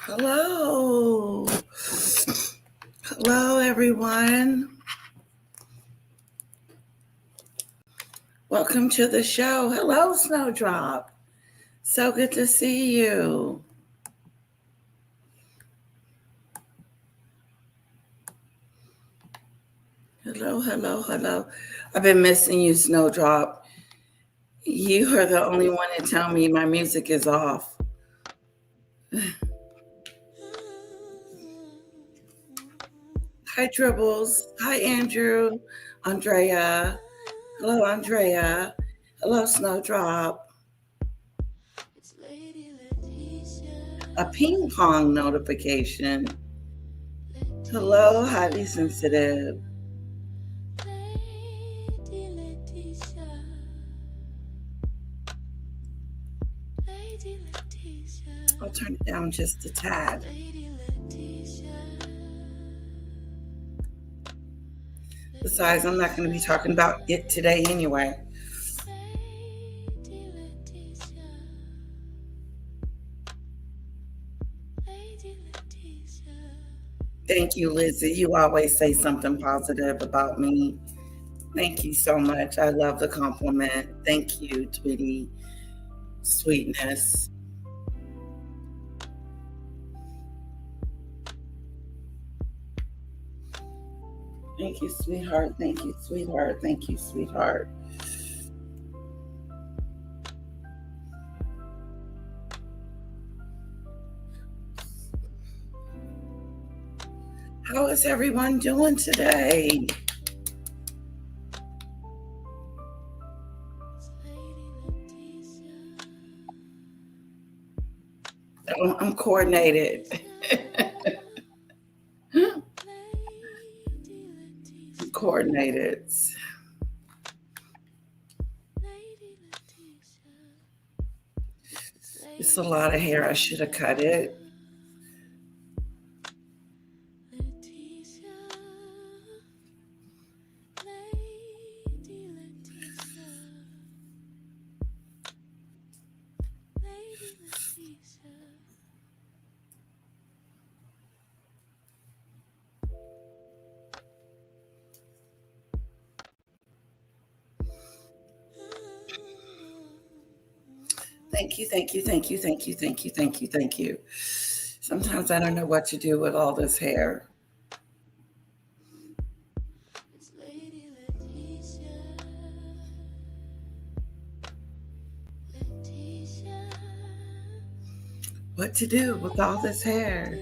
Hello. Hello, everyone. Welcome to the show. Hello, Snowdrop. So good to see you. Hello. I've been missing you, Snowdrop. You are the only one to tell me my music is off. Hi, Dribbles. Hi, Andrew. Andrea. Hello, Andrea. Hello, Snowdrop. A ping pong notification. Hello, highly sensitive. I'll turn it down just a tad. Besides, I'm not going to be talking about it today anyway. Thank you, Lizzie. You always say something positive about me. Thank you so much. I love the compliment. Thank you, Tweety. Sweetness. Thank you, sweetheart. Thank you, sweetheart. Thank you, sweetheart. How is everyone doing today? I'm coordinated. Coordinated. It's a lot of hair. I should have cut it. Thank you. Sometimes I don't know what to do with all this hair. What to do with all this hair?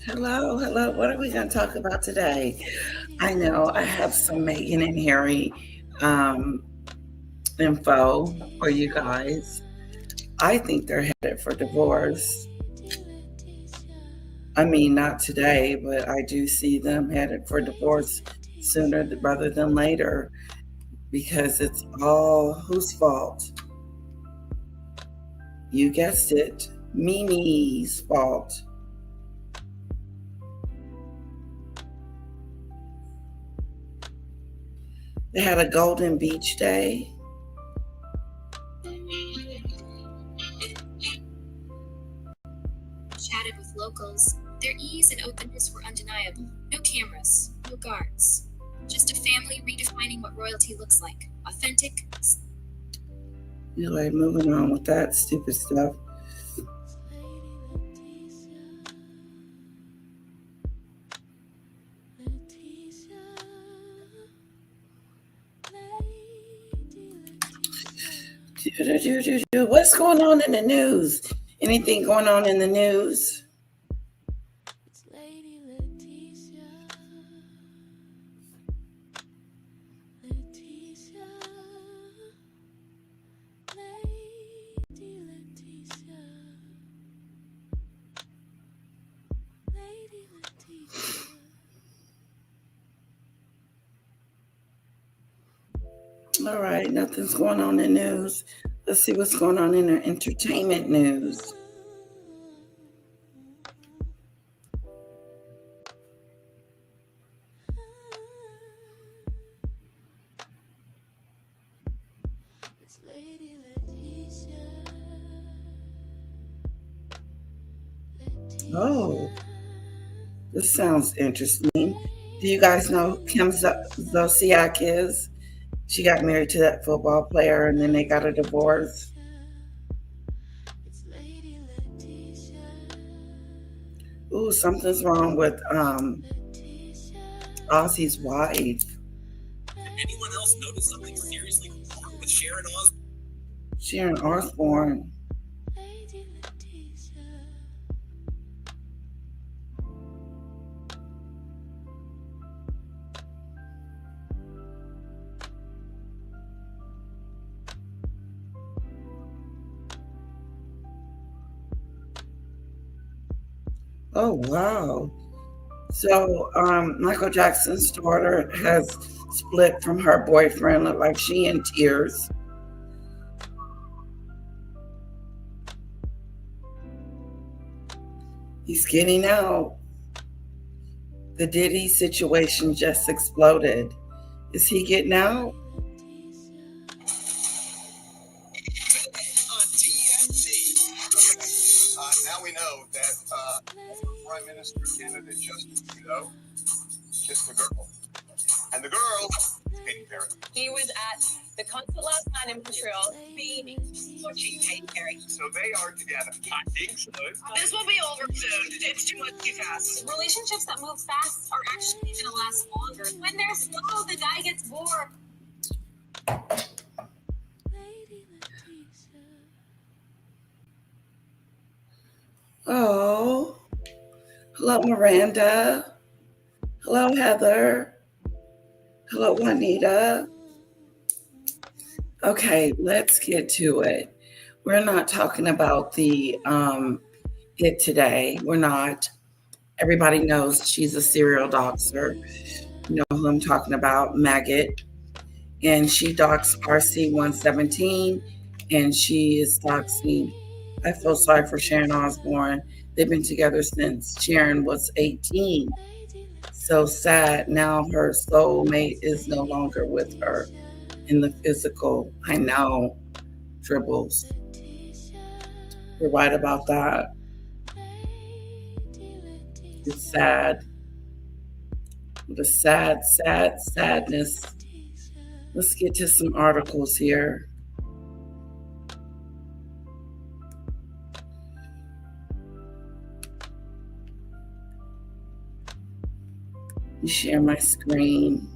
Hello. What are we going to talk about today? I know I have some Meghan and Harry info for you guys. I think they're headed for divorce. I mean, not today, but I do see them headed for divorce sooner rather than later because it's all whose fault? You guessed it, Mimi's fault. They had a Golden Beach Day. Chatted with locals. Their ease and openness were undeniable. No cameras, no guards. Just a family redefining what royalty looks like. Authentic. You're like moving on with that stupid stuff. What's going on in the news? Anything going on in the news? All right, nothing's going on in the news. Let's see what's going on in the entertainment news. Oh, this sounds interesting. Do you guys know who Kim Zolciak is? She got married to that football player and then they got a divorce. Ooh, something's wrong with Ozzy's wife. Did anyone else notice something seriously wrong with Sharon Osbourne? Sharon Osbourne. Oh, wow. So, Michael Jackson's daughter has split from her boyfriend. Look like she in tears. He's getting out. The Diddy situation just exploded. Is he getting out? Now we know that Prime Minister candidate Justin Trudeau kissed the girl. And the girl, Katy Perry. He was at the concert last night in Montreal, beaming, watching Katy Perry. So they are together. I think so. This will be over soon. It's too much too fast. Relationships that move fast are actually going to last longer. When they're slow, the guy gets bored. Oh, hello, Miranda. Hello, Heather. Hello, Juanita. Okay, let's get to it. We're not talking about the it today. We're not. Everybody knows she's a serial doxer. You know who I'm talking about, Maggot. And she doxed RC117, and she is doxing. I feel sorry for Sharon Osbourne. They've been together since Sharon was 18. So sad. Now her soulmate is no longer with her in the physical. I know, Dribbles. You're right about that. It's sad. The sadness. Let's get to some articles here. Let me share my screen.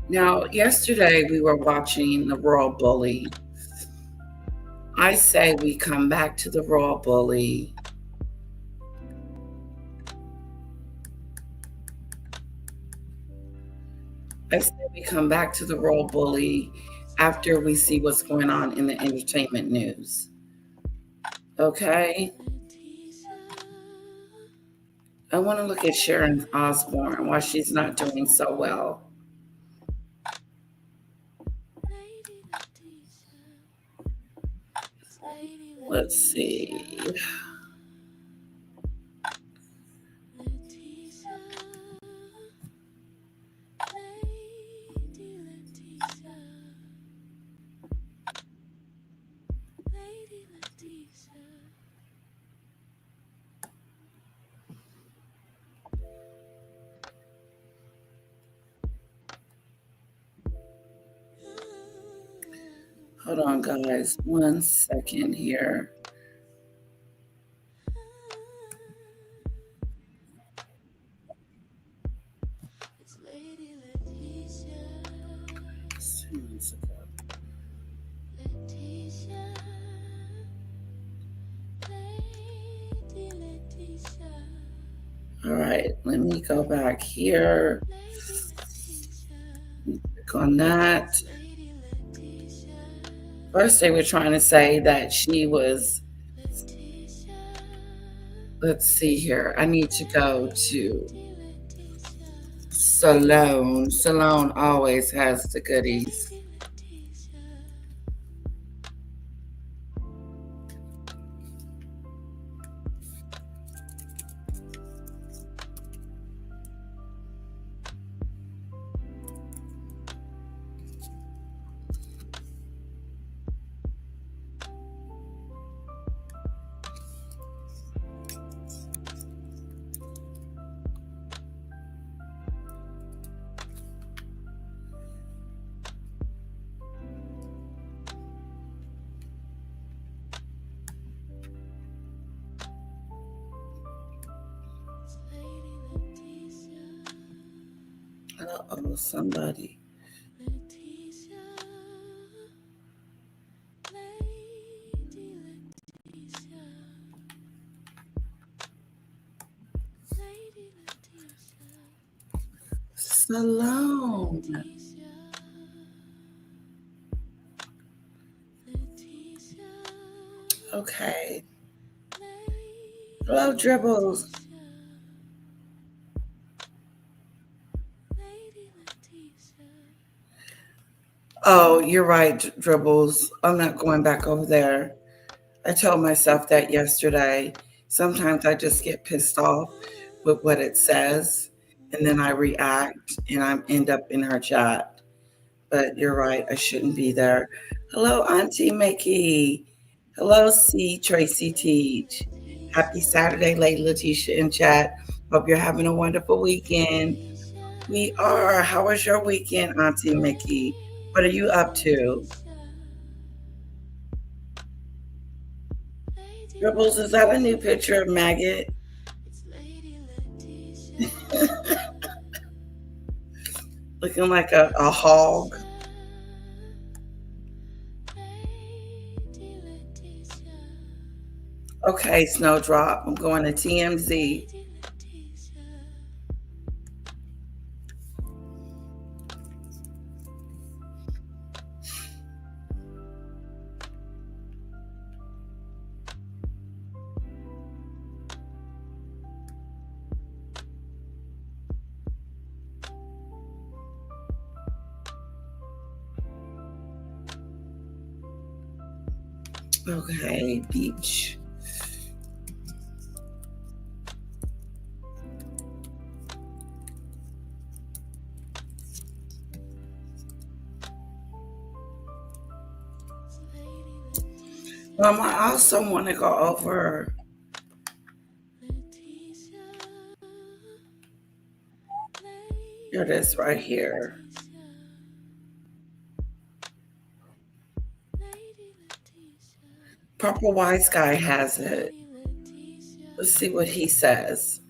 Now, yesterday we were watching The Royal Bully. I say we come back to The Royal Bully. I say we come back to The Royal Bully after we see what's going on in the entertainment news. Okay? I want to look at Sharon Osbourne, why she's not doing so well. Let's see. Hold on, guys. 1 second here. All right, let me go back here. Click on that. First, they were trying to say that she was. Let's see here. I need to go to Salone. Salone always has the goodies. Uh-oh, somebody. Salome. Okay. Hello, Dribbles. Oh, you're right, Dribbles. I'm not going back over there. I told myself that yesterday. Sometimes I just get pissed off with what it says, and then I react, and I end up in her chat. But you're right, I shouldn't be there. Hello, Auntie Mickey. Hello, C. Tracy Teach. Happy Saturday, Lady Letitia in chat. Hope you're having a wonderful weekend. We are. How was your weekend, Auntie Mickey? What are you up to? Dribbles, is that a new picture of Maggot? Looking like a hog. Okay, Snowdrop. I'm going to TMZ. Okay, beach. I also want to go over here it is right here. Purple Wise Guy has it. Let's see what he says.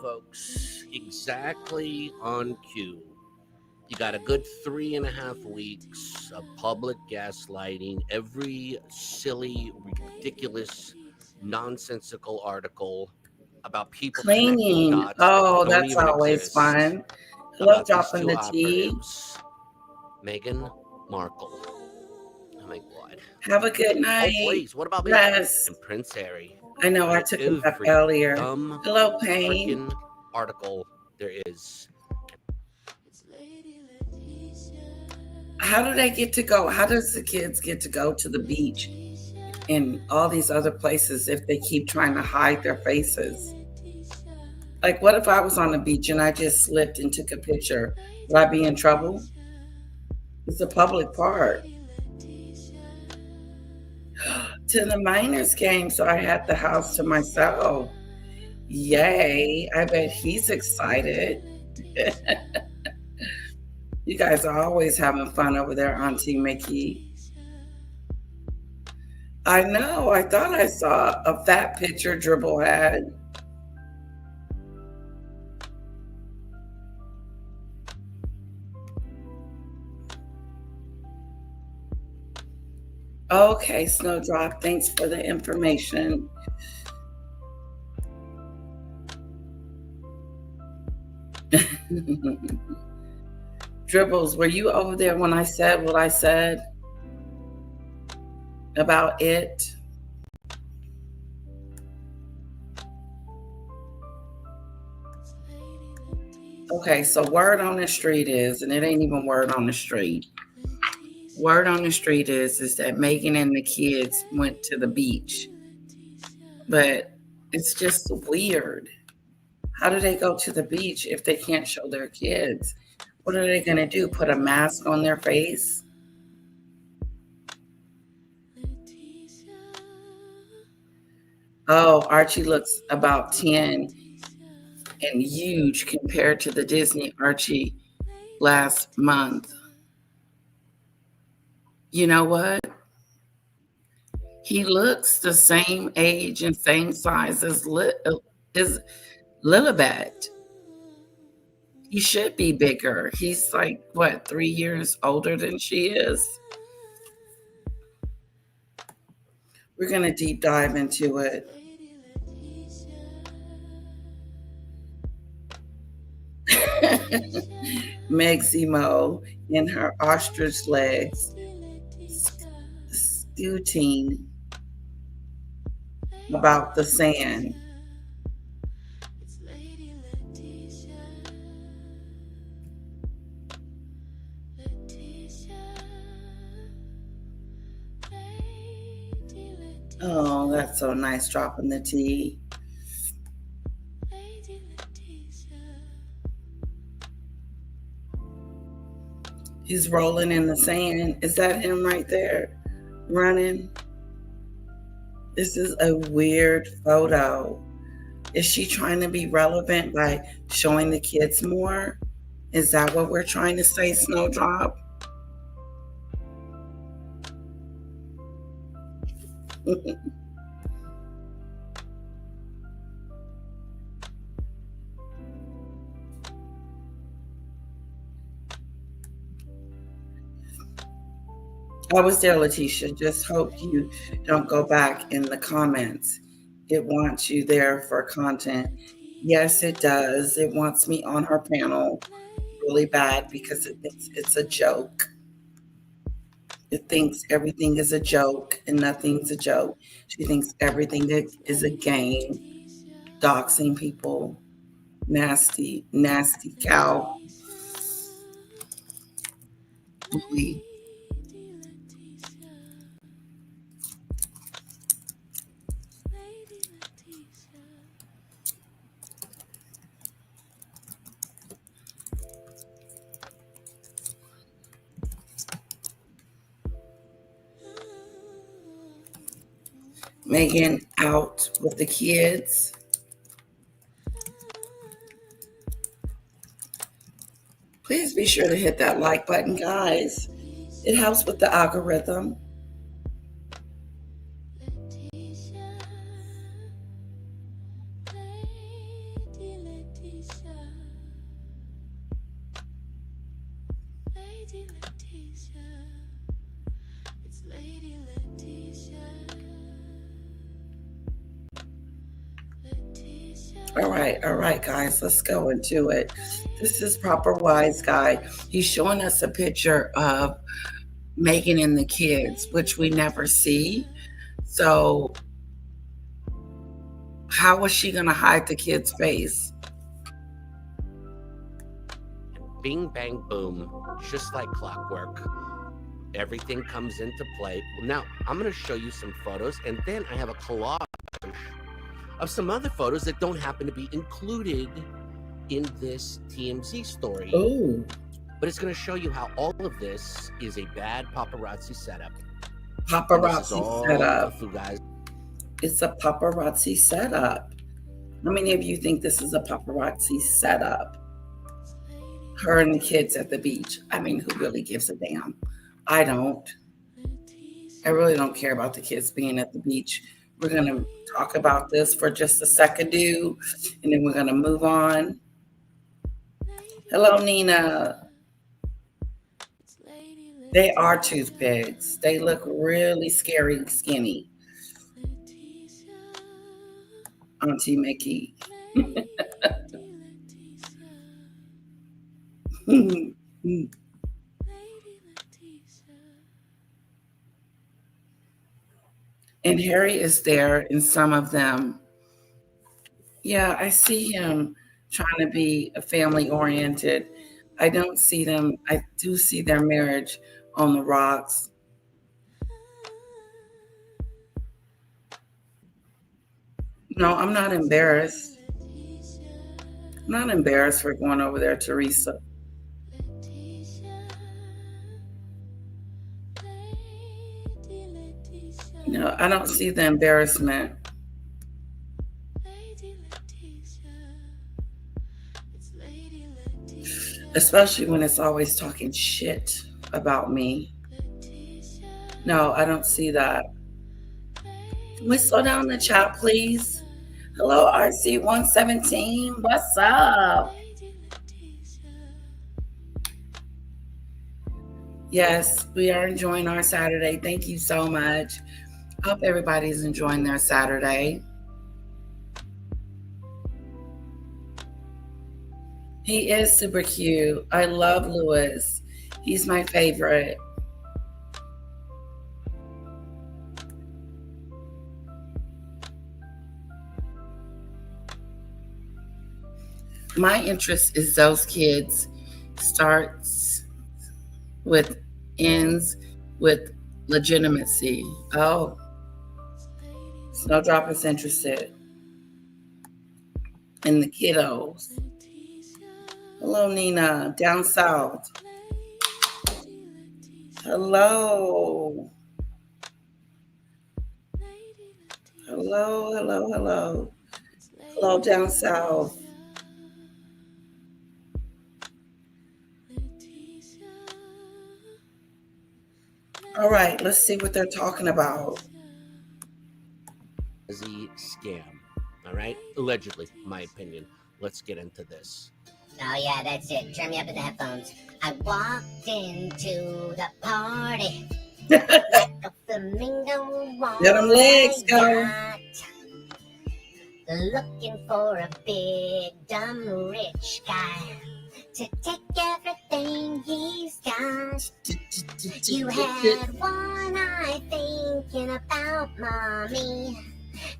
Folks, exactly on cue. You got a good 3.5 weeks of public gaslighting, every silly, ridiculous, nonsensical article about people Cleaning. dots Oh, that don't that's even always exist, fun. Hello, about these dropping two the tea. operatives, Meghan Markle. Oh my God. Have a good night. Oh, please. What about me? Yes. And Prince Harry. I know, I took him up earlier. Dumb Hello, Pain. freaking article there is. How do they get to go? How does the kids get to go to the beach and all these other places if they keep trying to hide their faces? Like, what if I was on the beach and I just slipped and took a picture? Would I be in trouble? It's a public park. To the Miners game, so I had the house to myself. Yay. I bet he's excited. You guys are always having fun over there, Auntie Mickey. I know. I thought I saw a fat picture Dribble had. Okay, Snowdrop, thanks for the information. Dribbles, were you over there when I said what I said about it? Okay, so word on the street is, and it ain't even word on the street. Word on the street is that Meghan and the kids went to the beach. But it's just weird. How do they go to the beach if they can't show their kids? What are they going to do? Put a mask on their face? Oh, Archie looks about 10 and huge compared to the Disney Archie last month. You know what? He looks the same age and same size as Lilibet. He should be bigger. He's like, what, 3 years older than she is? We're going to deep dive into it. Meg Zemo in her ostrich legs, scooting about the sand. Oh, that's so nice, dropping the T. He's rolling in the sand. Is that him right there, running? This is a weird photo. Is she trying to be relevant by showing the kids more? Is that what we're trying to say, Snowdrop? I was there, Letitia. Just hope you don't go back in the comments. It wants you there for content. Yes, it does. It wants me on her panel really bad because it's a joke. It thinks everything is a joke and nothing's a joke. She thinks everything is a game. Doxing people. Nasty, nasty cow. Bully. Meghan out with the kids. Please be sure to hit that like button, guys. It helps with the algorithm. All right, guys, let's go into it. This is Proper Wise Guy. He's showing us a picture of Meghan and the kids, which we never see. So how was she going to hide the kid's face? Bing, bang, boom, just like clockwork. Everything comes into play. Well, now, I'm going to show you some photos, and then I have a collage of some other photos that don't happen to be included in this TMZ story. Oh. But it's going to show you how all of this is a bad paparazzi setup. Paparazzi setup. You guys. It's a paparazzi setup. How many of you think this is a paparazzi setup? Her and the kids at the beach. I mean, who really gives a damn? I don't. I really don't care about the kids being at the beach. We're going to talk about this for just a second, and then we're going to move on. Hello, Nina. They are toothpicks. They look really scary skinny. Auntie Mickey. And Harry is there in some of them. Yeah, I see him trying to be family oriented. I don't see them. I do see their marriage on the rocks. No, I'm not embarrassed. I'm not embarrassed for going over there, Teresa. No, I don't see the embarrassment. Especially when it's always talking shit about me. No, I don't see that. Can we slow down the chat, please? Hello, RC117. What's up? Yes, we are enjoying our Saturday. Thank you so much. Hope everybody's enjoying their Saturday. He is super cute. I love Louis. He's my favorite. My interest is those kids ends with legitimacy. Oh, Snowdrop is interested in the kiddos. Hello, Nina, down south. Hello. Hello. Hello, down south. All right, let's see what they're talking about. The scam. All right? Allegedly, my opinion. Let's get into this. Oh, yeah, that's it. Turn me up in the headphones. I walked into the party like a flamingo. Let them legs go. Looking for a big, dumb, rich guy to take everything he's got. You had one eye thinking about mommy,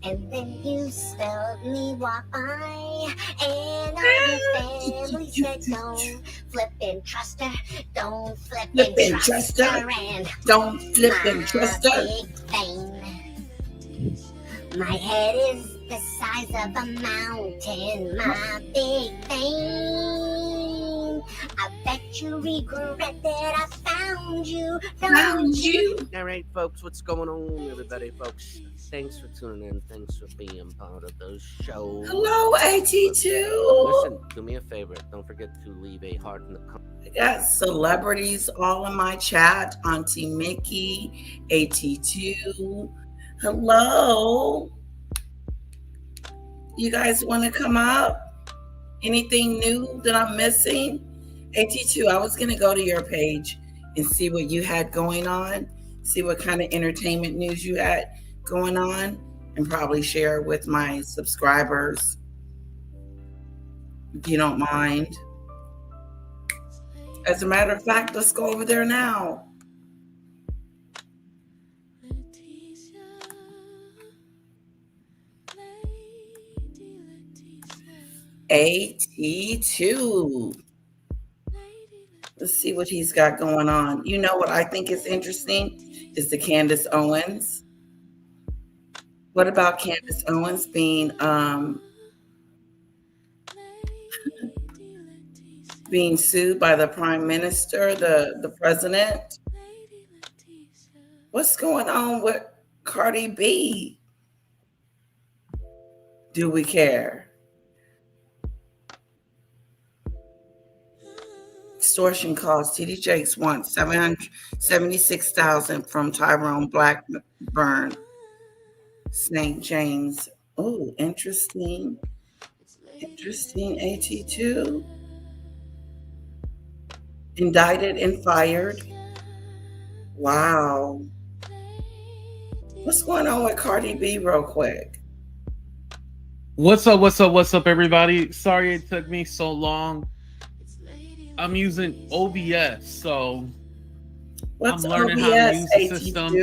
and then you spelled me walk by, and all your family said don't flip and trust her, don't flip and trust her, and don't flip and trust her. Big thing. My head is the size of a mountain, my big thing. I bet you regret that I found you. All right, folks, what's going on, everybody, folks? Thanks for tuning in. Thanks for being part of those shows. Hello, AT2. Listen, do me a favor. Don't forget to leave a heart in the comments. I got celebrities all in my chat. Auntie Mickey, AT2. Hello. You guys want to come up? Anything new that I'm missing? AT2, I was going to go to your page and see what you had going on, see what kind of entertainment news you had going on, and probably share it with my subscribers, if you don't mind. As a matter of fact, let's go over there now. AT2. Let's see what he's got going on. You know what I think is interesting is the Candace Owens. What about Candace Owens being being sued by the prime minister, the president? What's going on with Cardi B? Do we care? Extortion calls. TD Jakes wants $776,000 from Tyrone Blackburn, St. James. Oh, interesting. Interesting. AT2 indicted and fired. Wow. What's going on with Cardi B real quick? What's up, everybody? Sorry it took me so long. I'm using OBS, so What's I'm learning OBS, how to use the AT2? system.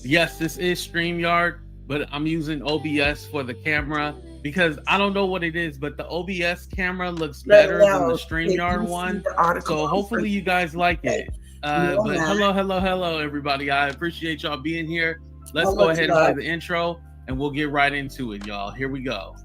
Yes, this is StreamYard, but I'm using OBS for the camera because I don't know what it is, but the OBS camera looks better than the StreamYard one. So hopefully you guys like it. But hello, everybody. I appreciate y'all being here. Let's go ahead and play the intro, and we'll get right into it, y'all. Here we go.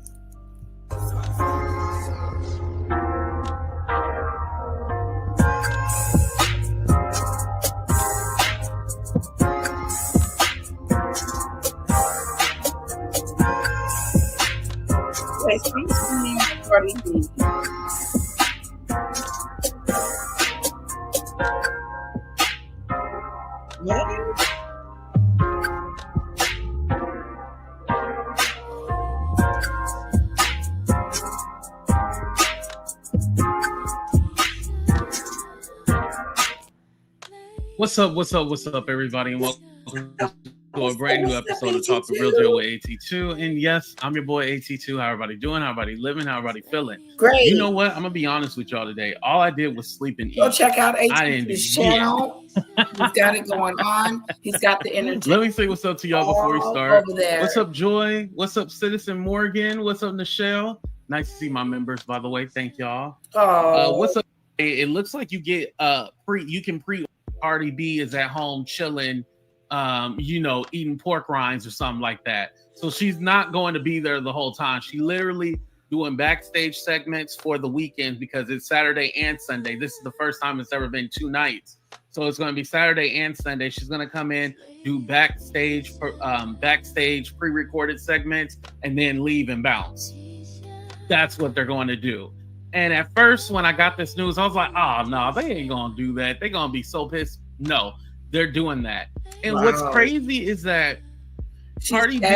Cardi B. Yeah. What's up, everybody, and welcome to a brand new episode of Talk the Real Deal with AT2. And yes, I'm your boy AT2. How everybody doing? How everybody living? How everybody feeling? Great. You know what? I'm gonna be honest with y'all today. All I did was sleep and eat. Go check out AT2's channel. He's got it going on. He's got the energy. Let me say what's up to y'all before we start. Over there. What's up, Joy? What's up, Citizen Morgan? What's up, Nichelle? Nice to see my members, by the way. Thank y'all. What's up? It looks like you get you can pre Cardi B is at home chilling, eating pork rinds or something like that. So she's not going to be there the whole time. She literally doing backstage segments for the weekend because it's Saturday and Sunday. This is the first time it's ever been 2 nights. So it's going to be Saturday and Sunday. She's going to come in, do backstage pre-recorded segments, and then leave and bounce. That's what they're going to do. And at first, when I got this news, I was like, oh, no, they ain't going to do that. They're going to be so pissed. No, they're doing that. And what's crazy is that Cardi B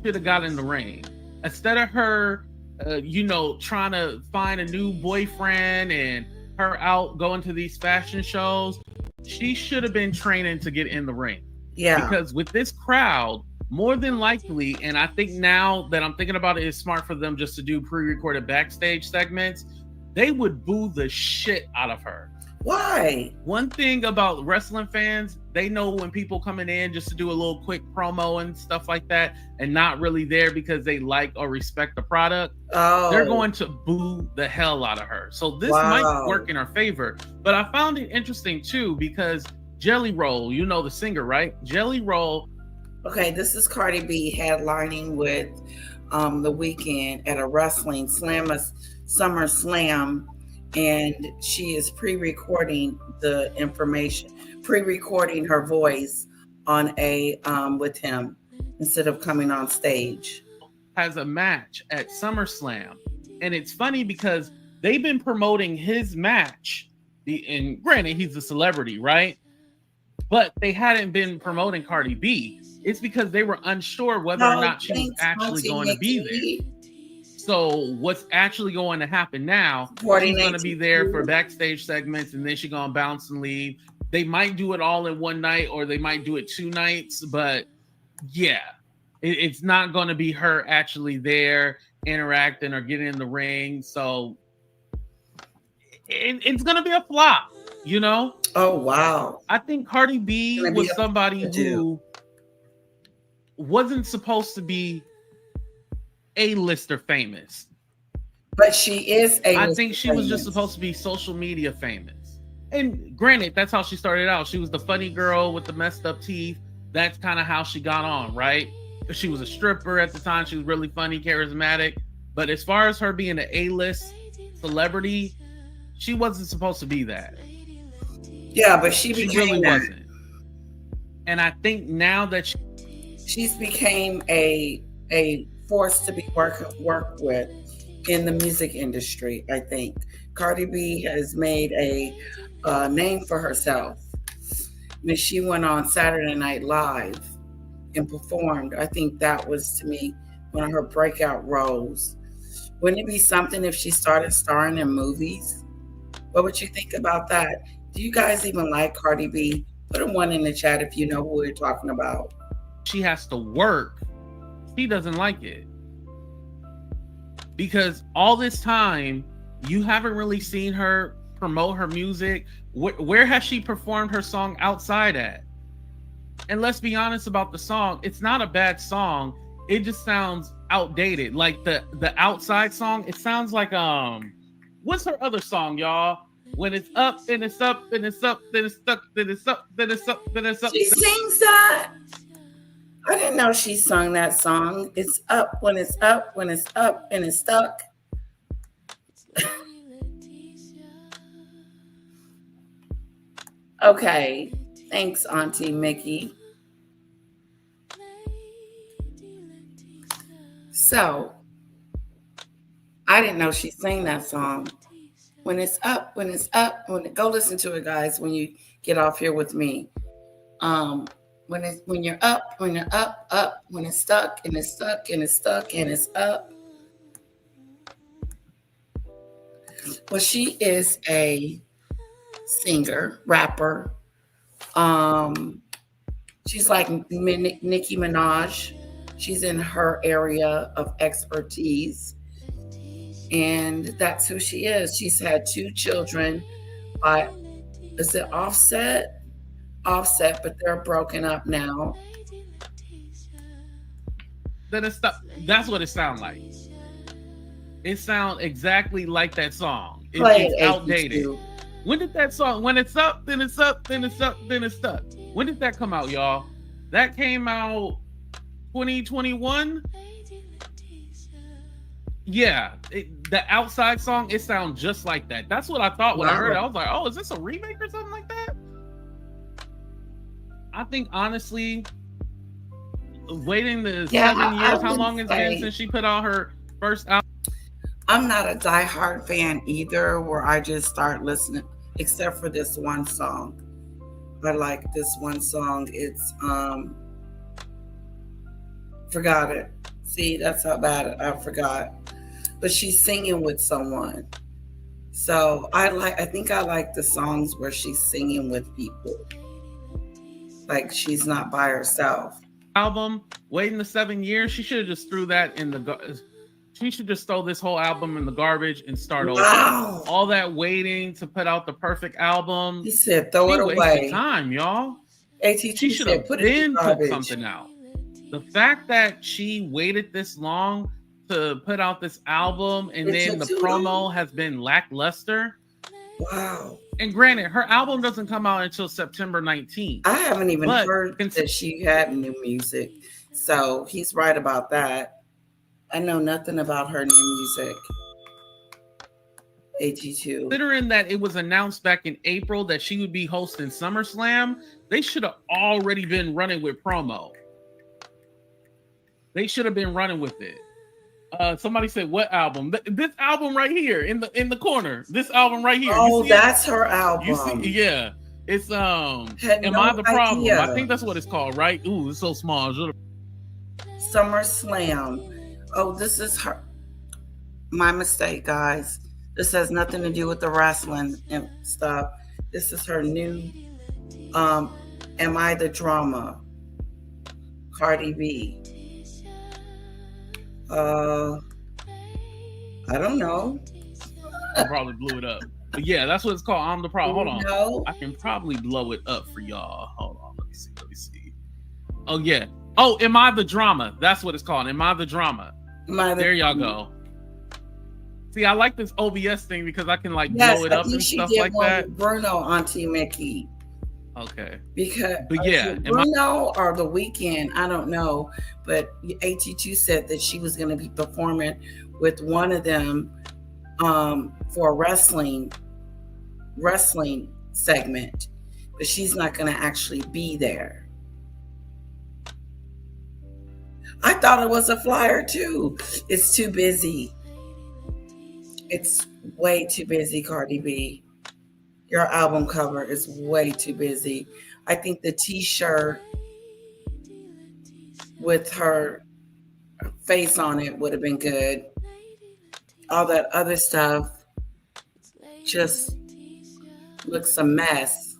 should have got in the ring. Instead of her, trying to find a new boyfriend and her out going to these fashion shows, she should have been training to get in the ring. Yeah. Because with this crowd, more than likely, and I think now that I'm thinking about it, it's smart for them just to do pre-recorded backstage segments. They would boo the shit out of her. Why? One thing about wrestling fans, they know when people coming in just to do a little quick promo and stuff like that and not really there because they like or respect the product, they're going to boo the hell out of her. So this might work in her favor. But I found it interesting too because Jelly Roll, the singer, right? Jelly Roll. Okay, this is Cardi B headlining with The Weeknd at a wrestling Summer Slam, and she is pre-recording the information, pre-recording her voice on with him instead of coming on stage. Has a match at SummerSlam, and it's funny because they've been promoting his match. And granted, he's a celebrity, right? But they hadn't been promoting Cardi B. It's because they were unsure whether or not she was actually going to be there. So what's actually going to happen now, she's going to be there for backstage segments and then she's going to bounce and leave. They might do it all in one night or they might do it 2 nights. But yeah, it's not going to be her actually there interacting or getting in the ring. So it's going to be a flop, Oh, wow. I think Cardi B was somebody who wasn't supposed to be A-lister famous. But she is A-lister I think she was just supposed to be social media famous. And granted, that's how she started out. She was the funny girl with the messed up teeth. That's kind of how she got on, right? She was a stripper at the time. She was really funny, charismatic. But as far as her being an A-list celebrity, she wasn't supposed to be that. Yeah, but she really wasn't. And I think now that she's became a force to be worked with in the music industry. I think Cardi B has made a name for herself. When she went on Saturday Night Live and performed, I think that was, to me, one of her breakout roles. Wouldn't it be something if she started starring in movies? What would you think about that? Do you guys even like Cardi B? Put a 1 in the chat if you know who we're talking about. She has to work. She doesn't like it. Because all this time, you haven't really seen her promote her music. Where has she performed her song outside at? And let's be honest about the song. It's not a bad song. It just sounds outdated. Like the outside song, it sounds like what's her other song, y'all? When it's up and it's up and it's up, then it's stuck, then it's up, then it's up, then it's up. She sings that. I didn't know she sung that song. It's up when it's up, when it's up and it's stuck. Okay. Thanks, Auntie Mickey. So, I didn't know she sang that song. When it's up, when it's up, go listen to it, guys, when you get off here with me. When you're up, when it's stuck, and it's stuck, and it's stuck, and it's up. Well, she is a singer, rapper, She's like Nicki Minaj. She's in her area of expertise. And that's who she is. She's had 2 children by, is it Offset? Offset, but they're broken up now. Then that's what it sounds like. It sounds exactly like that song. It's outdated. AT2. When did that song? When it's up, then it's up, then it's up, then it's stuck. When did that come out, y'all? That came out 2021. Yeah, the Outside song, it sounds just like that. That's what I thought when I heard it. I was like, oh, is this a remake or something like that? I think, honestly, waiting the 7 years, how long it's been since she put out her first album? I'm not a diehard fan either, where I just start listening, except for this one song. I like this one song. It's, forgot it. See, that's how bad I forgot. But she's singing with someone. So I think I like the songs where she's singing with people. Like she's not by herself. Album, waiting the 7 years, she should have just threw that in the she should just throw this whole album in the garbage and start over. All that waiting to put out the perfect album. He said throw it away. Time, y'all. AT2 she should have been put something out. The fact that she waited this long to put out this album and then the promo has been lackluster. Wow. And granted, her album doesn't come out until September 19th. I haven't even heard that she had new music. So he's right about that. I know nothing about her new music. AT2. Considering that it was announced back in April that she would be hosting SummerSlam, they should have already been running with promo. They should have been running with it. Somebody said, "What album?" This album right here in the corner. This album right here. Oh, that's her album. You see, yeah. It's Am I the Problem? I think that's what it's called, right? Ooh, it's so small. SummerSlam. Oh, this is her. My mistake, guys. This has nothing to do with the wrestling and stuff. This is her new Am I the Drama? Cardi B. I don't know. I probably blew it up. But yeah, that's what it's called. I'm the Problem. Hold on. No. I can probably blow it up for y'all. Hold on. Let me see. Oh, yeah. Oh, Am I the Drama? That's what it's called. Am I the Drama? There y'all go. See, I like this OBS thing because I can blow it up and stuff like that. Bruno, Auntie Mickey. Okay. But yeah, Bruno or The Weeknd, I don't know. But AT2 said that she was going to be performing with one of them for a wrestling segment, but she's not going to actually be there. I thought it was a flyer too. It's too busy. It's way too busy, Cardi B. Your album cover is way too busy. I think the t-shirt with her face on it would have been good. All that other stuff just looks a mess.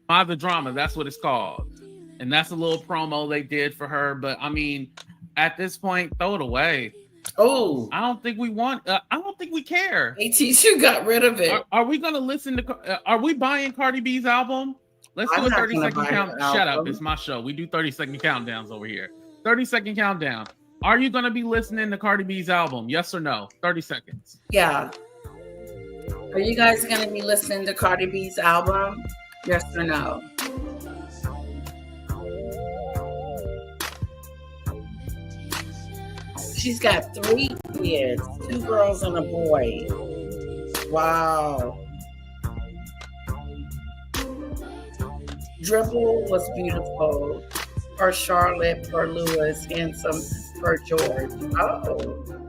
Am I the Drama? That's what it's called. And that's a little promo they did for her. But I mean, at this point, throw it away. Oh, I don't think we want. I don't think we care. AT2 got rid of it. Are we gonna listen to? Are we buying Cardi B's album? Let's do a 30-second count. Shut up! It's my show. We do 30-second countdowns over here. 30-second countdown. Are you gonna be listening to Cardi B's album? Yes or no? 30 seconds. Yeah. Are you guys gonna be listening to Cardi B's album? Yes or no? She's got 3 kids, 2 girls and a boy. Wow. Dribble was beautiful. Per Charlotte, per Lewis, Handsome, per George. Oh.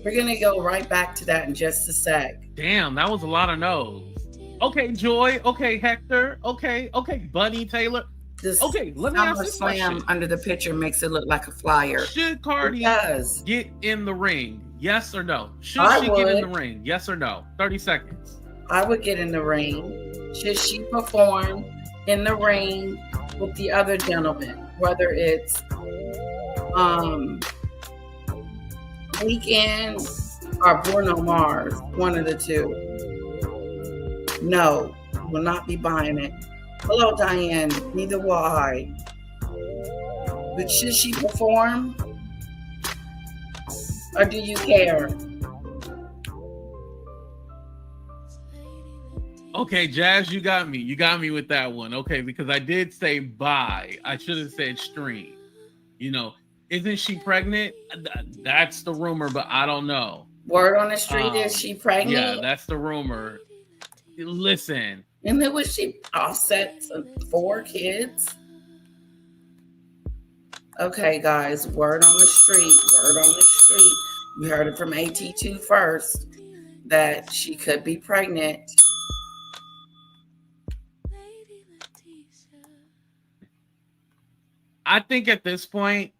We're going to go right back to that in just a sec. Damn, that was a lot of no's. Okay, Joy. Okay, Hector. Okay, Bunny Taylor. This Okay, let me ask you a Slam question. under the picture makes it look like a flyer. Should Cardi get in the ring? Yes or no? Should she get in the ring? Yes or no? 30 seconds. I would get in the ring. Should she perform in the ring with the other gentleman? Whether it's Weekend or Bruno Mars, one of the two. No, will not be buying it. Hello, Diane. Neither will I. But should she perform? Or do you care? Okay, Jazz, you got me. You got me with that one. Okay, because I did say buy. I should have said stream. You know, isn't she pregnant? That's the rumor, but I don't know. Word on the street is she pregnant? Yeah, that's the rumor. Listen. And who was she? Offset 4 kids? Okay, guys, word on the street. Word on the street. You heard it from AT2 first that she could be pregnant. I think at this point,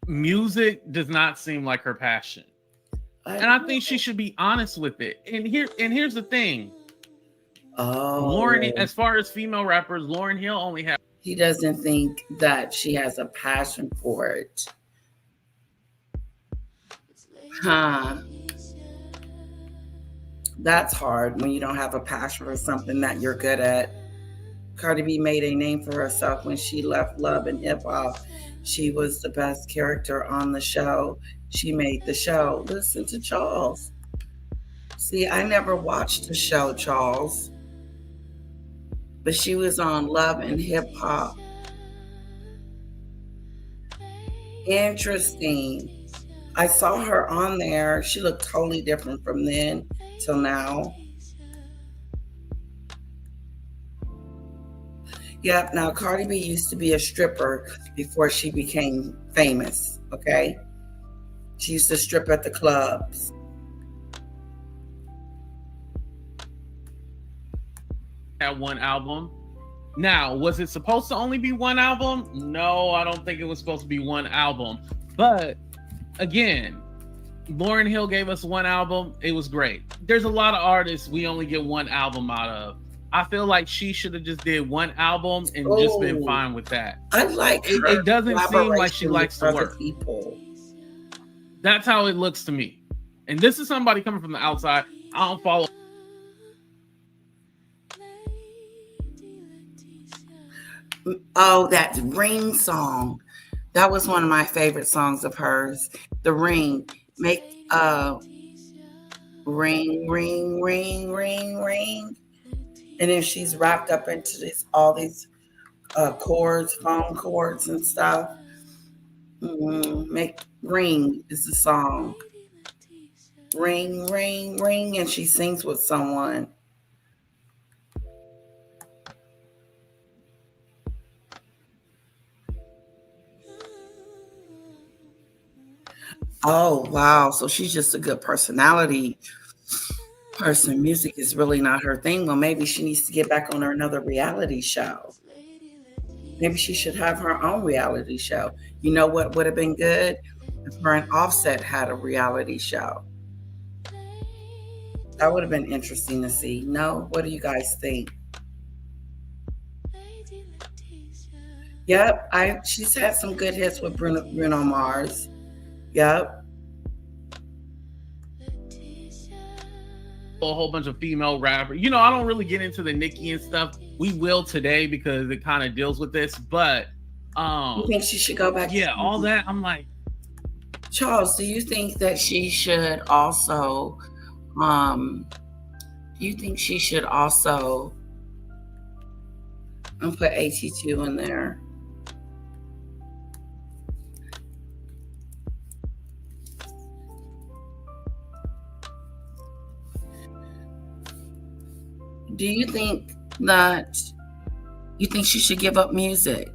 music does not seem like her passion. And I think she should be honest with it. And here's the thing. Lauryn, as far as female rappers, Lauryn Hill only has. He doesn't think that she has a passion for it. That's hard when you don't have a passion for something that you're good at. Cardi B made a name for herself when she left Love and Hip Hop. She was the best character on the show. She made the show. Listen to Charles. See, I never watched the show, Charles. But she was on Love and Hip Hop. Interesting. I saw her on there. She looked totally different from then till now. Yep, now Cardi B used to be a stripper before she became famous, okay? She used to strip at the clubs. That one album. Now, was it supposed to only be one album? No, I don't think it was supposed to be one album. But again, Lauryn Hill gave us one album. It was great. There's a lot of artists we only get one album out of. I feel like she should have just did one album and just been fine with that. I like her. It doesn't seem like she likes to work. People. That's how it looks to me. And this is somebody coming from the outside. I don't follow. Oh, that Ring song. That was one of my favorite songs of hers. The Ring. Make ring, ring, ring, ring, ring. And then she's wrapped up into all these chords, phone chords and stuff. Make Ring is the song. Ring, ring, ring. And she sings with someone. Oh, wow. So she's just a good personality person. Music is really not her thing. Well, maybe she needs to get back on another reality show. Maybe she should have her own reality show. You know what would have been good? If her and Offset had a reality show. That would have been interesting to see. No? What do you guys think? Yep. She's had some good hits with Bruno Mars. Yep. A whole bunch of female rappers. You know, I don't really get into the Nicki and stuff. We will today because it kind of deals with this, but you think she should go back? Yeah, all that. I'm like, Charles, do you think that she should also I'm put AT2 in there? Do you think she should give up music?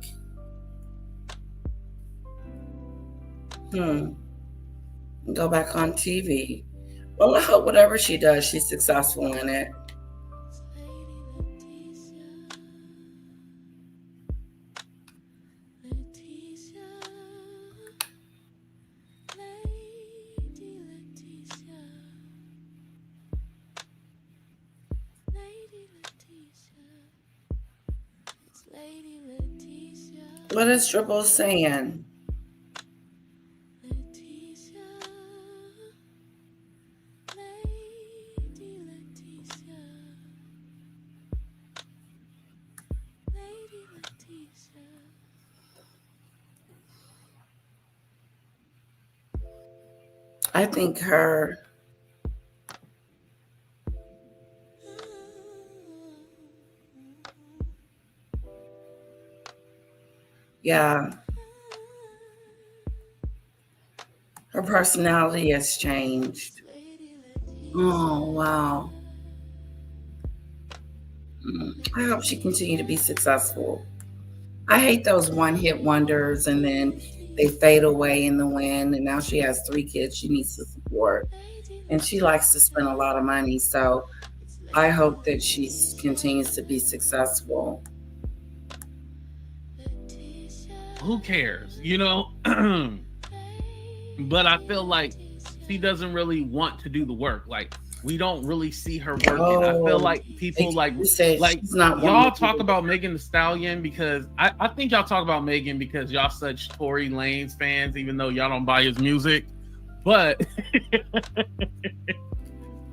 Go back on TV. Well, I hope whatever she does, she's successful in it. What is Dribble saying? I think her her personality has changed. Oh, wow. I hope she continue to be successful. I hate those one-hit wonders and then they fade away in the wind, and now she has 3 kids she needs to support. And she likes to spend a lot of money, so I hope that she continues to be successful. Who cares? You know? But I feel like she doesn't really want to do the work. Like, we don't really see her working. I feel like people y'all talk about Megan Thee Stallion because I think y'all talk about Megan because y'all such Tory Lanez fans, even though y'all don't buy his music. But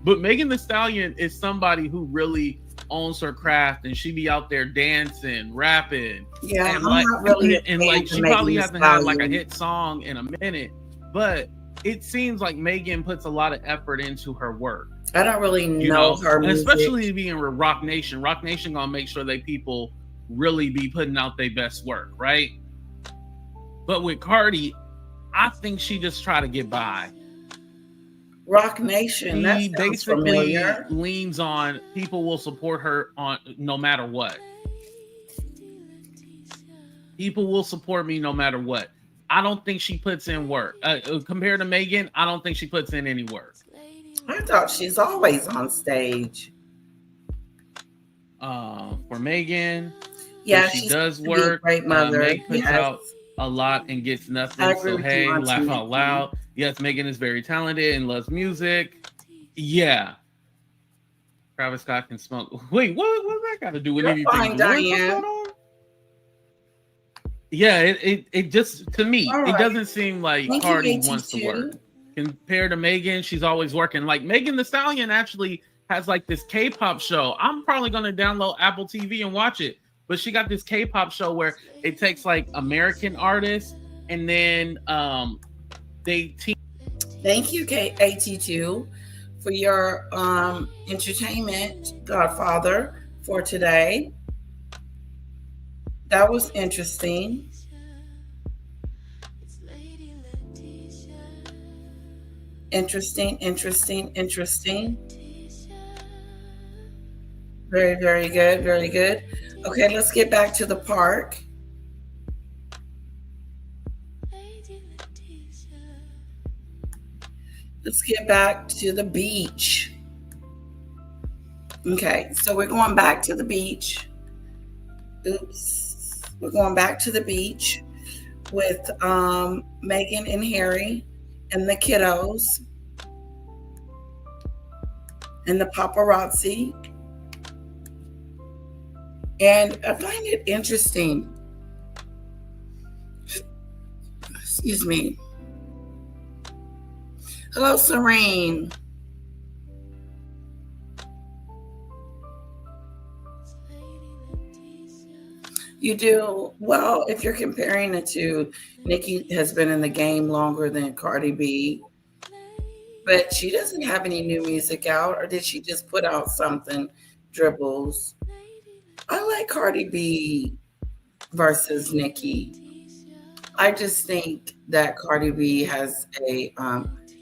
but Megan Thee Stallion is somebody who really owns her craft, and she be out there dancing, rapping. Yeah, and I'm not really she probably hasn't had like a hit song in a minute, but it seems like Megan puts a lot of effort into her work. I don't really know her music. Especially being with Rock Nation. Rock Nation gonna make sure that people really be putting out their best work, right? But with Cardi, I think she just try to get by. Rock Nation, she basically leans on people will support her on no matter what. People will support me no matter what. I don't think she puts in work. Compared to Megan, I don't think she puts in any work. I thought she's always on stage. For Megan, yeah, she does work. Great mother. Meg puts out a lot and gets nothing. So hey, laugh out loud. Yes, Megan is very talented and loves music. Yeah. Travis Scott can smoke. Wait, what that got to do with anything? Fine, Diane. Yeah, it just, to me, it doesn't seem like Cardi wants to work. Compared to Megan, she's always working. Like Megan Thee Stallion actually has like this K-pop show. I'm probably going to download Apple TV and watch it. But she got this K-pop show where it takes like American artists and then they team. Thank you, AT2, for your entertainment, Godfather, for today. That was interesting. Interesting. Very, very good. Very good. Okay, let's get back to the park. Let's get back to the beach. Okay, so we're going back to the beach. Oops. We're going back to the beach with Meghan and Harry and the kiddos and the paparazzi. And I find it interesting. Excuse me. Hello, Serene. You do well if you're comparing it to Nicki has been in the game longer than Cardi B, but she doesn't have any new music out, or did she just put out something? Dribbles. I like Cardi B versus Nicki. I just think that Cardi B has a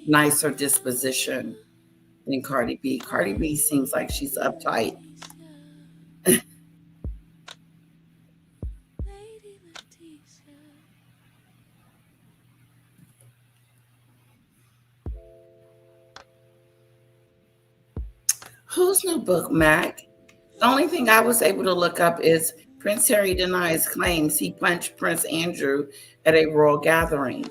nicer disposition than Cardi B. Cardi B seems like she's uptight. Whose new book, Mac? The only thing I was able to look up is Prince Harry denies claims he punched Prince Andrew at a royal gathering.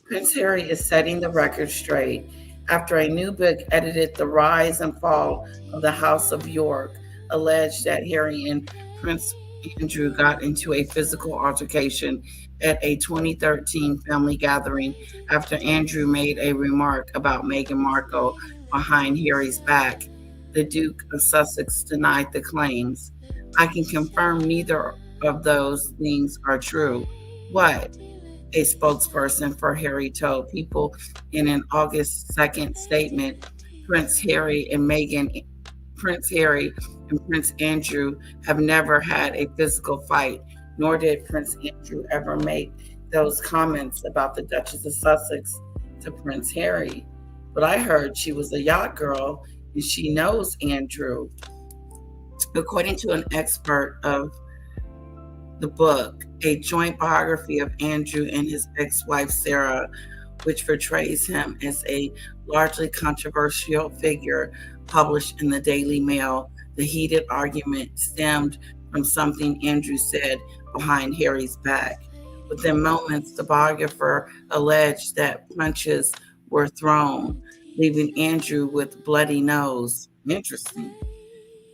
Prince Harry is setting the record straight after a new book edited the rise and fall of the House of York, alleged that Harry and Prince Andrew got into a physical altercation at a 2013 family gathering after Andrew made a remark about Meghan Markle behind Harry's back. The Duke of Sussex denied the claims. I can confirm neither of those things are true. What? A spokesperson for Harry told People in an August 2nd statement. Prince Harry and Prince Andrew have never had a physical fight, nor did Prince Andrew ever make those comments about the Duchess of Sussex to Prince Harry. But I heard she was a yacht girl and she knows Andrew. According to an expert of the book, a joint biography of Andrew and his ex-wife Sarah, which portrays him as a largely controversial figure, published in the Daily Mail, the heated argument stemmed from something Andrew said behind Harry's back. Within moments, the biographer alleged that punches were thrown, leaving Andrew with bloody nose. Interesting.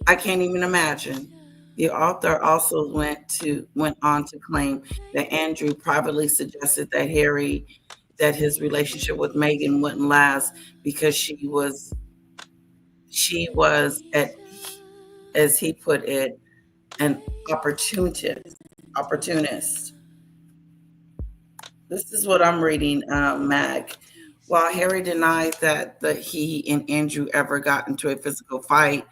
I can't even imagine. The author also went on to claim that Andrew privately suggested that his relationship with Meghan wouldn't last because she was as he put it, an opportunist. This is what I'm reading, Mag. While Harry denies that he and Andrew ever got into a physical fight,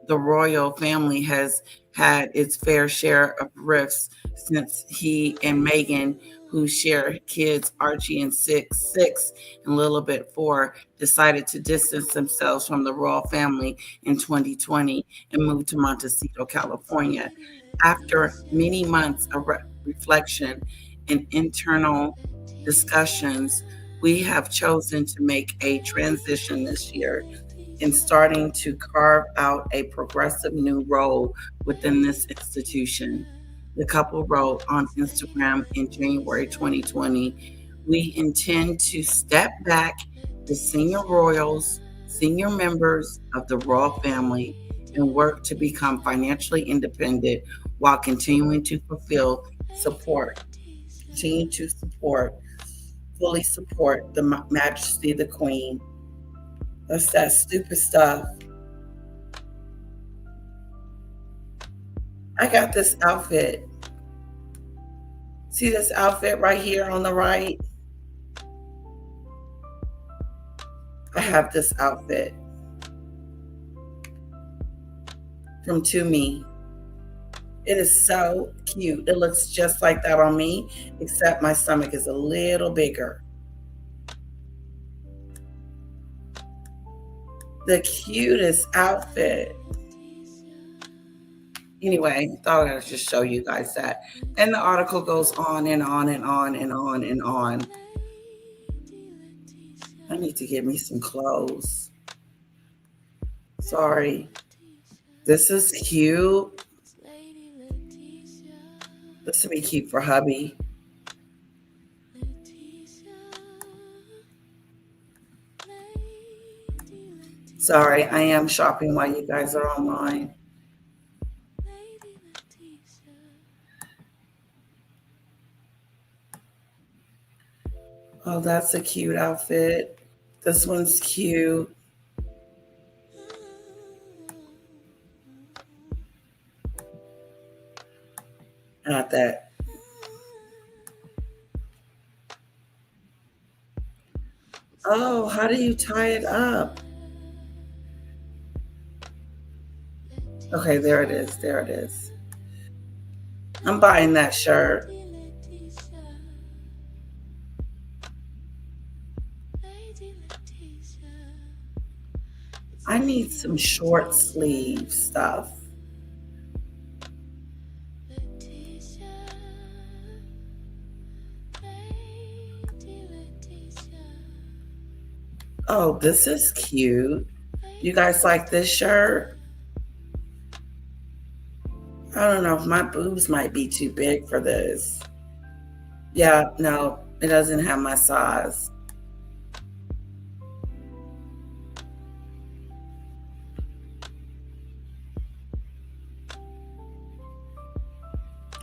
the royal family has had its fair share of rifts since he and Meghan, who share kids Archie and Six and Lilibet 4, decided to distance themselves from the royal family in 2020 and move to Montecito, California. After many months of reflection and internal discussions, we have chosen to make a transition this year in starting to carve out a progressive new role within this institution. The couple wrote on Instagram in January 2020, we intend to step back as senior members of the royal family and work to become financially independent while continuing to fully support the Majesty of the Queen. That's that stupid stuff. I got this outfit. See this outfit right here on the right? I have this outfit from To Me. It is so cute. It looks just like that on me, except my stomach is a little bigger. The cutest outfit. Anyway, thought I'd just show you guys that. And the article goes on and on and on and on and on. I need to get me some clothes. Sorry. This is cute. This would be cute for hubby. Sorry, I am shopping while you guys are online. Oh, that's a cute outfit. This one's cute. Not that. Oh, how do you tie it up? Okay, there it is. There it is. I'm buying that shirt. I need some short sleeve stuff. Oh, this is cute. You guys like this shirt? I don't know if my boobs might be too big for this. Yeah, no, it doesn't have my size.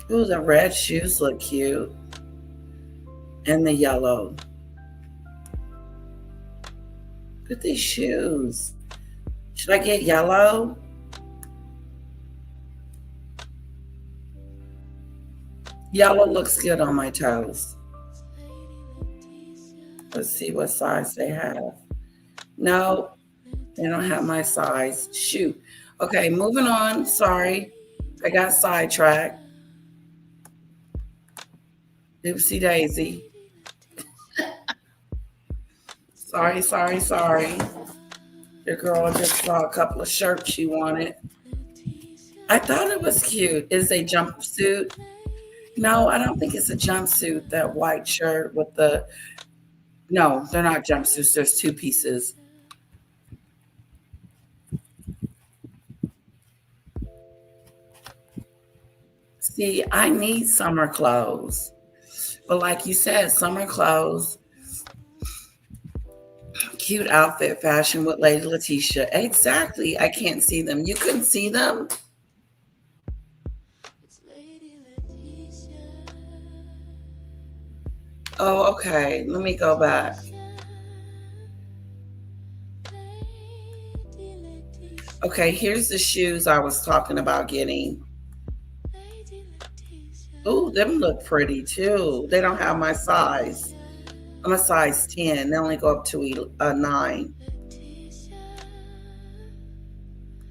Ooh, the red shoes look cute. And the yellow. Look at these shoes. Should I get yellow? Yellow looks good on my toes. Let's see what size they have. No, they don't have my size. Shoot. Okay, moving on. Sorry. I got sidetracked. Oopsie daisy. Sorry. Your girl just saw a couple of shirts she wanted. I thought it was cute. Is a jumpsuit? No, I don't think it's a jumpsuit. That white shirt with the... No, they're not jumpsuits. There's two pieces. See, I need summer clothes. But like you said, summer clothes... Cute outfit fashion with Lady Letitia. Exactly. I can't see them. You couldn't see them? Oh, okay. Let me go back. Okay, here's the shoes I was talking about getting. Oh, them look pretty too. They don't have my size. I'm a size 10. They only go up to a 9.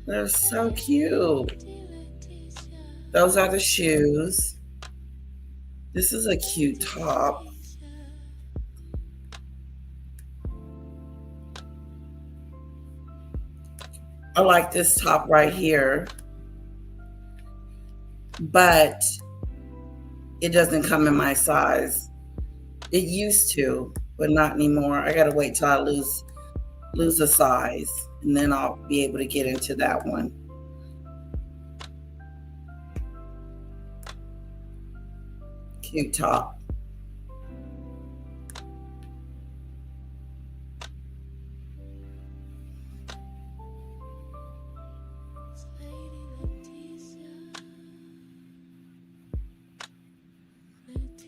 They're so cute. Those are the shoes. This is a cute top. I like this top right here. But it doesn't come in my size. It used to, but not anymore. I gotta wait till I lose a size, and then I'll be able to get into that one. Cute top.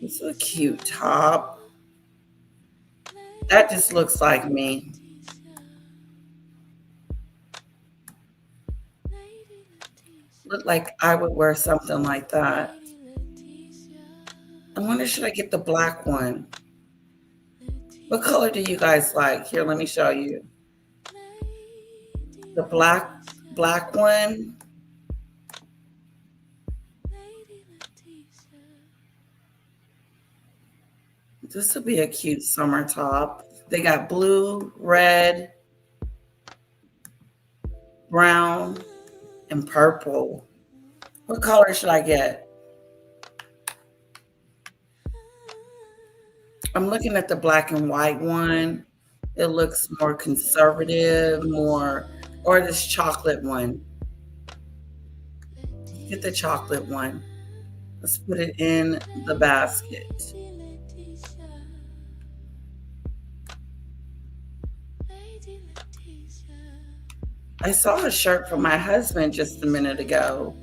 It's a cute top. That just looks like me. Look like I would wear something like that. I wonder, should I get the black one? What color do you guys like? Here, let me show you. The black one. This would be a cute summer top. They got blue, red, brown, and purple. What color should I get? I'm looking at the black and white one. It looks more conservative, or this chocolate one. Get the chocolate one. Let's put it in the basket. I saw a shirt from my husband just a minute ago.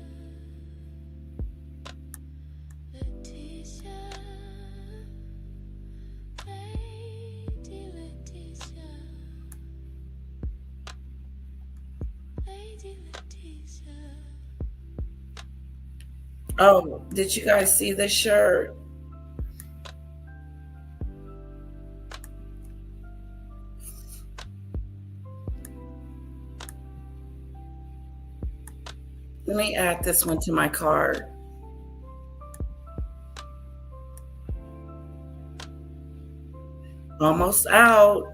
Oh, did you guys see this shirt? Let me add this one to my cart. Almost out.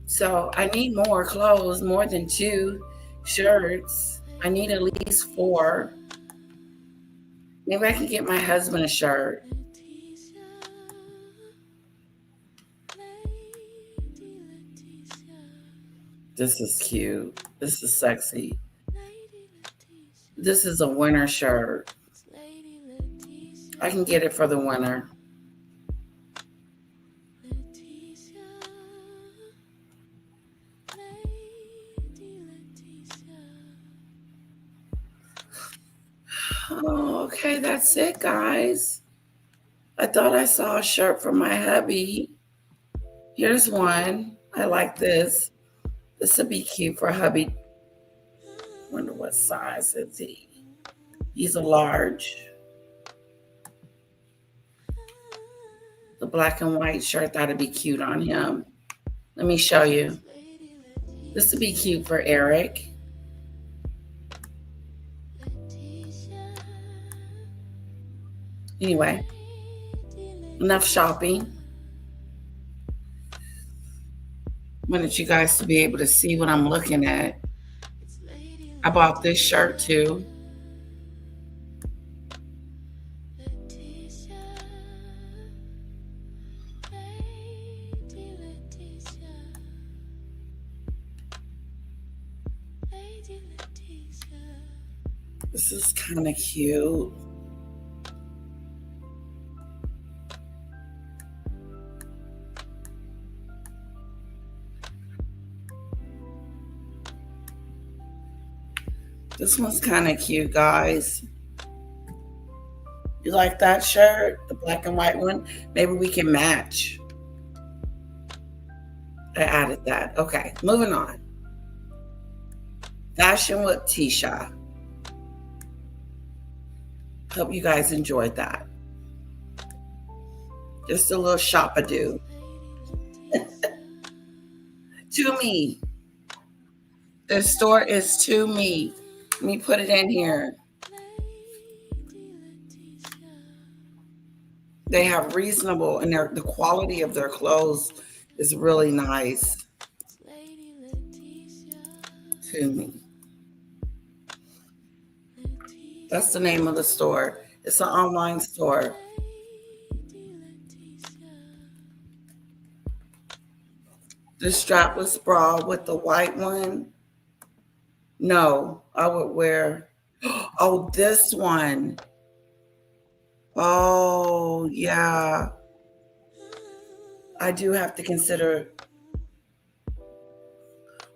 So I need more clothes, more than 2 shirts. I need at least 4. Maybe I can get my husband a shirt. This is cute. This is sexy. This is a winter shirt. I can get it for the winter. Oh, okay, that's it, guys. I thought I saw a shirt for my hubby. Here's one. I like this. This would be cute for hubby. Wonder what size is he? He's a large. The black and white shirt, that'd be cute on him. Let me show you. This would be cute for Eric. Anyway, enough shopping. I wanted you guys to be able to see what I'm looking at. I bought this shirt too. This is kind of cute. This one's kind of cute, guys. You like that shirt? The black and white one? Maybe we can match. I added that. Okay, moving on. Fashion with Tisha. Hope you guys enjoyed that. Just a little shop-a-do. To me. The store is to me. Let me put it in here. They have reasonable, and the quality of their clothes is really nice. To me. That's the name of the store. It's an online store. The strapless bra with the white one. No, I would wear. Oh, this one. Oh, yeah. I do have to consider.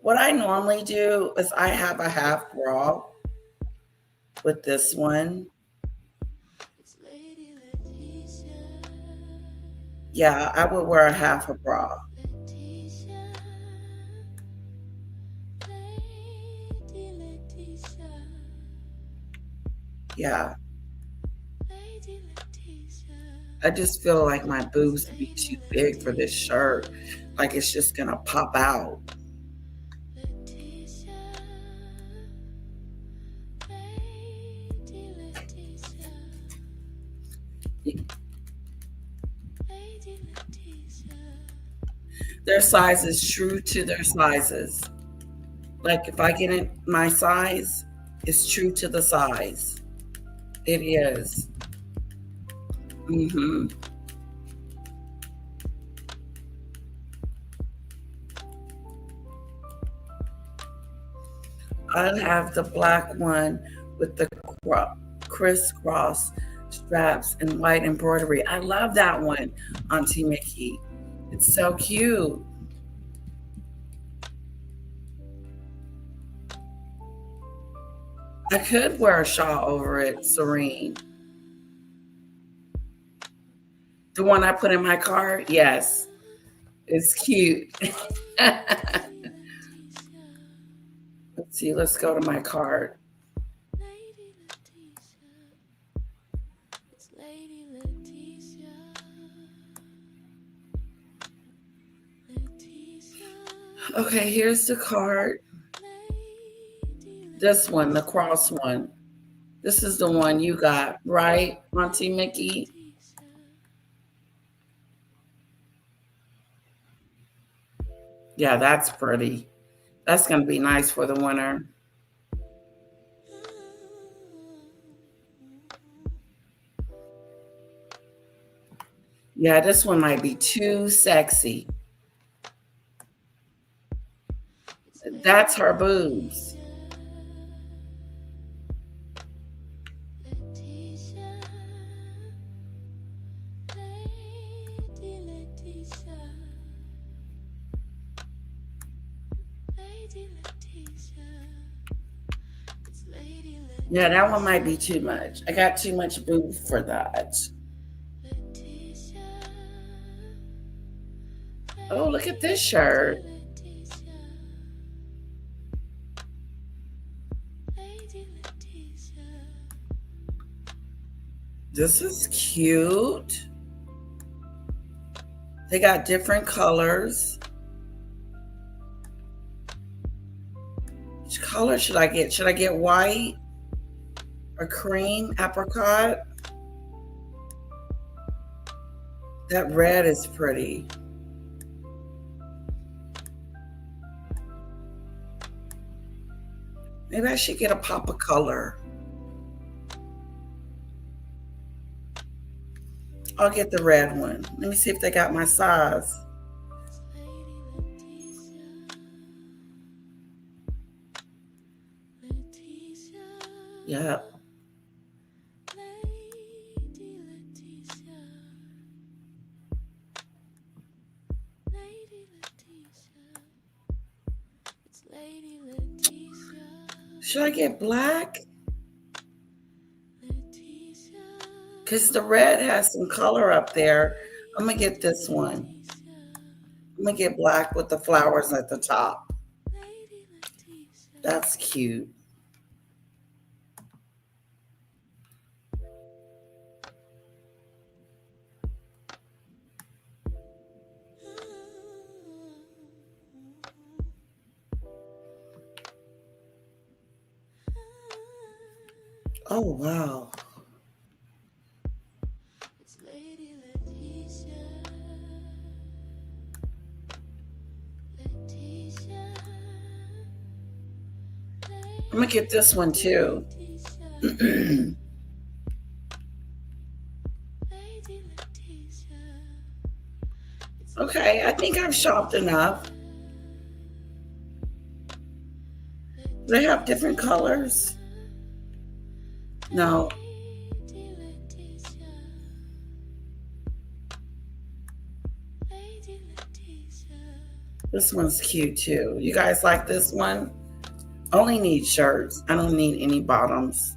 What I normally do is I have a half bra with this one. Yeah, I would wear a half a bra. Yeah. I just feel like my boobs would be too big for this shirt. Like it's just gonna pop out. Their size is true to their sizes. Like if I get in my size, it's true to the size. It is. I'll have the black one with the crisscross straps and white embroidery. I love that one, Auntie Mickey. It's so cute. I could wear a shawl over it, Serene. The one I put in my cart? Yes. It's cute. Let's see, let's go to my cart. Okay, here's the cart. This one, the cross one. This is the one you got, right, Auntie Mickey? Yeah, that's pretty. That's going to be nice for the winter. Yeah, this one might be too sexy. That's her boobs. Yeah, that one might be too much. I got too much boob for that. Oh, look at this shirt. This is cute. They got different colors. Which color should I get? Should I get white or cream apricot? That red is pretty. Maybe I should get a pop of color. I'll get the red one. Let me see if they got my size. Yep. Should I get black? Because the red has some color up there. I'm going to get this one. I'm going to get black with the flowers at the top. That's cute. Oh, wow. I'm going to get this one too. Okay, I think I've shopped enough. Do they have different colors? No. This one's cute too. You guys like this one? Only need shirts. I don't need any bottoms.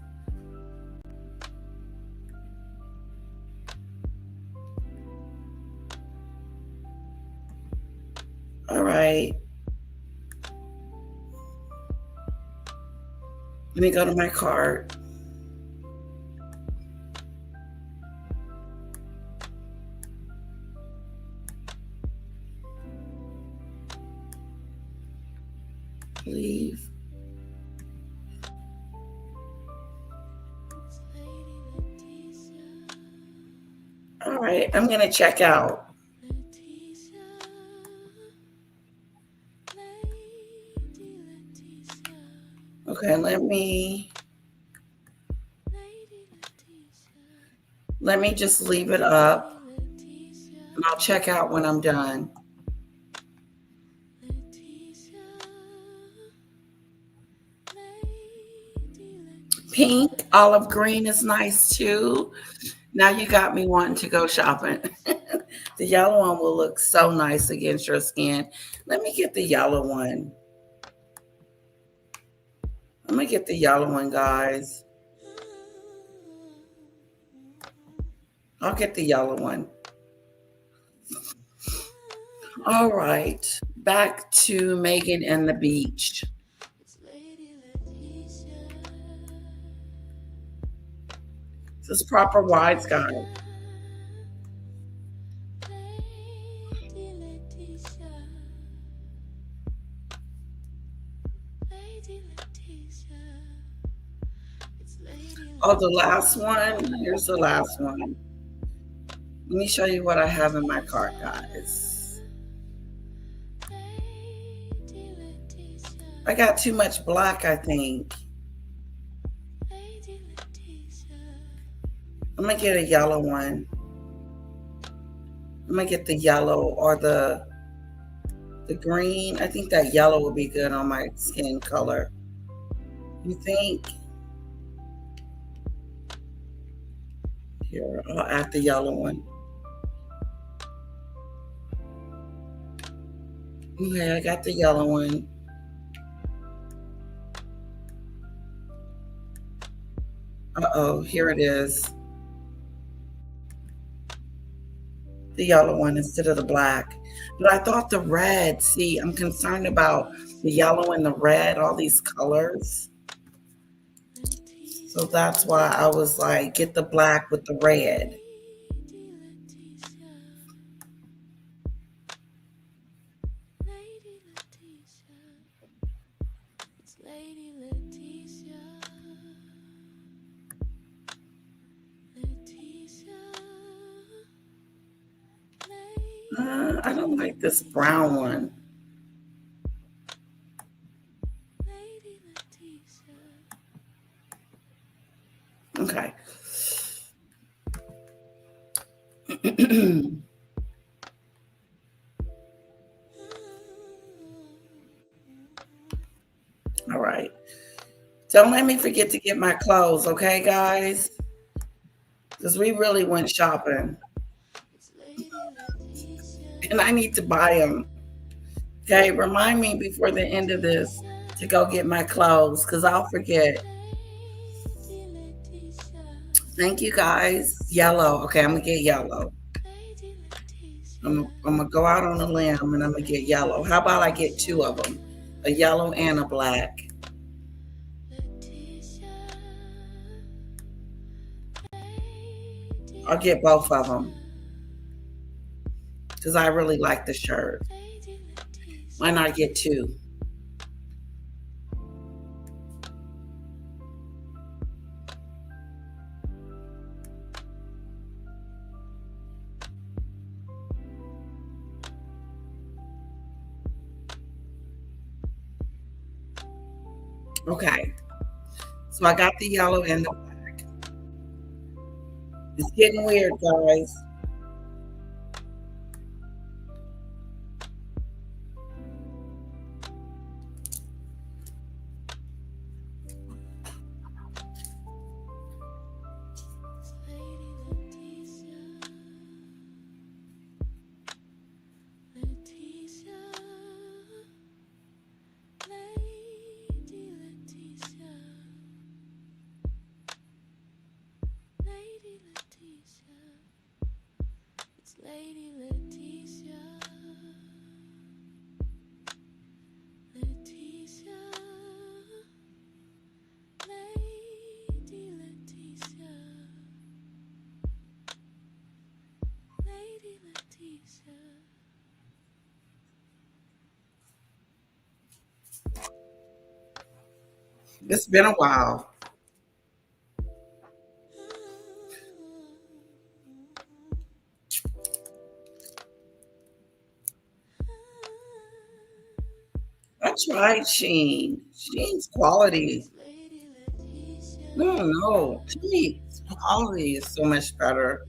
All right. Let me go to my cart. Leave. All right, I'm going to check out. Okay, let me just leave it up and I'll check out when I'm done. Pink, olive green is nice too. Now you got me wanting to go shopping. The yellow one will look so nice against your skin. Let me get the yellow one. I'm going to get the yellow one, guys. I'll get the yellow one. All right. Back to Meghan and the beach. This is proper wide, guys. Oh, the last one. Here's the last one. Let me show you what I have in my cart, guys. I got too much black, I think. I'm going to get a yellow one. I'm going to get the yellow or the green. I think that yellow will be good on my skin color. You think? Here, I'll add the yellow one. Okay, I got the yellow one. Uh-oh, here it is. The yellow one instead of the black. But I thought the red, see, I'm concerned about the yellow and the red, all these colors. So that's why I was like, get the black with the red. I don't like this brown one. Okay. All right. Don't let me forget to get my clothes, okay, guys? Because we really went shopping. And I need to buy them. Okay, remind me before the end of this to go get my clothes because I'll forget. Thank you, guys. Yellow. Okay, I'm going to get yellow. I'm going to go out on a limb and I'm going to get yellow. How about I get two of them? A yellow and a black. I'll get both of them because I really like the shirt. Why not get two? Okay, so I got the yellow and the black. It's getting weird, guys. It's been a while. I tried Sheen. Sheen's quality. No. Sheen's quality is so much better.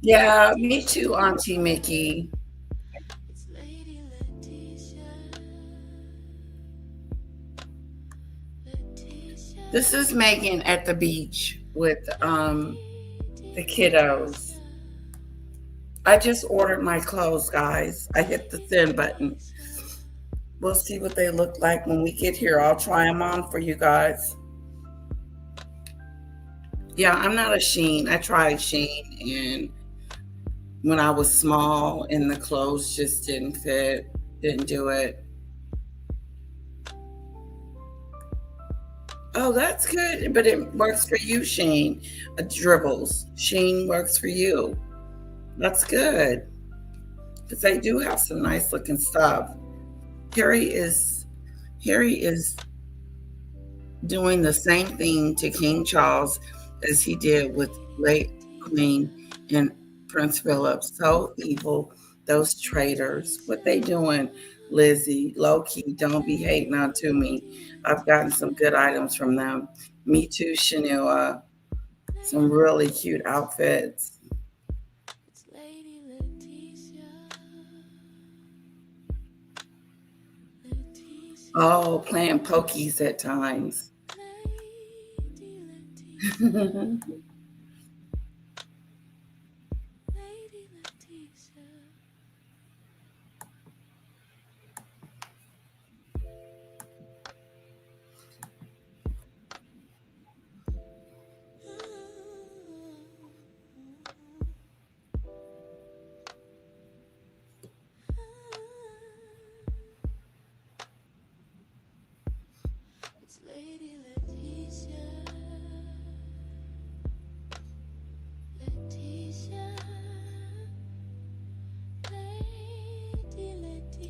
Yeah, me too, Auntie Mickey. This is Megan at the beach with the kiddos. I just ordered my clothes, guys. I hit the send button. We'll see what they look like when we get here. I'll try them on for you guys. Yeah, I'm not a Shein. I tried Shein, and when I was small and the clothes just didn't fit, didn't do it. Oh, that's good, but it works for you, Shane. Dribbles. Shane works for you. That's good because they do have some nice looking stuff. Harry is doing the same thing to King Charles as he did with late Queen and Prince Philip. So evil, those traitors. What they doing, Lizzie? Low key, don't be hating on to me. I've gotten some good items from them. Me too, Shanua. Some really cute outfits. Oh, playing pokies at times.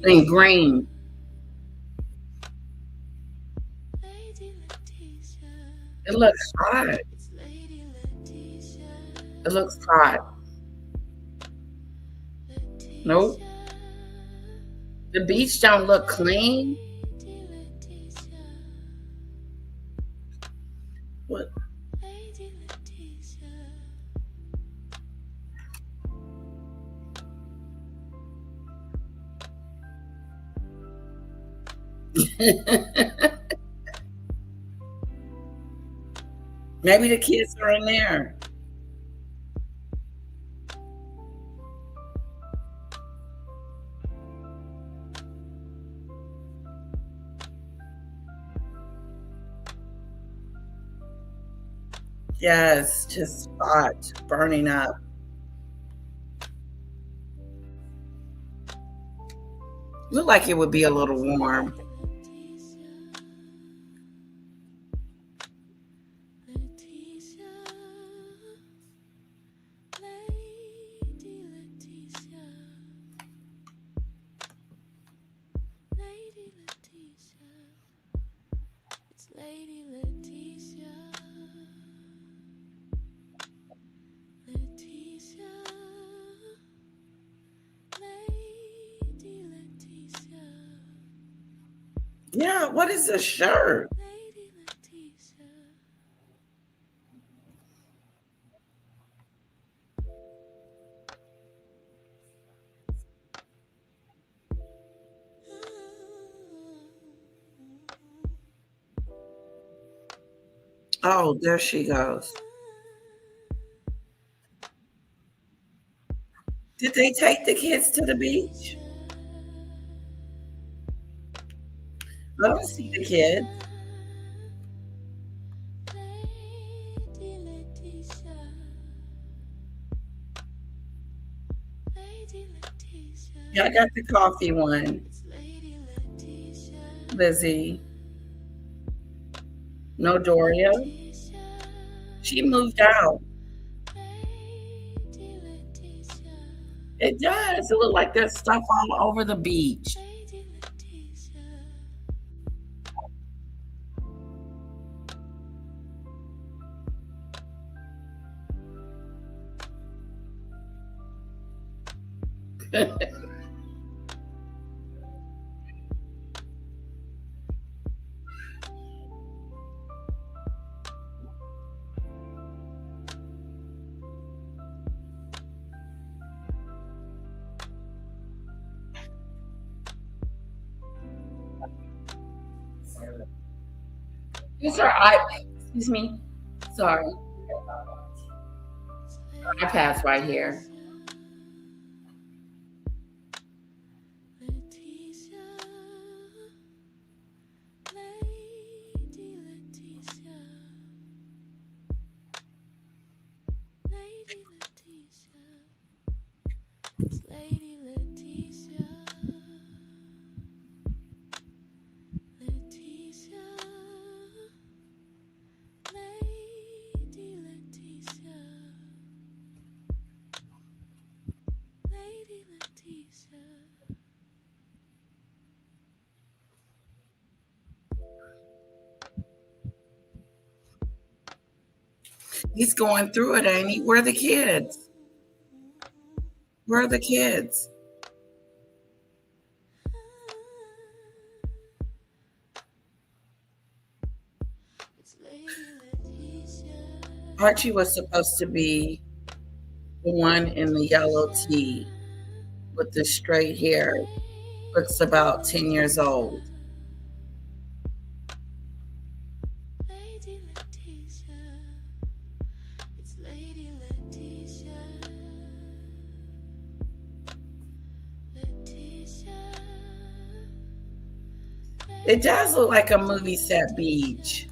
And green. It looks hot. It looks hot. Nope. The beach don't look clean. What? Maybe the kids are in there. Yes, just hot, burning up. Look like it would be a little warm. Yeah, what is this shirt? Oh, there she goes. Did they take the kids to the beach? I don't see the kids. Yeah, I got the coffee one. Lizzie. No Doria. She moved out. It does. It looks like there's stuff all over the beach. It's her excuse me. Sorry. iPad's right here. He's going through it, ain't he? Where are the kids? Where are the kids? Archie was supposed to be the one in the yellow tee with the straight hair. Looks about 10 years old. It does look like a movie set beach.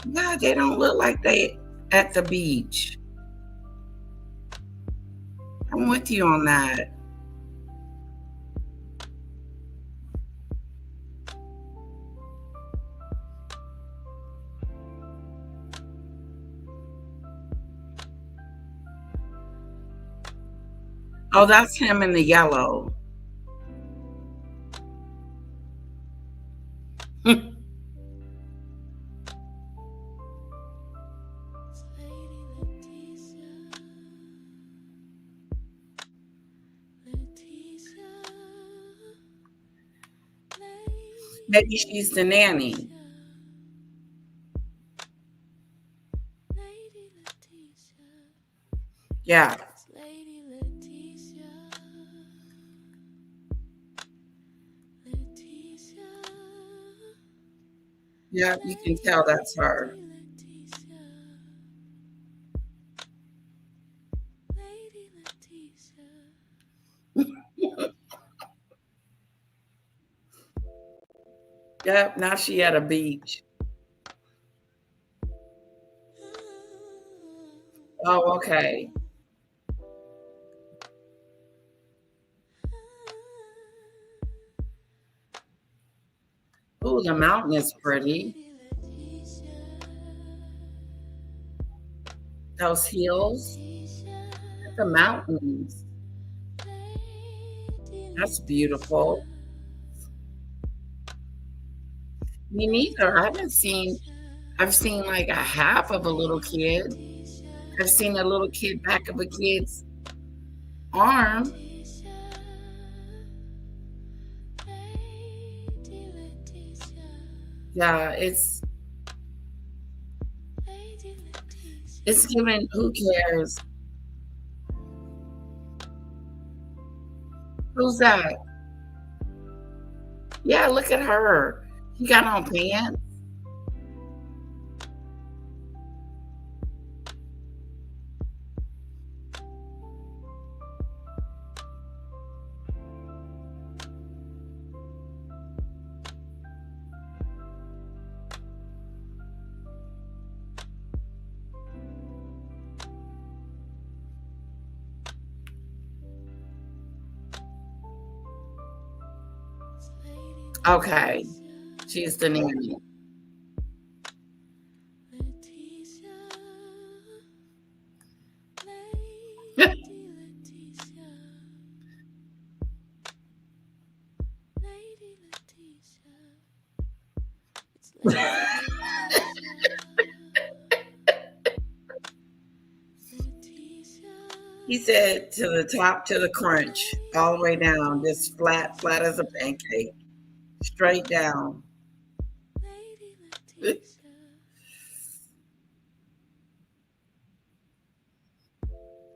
No, they don't look like they at the beach. I'm with you on that. Oh, that's him in the yellow. Maybe she's the nanny. Yeah. Yeah, you can tell that's her. Yep, now she at a beach. Oh, okay. Oh, the mountain is pretty. Those hills, the mountains. That's beautiful. Me neither. I've seen like a half of a little kid. I've seen a little kid back of a kid's arm. Yeah, it's giving, who cares? Who's that? Yeah, look at her. She got on pants. Okay, she's the nanny. He said to the top, to the crunch, all the way down, just flat as a pancake, straight down.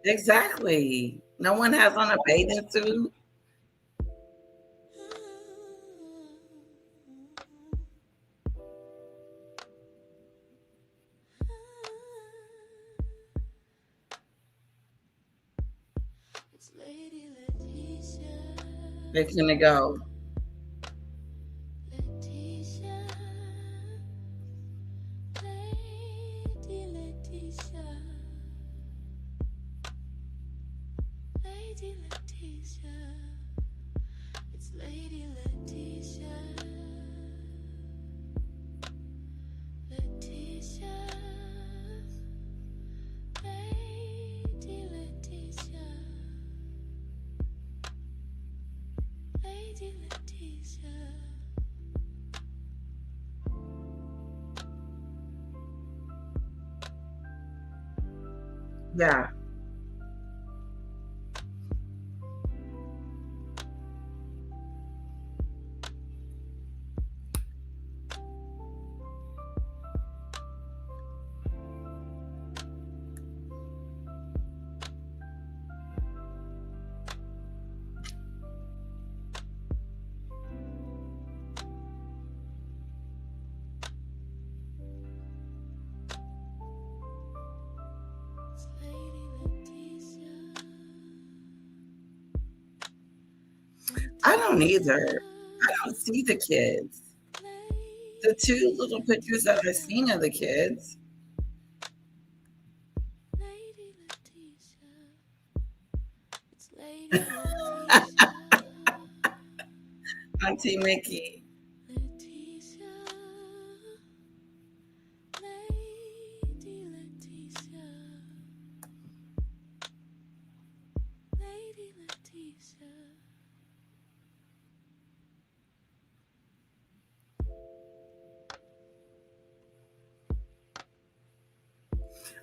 Exactly. No one has on a bathing suit. They're gonna go. Yeah. I don't either. I don't see the kids. The two little pictures that I've seen of the kids. Auntie Mickey.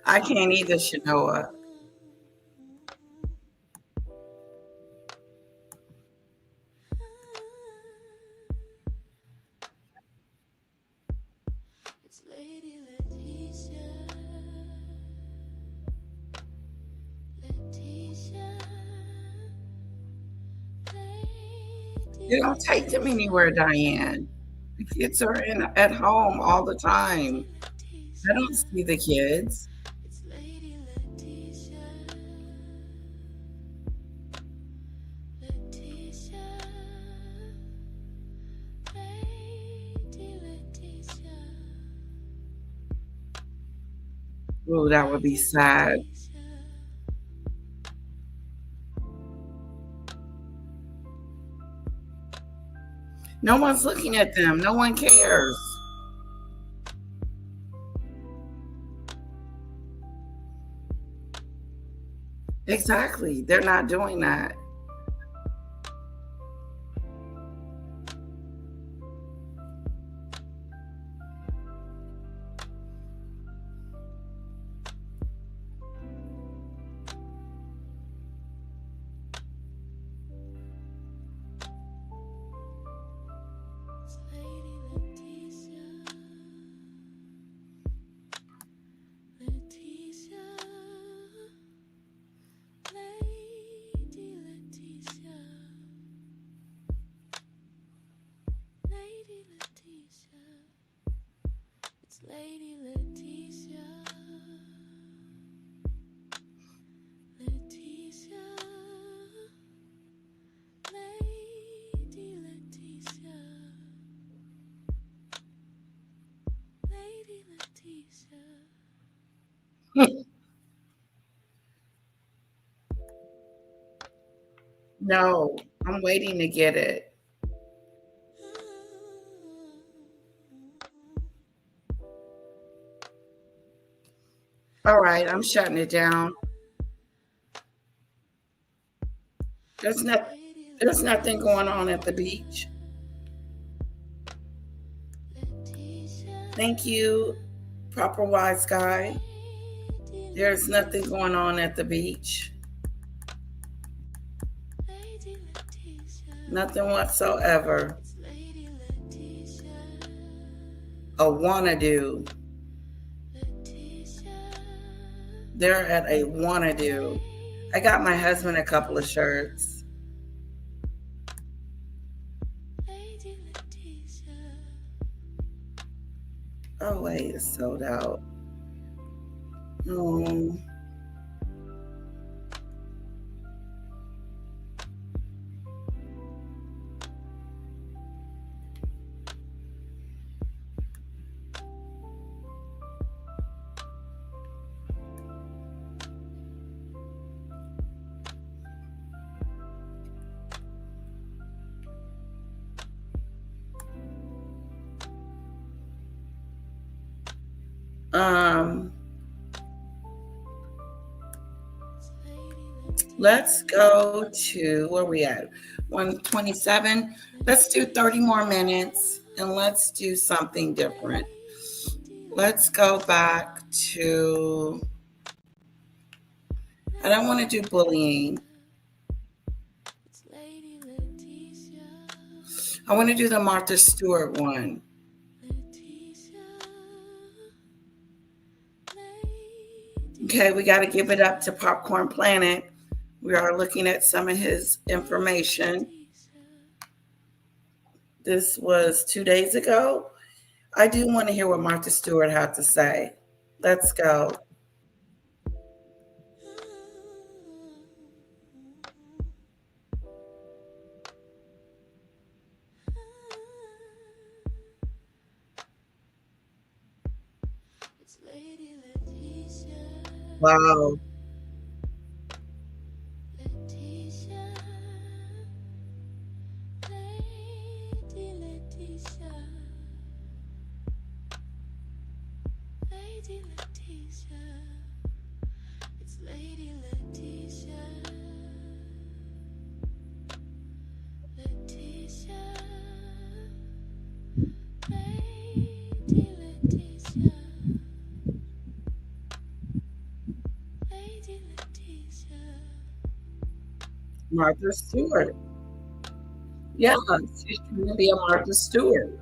I can't either, Shanoa. You don't take them anywhere, Diane. The kids are at home all the time. I don't see the kids. Oh, that would be sad. No one's looking at them. No one cares. Exactly. They're not doing that. No, I'm waiting to get it. All right, I'm shutting it down. There's nothing going on at the beach. Thank you, proper wise guy. There's nothing going on at the beach. Nothing whatsoever. A wanna do. They're at a wanna do. I got my husband a couple of shirts. Oh wait, it's sold out. Oh. Let's go to where we at? 127. Let's do 30 more minutes and let's do something different. Let's go back to, I don't want to do bullying. I want to do the Martha Stewart one. Okay, we got to give it up to Popcorn Planet. We are looking at some of his information. This was 2 days ago. I do want to hear what Martha Stewart had to say. Let's go. Wow. Martha Stewart. Yeah, she's trying to be a Martha Stewart.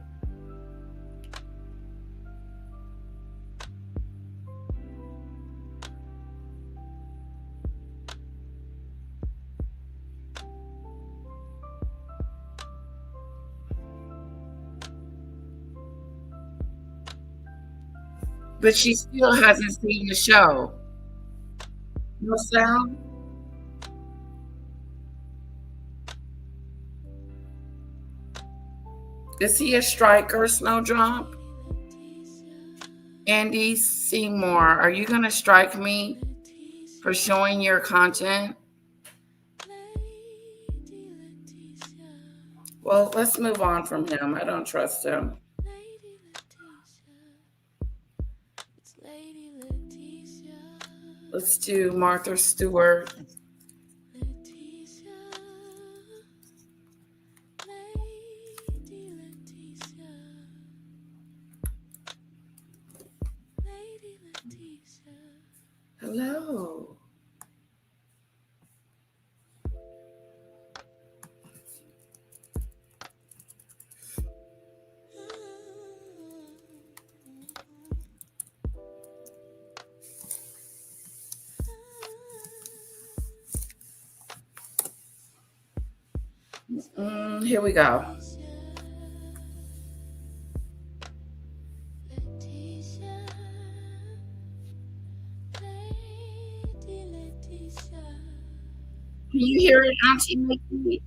But she still hasn't seen the show. No sound? Is he a striker, Snowdrop? Andy Seymour, are you going to strike me for showing your content? Well, let's move on from him. I don't trust him. Let's do Martha Stewart. Hello. Here we go. Can you hear it, Auntie Mickey?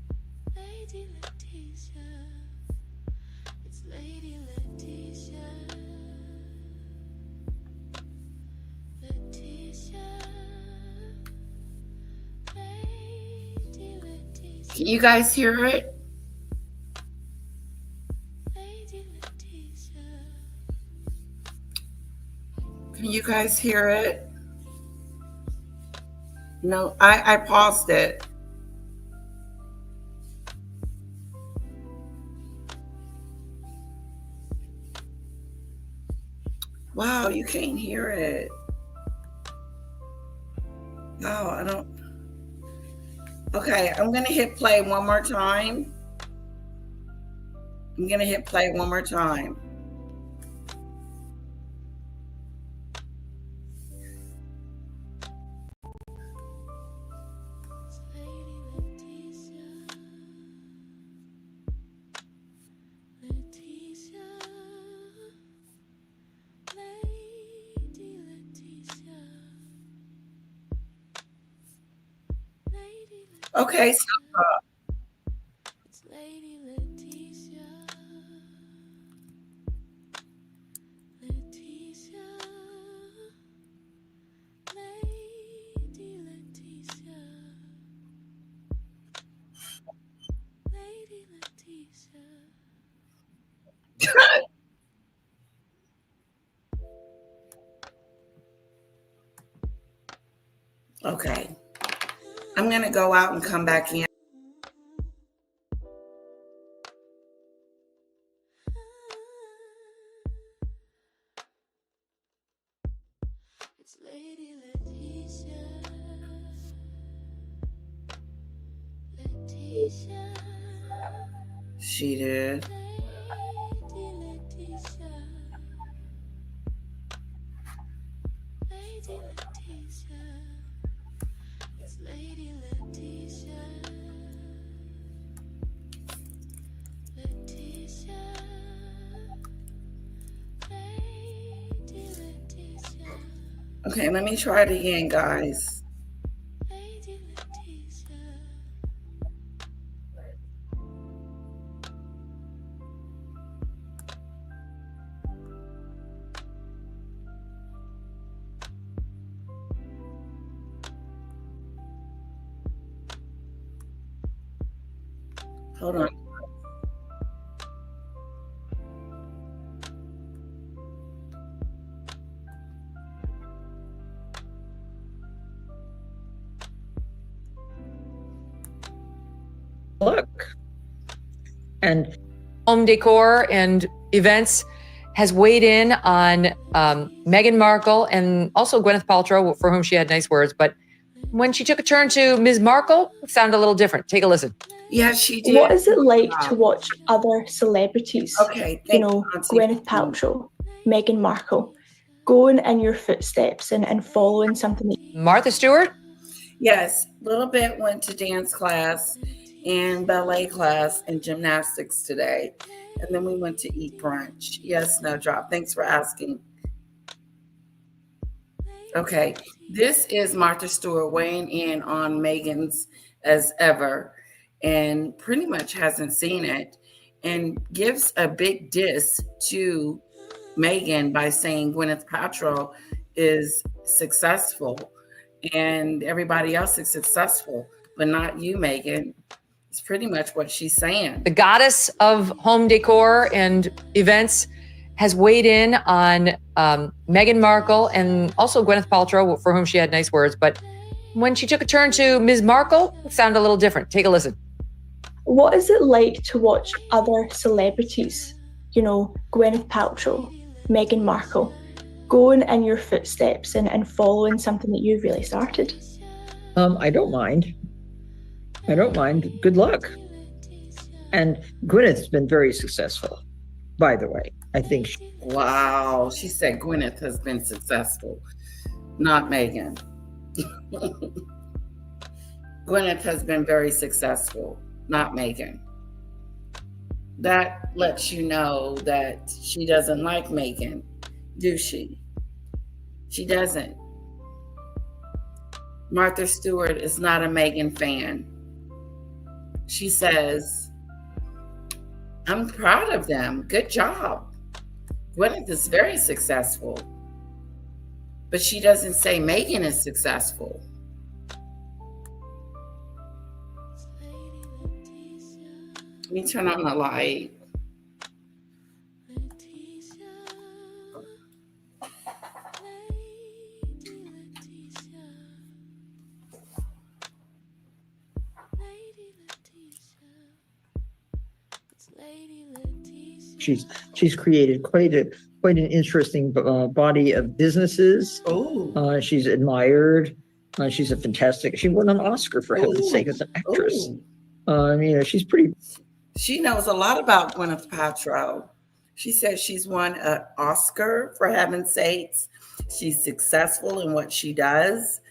Can you guys hear it? Can you guys hear it? No, I paused it. Wow, you can't hear it. No, I don't. Okay, I'm going to hit play one more time. I'm going to hit play one more time. Okay, so okay. I'm going to go out and come back in. She did. Okay, let me try it again, guys. Hold on. Look. And home decor and events has weighed in on Meghan Markle and also Gwyneth Paltrow, for whom she had nice words. But when she took a turn to Ms. Markle, it sounded a little different. Take a listen. Yeah, she did. What is it like to watch other celebrities, Gwyneth Paltrow, Meghan Markle, going in your footsteps and following something that... Martha Stewart? Yes, little bit went to dance class and ballet class and gymnastics today. And then we went to eat brunch. Yes, Snowdrop. Thanks for asking. Okay, this is Martha Stewart weighing in on Meghan's as ever and pretty much hasn't seen it and gives a big diss to Meghan by saying Gwyneth Paltrow is successful and everybody else is successful, but not you, Meghan. It's pretty much what she's saying. The goddess of home decor and events has weighed in on Meghan Markle and also Gwyneth Paltrow, for whom she had nice words. But when she took a turn to Ms. Markle, it sounded a little different. Take a listen. What is it like to watch other celebrities, Gwyneth Paltrow, Meghan Markle, going in your footsteps and following something that you've really started? I don't mind. Good luck. And Gwyneth's been very successful, by the way. I think. Wow. She said Gwyneth has been successful, not Meghan. Gwyneth has been very successful, not Meghan. That lets you know that she doesn't like Meghan, do she? She doesn't. Martha Stewart is not a Meghan fan. She says, I'm proud of them. Good job. Gwyneth is very successful. But she doesn't say Meghan is successful. Let me turn on the light. She's created quite an interesting body of businesses. Oh, she's admired. She's a fantastic. She won an Oscar for heaven's sake as an actress. She's pretty. She knows a lot about Gwyneth Paltrow. She says she's won an Oscar for heaven's sakes. She's successful in what she does.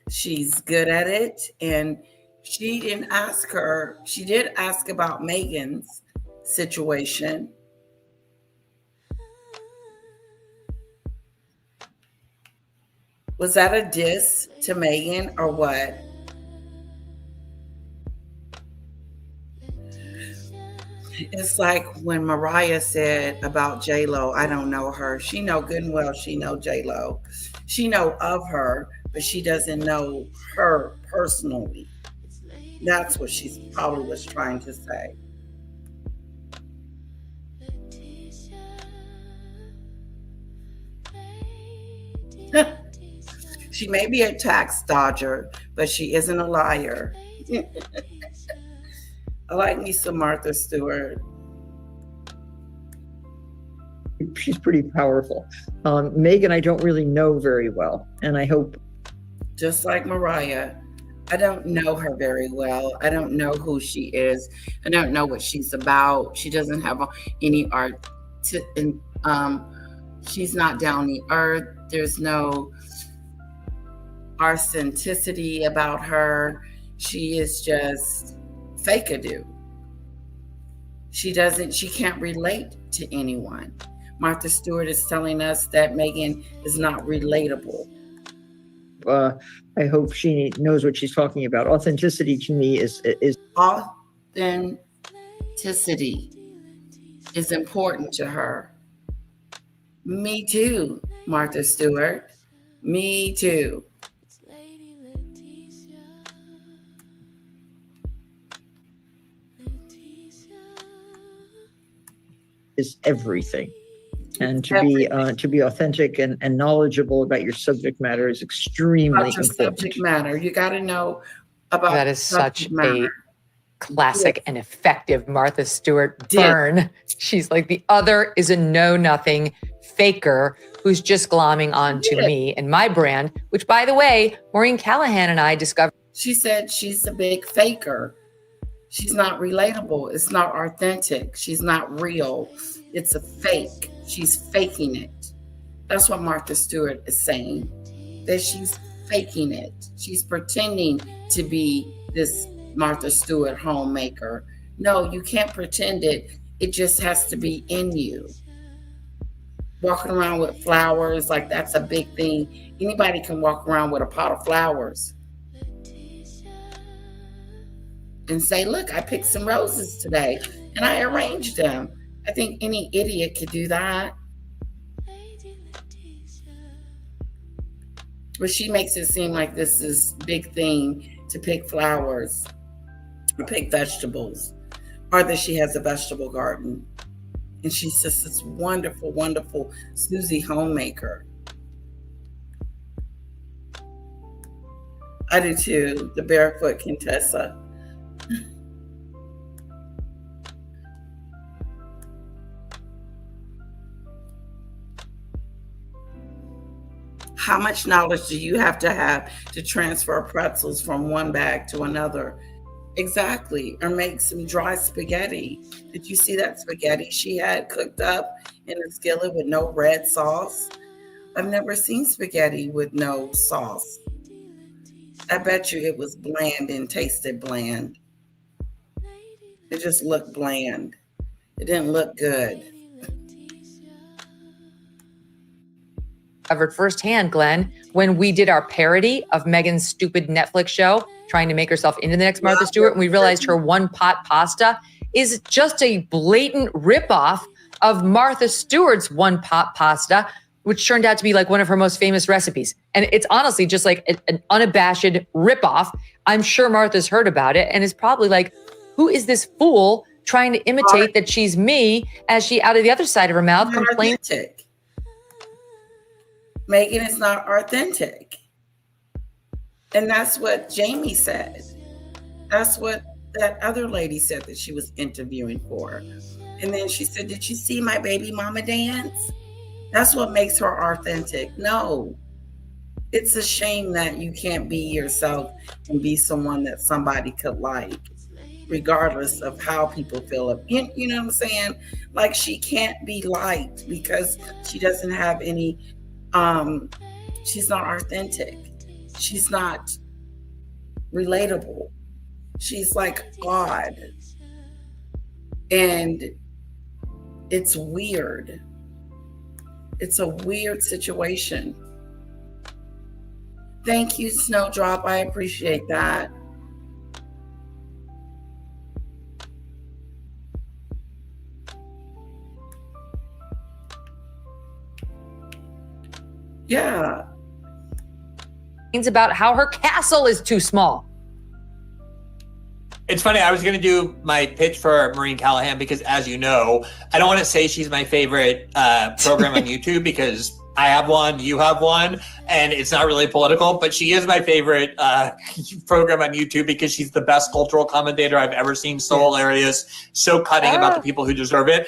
She's good at it, and she didn't ask her. She did ask about Meghan's situation. Was that a diss to Meghan or what? It's like when Mariah said about J-Lo, I don't know her. She know good and well she know J-Lo. She know of her, but she doesn't know her personally. That's what she's probably was trying to say. She may be a tax dodger, but she isn't a liar. I like me some Martha Stewart. She's pretty powerful. Meghan, I don't really know very well, and I hope. Just like Mariah, I don't know her very well. I don't know who she is. I don't know what she's about. She doesn't have any art. She's not down the earth. There's no authenticity about her. She is just fake-a-do. She can't relate to anyone. Martha Stewart is telling us that Meghan is not relatable. I hope she knows what she's talking about. Authenticity to me is authenticity is important to her. Me too, Martha Stewart. Me too. Is everything, and to be authentic and knowledgeable about your subject matter is extremely important. Subject matter, you got to know about that is such a classic and effective Martha Stewart burn. She's like, the other is a know-nothing faker who's just glomming onto me and my brand, which, by the way, Maureen Callahan and I discovered. She said she's a big faker. She's not relatable. It's not authentic. She's not real. It's a fake. She's faking it. That's what Martha Stewart is saying, that she's faking it. She's pretending to be this Martha Stewart homemaker. No, you can't pretend it. It just has to be in you. Walking around with flowers, like that's a big thing. Anybody can walk around with a pot of flowers and say, look, I picked some roses today and I arranged them. I think any idiot could do that. But she makes it seem like this is big thing to pick flowers or pick vegetables, or that she has a vegetable garden. And she's just this wonderful, wonderful Susie homemaker. I do too, the barefoot Contessa. How much knowledge do you have to transfer pretzels from one bag to another? Exactly. Or make some dry spaghetti. Did you see that spaghetti she had cooked up in a skillet with no red sauce? I've never seen spaghetti with no sauce. I bet you it was bland and tasted bland. It just looked bland. It didn't look good. Covered firsthand, Glenn, when we did our parody of Meghan's stupid Netflix show, trying to make herself into the next Martha Stewart, and we realized her one-pot pasta is just a blatant ripoff of Martha Stewart's one-pot pasta, which turned out to be like one of her most famous recipes. And it's honestly just like an unabashed ripoff. I'm sure Martha's heard about it and is probably like, who is this fool trying to imitate that she's me, as she, out of the other side of her mouth, complains. Meghan is not authentic. And that's what Jamie said. That's what that other lady said that she was interviewing for. And then she said, did you see my baby mama dance? That's what makes her authentic. No, it's a shame that you can't be yourself and be someone that somebody could like, regardless of how people feel. You know what I'm saying? Like, she can't be liked because she doesn't have any, she's not authentic. She's not relatable. She's like odd. And it's weird. It's a weird situation. Thank you, Snowdrop. I appreciate that. Yeah. It's about how her castle is too small. It's funny, I was going to do my pitch for Maureen Callahan because, as you know, I don't want to say she's my favorite program on YouTube because I have one, you have one, and it's not really political, but she is my favorite program on YouTube because she's the best cultural commentator I've ever seen. So hilarious, so cutting about the people who deserve it.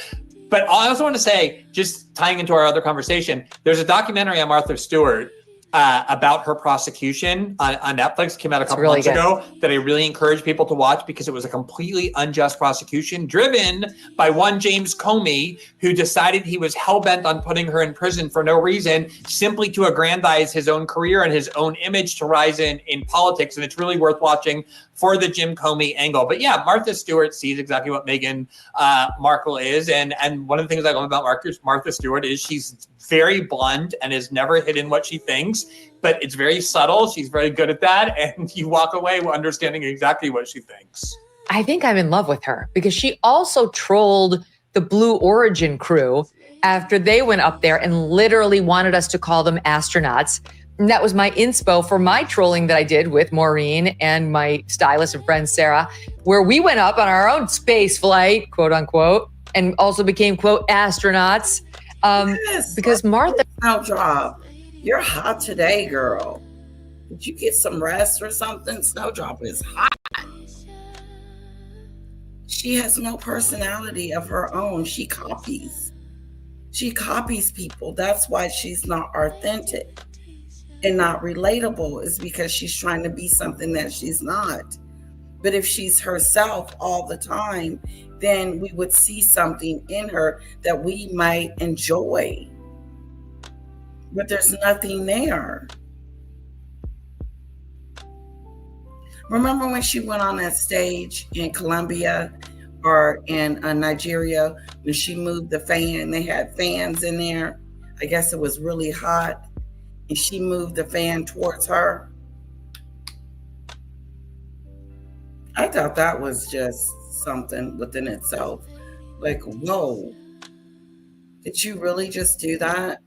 But I also want to say, just tying into our other conversation, there's a documentary on Martha Stewart about her prosecution on Netflix, came out a couple months ago, that I really encourage people to watch because it was a completely unjust prosecution driven by one James Comey, who decided he was hell-bent on putting her in prison for no reason, simply to aggrandize his own career and his own image to rise in politics. And it's really worth watching for the Jim Comey angle. But yeah, Martha Stewart sees exactly what Meghan Markle is. And one of the things I love about Martha Stewart is she's very blunt and has never hidden what she thinks, but it's very subtle. She's very good at that. And you walk away understanding exactly what she thinks. I think I'm in love with her because she also trolled the Blue Origin crew after they went up there and literally wanted us to call them astronauts. And that was my inspo for my trolling that I did with Maureen and my stylist and friend Sarah, where we went up on our own space flight, quote unquote, and also became, quote, astronauts. Because Martha. Snowdrop, you're hot today, girl. Did you get some rest or something? Snowdrop is hot. She has no personality of her own. She copies. She copies people. That's why she's not authentic and not relatable, is because she's trying to be something that she's not. But if she's herself all the time, then we would see something in her that we might enjoy. But there's nothing there. Remember when she went on that stage in Colombia or in Nigeria, when she moved the fan, they had fans in there. I guess it was really hot. And she moved the fan towards her. I thought that was just something within itself. Like, whoa, did you really just do that?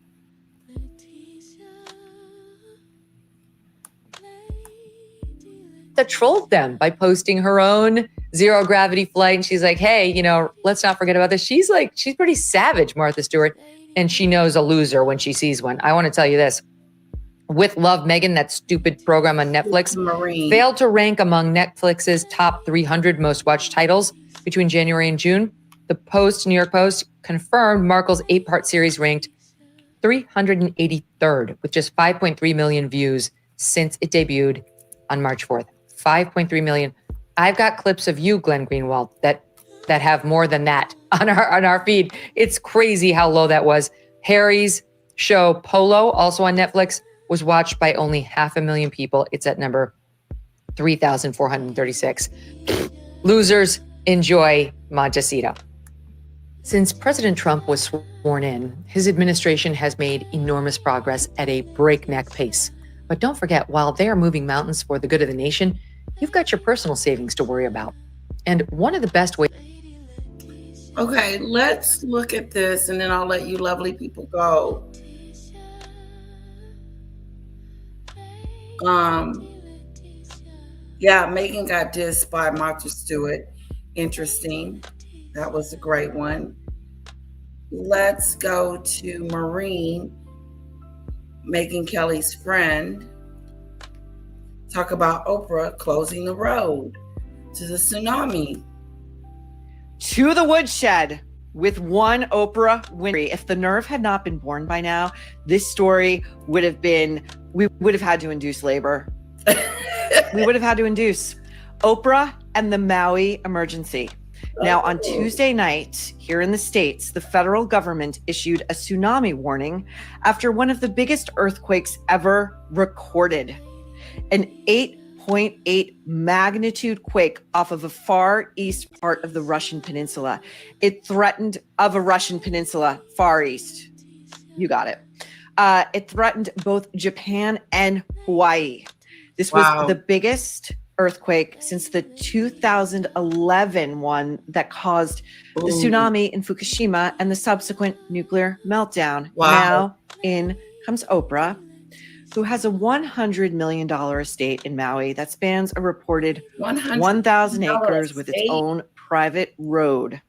That trolled them by posting her own zero gravity flight. And she's like, hey, let's not forget about this. She's pretty savage, Martha Stewart. And she knows a loser when she sees one. I want to tell you this. With Love, Meghan, that stupid program on Netflix, failed to rank among Netflix's top 300 most watched titles between January and June. The New York Post, confirmed Markle's 8-part series ranked 383rd with just 5.3 million views since it debuted on March 4th. 5.3 million. I've got clips of you, Glenn Greenwald, that have more than that on our feed. It's crazy how low that was. Harry's show Polo, also on Netflix, was watched by only 500,000 people. It's at number 3,436. Losers, enjoy Montecito. Since President Trump was sworn in, his administration has made enormous progress at a breakneck pace. But don't forget, while they are moving mountains for the good of the nation, you've got your personal savings to worry about. And one of the best ways. Okay, let's look at this and then I'll let you lovely people go. Yeah, Meghan got dissed by Martha Stewart. Interesting. That was a great one. Let's go to Maureen, Megyn Kelly's friend. Talk about Oprah closing the road to the tsunami. To the woodshed with one Oprah Winfrey. If the nerve had not been born by now, this story would have been, we would have had to induce labor. We would have had to induce Oprah and the Maui emergency. Now, on Tuesday night here in the States, the federal government issued a tsunami warning after one of the biggest earthquakes ever recorded. An 8.8 magnitude quake off of a far east part of the Russian peninsula. It threatened of a Russian peninsula, far east. You got it. It threatened both Japan and Hawaii. This was the biggest earthquake since the 2011 one that caused the tsunami in Fukushima and the subsequent nuclear meltdown. Now in comes Oprah who has a $100 million estate in Maui that spans a reported 100 1,000 acres estate. with its own private road,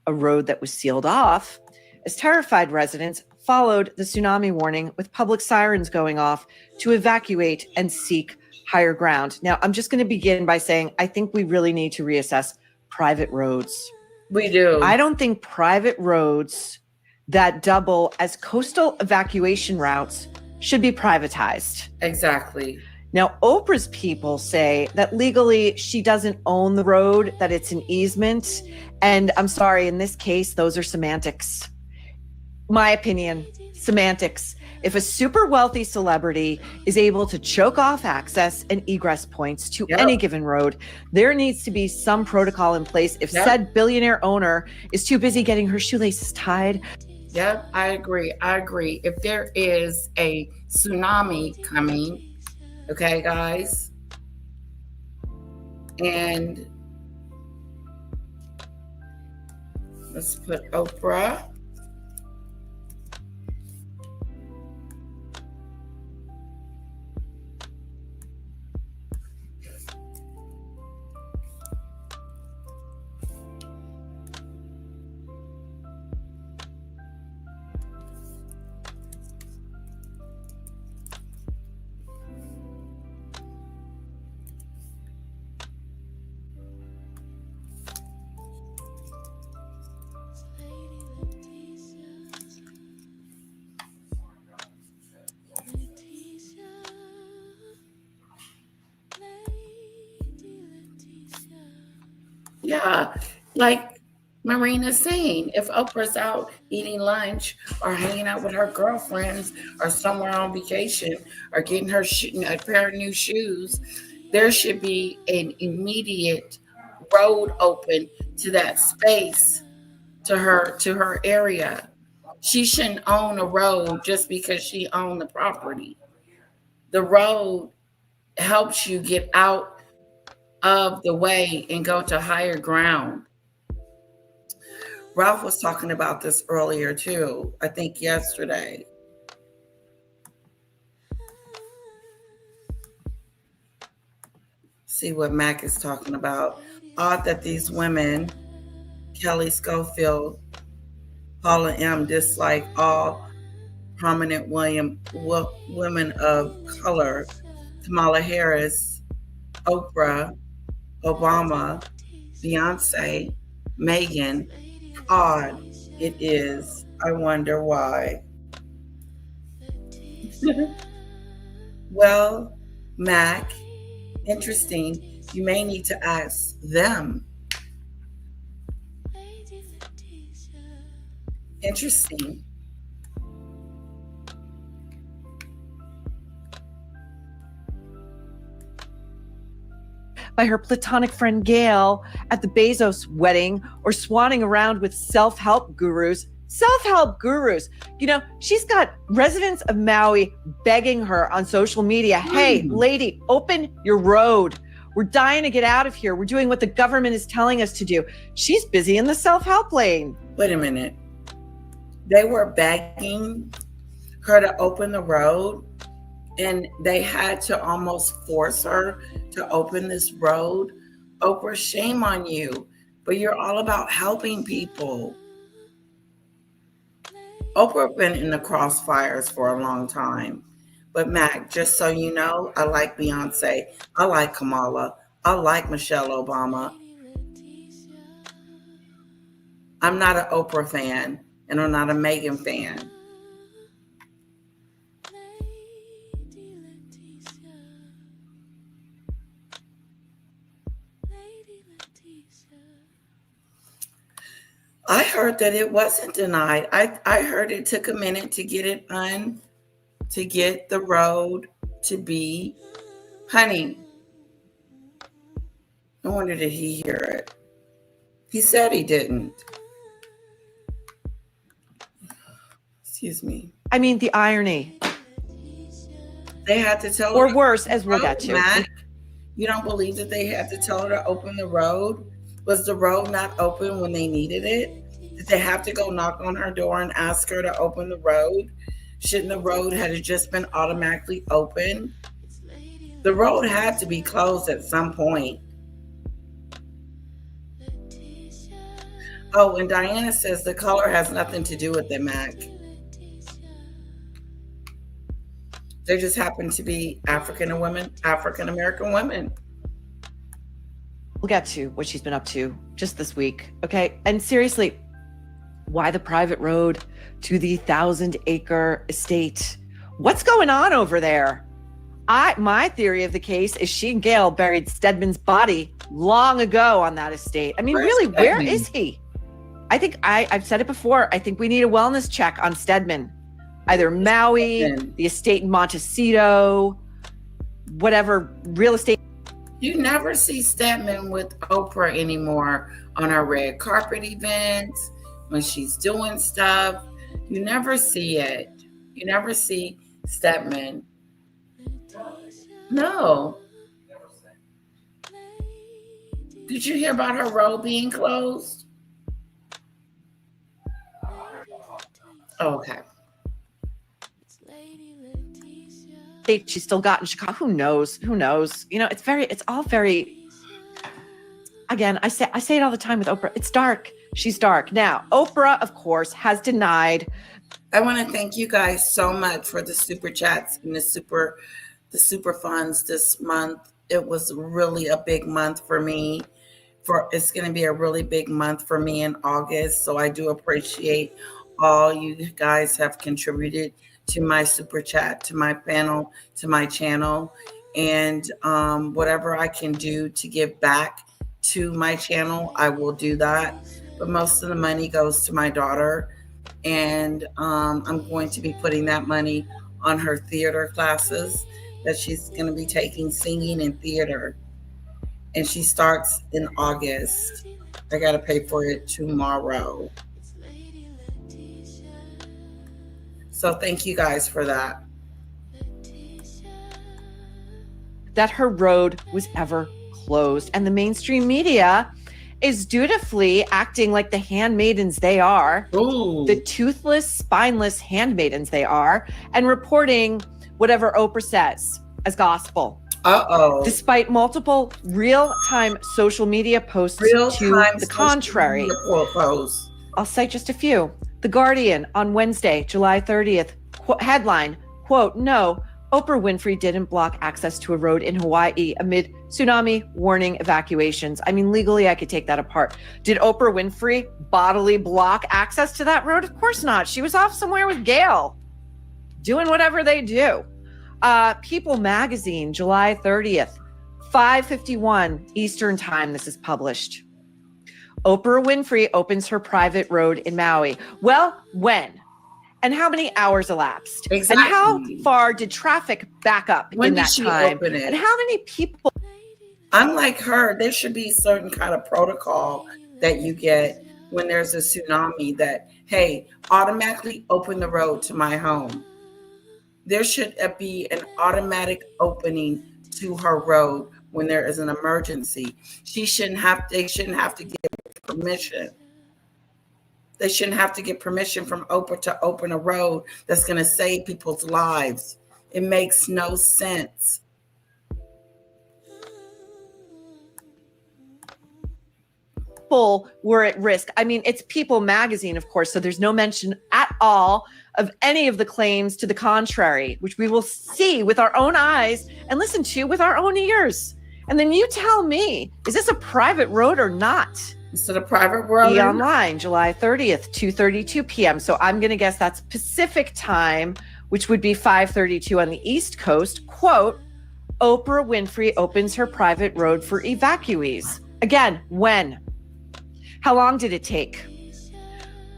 a road that was sealed off as terrified residents followed the tsunami warning with public sirens going off to evacuate and seek higher ground. Now, I'm just going to begin by saying I think we really need to reassess private roads. We do. I don't think private roads that double as coastal evacuation routes should be privatized. Exactly. Now, Oprah's people say that legally she doesn't own the road, that it's an easement. And I'm sorry, in this case, those are semantics. My opinion, semantics. If a super wealthy celebrity is able to choke off access and egress points to any given road, there needs to be some protocol in place if said billionaire owner is too busy getting her shoelaces tied. Yep, I agree. If there is a tsunami coming, okay, guys, and let's put Oprah. Yeah, like Marina's saying, if Oprah's out eating lunch or hanging out with her girlfriends or somewhere on vacation or getting her a pair of new shoes, there should be an immediate road open to that space, to her area. She shouldn't own a road just because she owned the property. The road helps you get out of the way and go to higher ground. Ralph was talking about this earlier too, I think yesterday. See what Mac is talking about. Odd that these women, Kelly Schofield, Paula M, dislike all prominent women of color, Kamala Harris, Oprah, Obama, Beyonce, Meghan. Odd it is. I wonder why. Well, Mac, interesting. You may need to ask them. Interesting. By her platonic friend Gail at the Bezos wedding, or swanning around with self-help gurus. Self-help gurus. You know, she's got residents of Maui begging her on social media, hey, lady, open your road. We're dying to get out of here. We're doing what the government is telling us to do. She's busy in the self-help lane. Wait a minute. They were begging her to open the road, and they had to almost force her to open this road. Oprah, shame on you, but you're all about helping people. Oprah been in the crossfires for a long time. But Mac, just so you know, I like Beyonce. I like Kamala. I like Michelle Obama. I'm not an Oprah fan, and I'm not a Meghan fan. I heard that it wasn't denied. I heard it took a minute to get it to get the road to be, honey. I wonder, did he hear it? He said he didn't. Excuse me. I mean, the irony. They had to tell her. Or worse, as we'll get to. Mac, you don't believe that they had to tell her to open the road? Was the road not open when they needed it? Did they have to go knock on her door and ask her to open the road? Shouldn't the road have just been automatically open? The road had to be closed at some point. Oh, and Diana says the color has nothing to do with it, Mac. They just happen to be African American women. We'll get to what she's been up to just this week, okay? And seriously, why the private road to the 1,000-acre estate? What's going on over there? My theory of the case is she and Gail buried Stedman's body long ago on that estate. I mean, really, where is he? I think I've said it before. I think we need a wellness check on Stedman. Either Maui, the estate in Montecito, whatever real estate. You never see Stedman with Oprah anymore on her red carpet events, when she's doing stuff. You never see it. You never see Stedman. No. Did you hear about her road being closed? Okay. She's still got in Chicago. Who knows? You know, it's all very, again, I say it all the time with Oprah. It's dark. She's dark. Now, Oprah, of course, has denied. I want to thank you guys so much for the super chats and the super funds this month. It was really a big month for me. It's going to be a really big month for me in August. So I do appreciate all you guys have contributed to my super chat, to my panel, to my channel, and whatever I can do to give back to my channel, I will do that. But most of the money goes to my daughter, and I'm going to be putting that money on her theater classes that she's going to be taking, singing and theater, and she starts in August. I got to pay for it tomorrow. So thank you guys for that. That her road was ever closed. And the mainstream media is dutifully acting like the handmaidens they are, the toothless, spineless handmaidens they are, and reporting whatever Oprah says as gospel. Despite multiple real-time social media posts to the contrary. I'll cite just a few. The Guardian on Wednesday, July 30th, headline, quote, "No, Oprah Winfrey didn't block access to a road in Hawaii amid tsunami warning evacuations." I mean, legally, I could take that apart. Did Oprah Winfrey bodily block access to that road? Of course not. She was off somewhere with Gail, doing whatever they do. People Magazine, July 30th, 5:51 Eastern Time, this is published. Oprah Winfrey opens her private road in Maui. Well, when? And how many hours elapsed? Exactly. And how far did traffic back up When in did that she time? open it? And how many people? Unlike her, there should be certain kind of protocol that you get when there's a tsunami that, hey, automatically open the road to my home. There should be an automatic opening to her road when there is an emergency. They shouldn't have to get permission. They shouldn't have to get permission from Oprah to open a road that's going to save people's lives. It makes no sense. People were at risk. I mean, it's People Magazine, of course, so there's no mention at all of any of the claims to the contrary, which we will see with our own eyes and listen to with our own ears. And then you tell me, is this a private road or not? Is it a private road? Be online, July 30th, 2:32 p.m. So I'm going to guess that's Pacific time, which would be 5:32 on the East Coast. Quote, Oprah Winfrey opens her private road for evacuees. Again, when? How long did it take?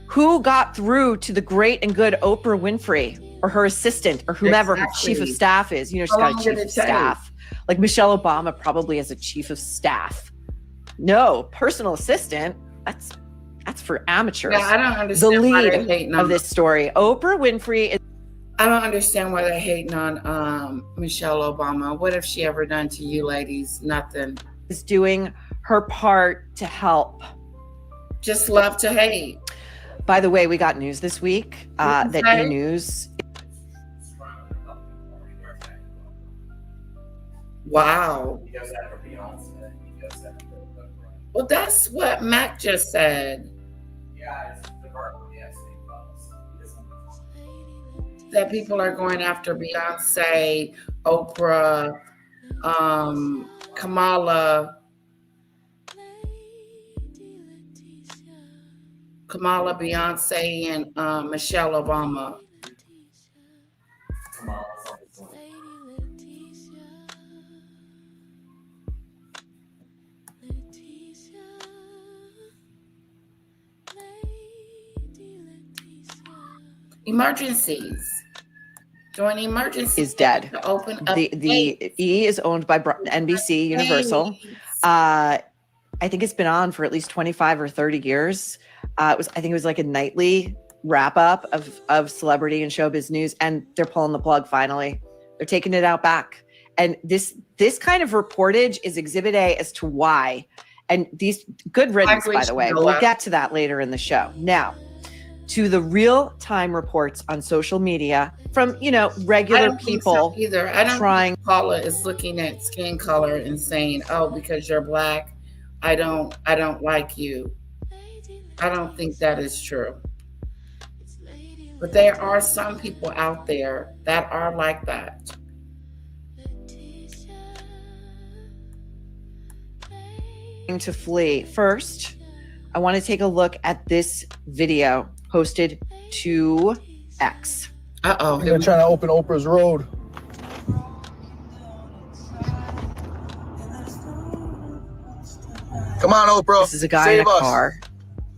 Who got through to the great and good Oprah Winfrey or her assistant or whomever her chief of staff is? You know, she's got a chief of staff. Like Michelle Obama probably has a chief of staff. No, personal assistant. That's for amateurs. Yeah, I don't understand the why they're lead hating of on this story. Oprah Winfrey is. I don't understand why they're hating on Michelle Obama. What have she ever done to you ladies? Nothing. Is doing her part to help. Just love to hate. By the way, we got news this week that E! News Wow. He does that for Beyonce. He does that for Oprah. Well, that's what Mac just said. Yeah, it's the verbal. Yes, That people are going after Beyonce, Oprah, Kamala, Beyonce, and Michelle Obama. Emergencies. During emergencies Is dead. to open up The E is owned by NBC Universal. I think it's been on for at least 25 or 30 years. I think it was like a nightly wrap up of celebrity and showbiz news, and they're pulling the plug finally. They're taking it out back. And this kind of reportage is exhibit A as to why. And these good riddance, by the way. We'll get to that later in the show. Now, to the real-time reports on social media from, regular people either. I don't think Paula is looking at skin color and saying, "Oh, because you're black, I don't like you." I don't think that is true. But there are some people out there that are like that. To flee. First, I want to take a look at this video posted to X. Uh-oh. They're trying to open Oprah's road. Come on, Oprah. This is a guy in a car.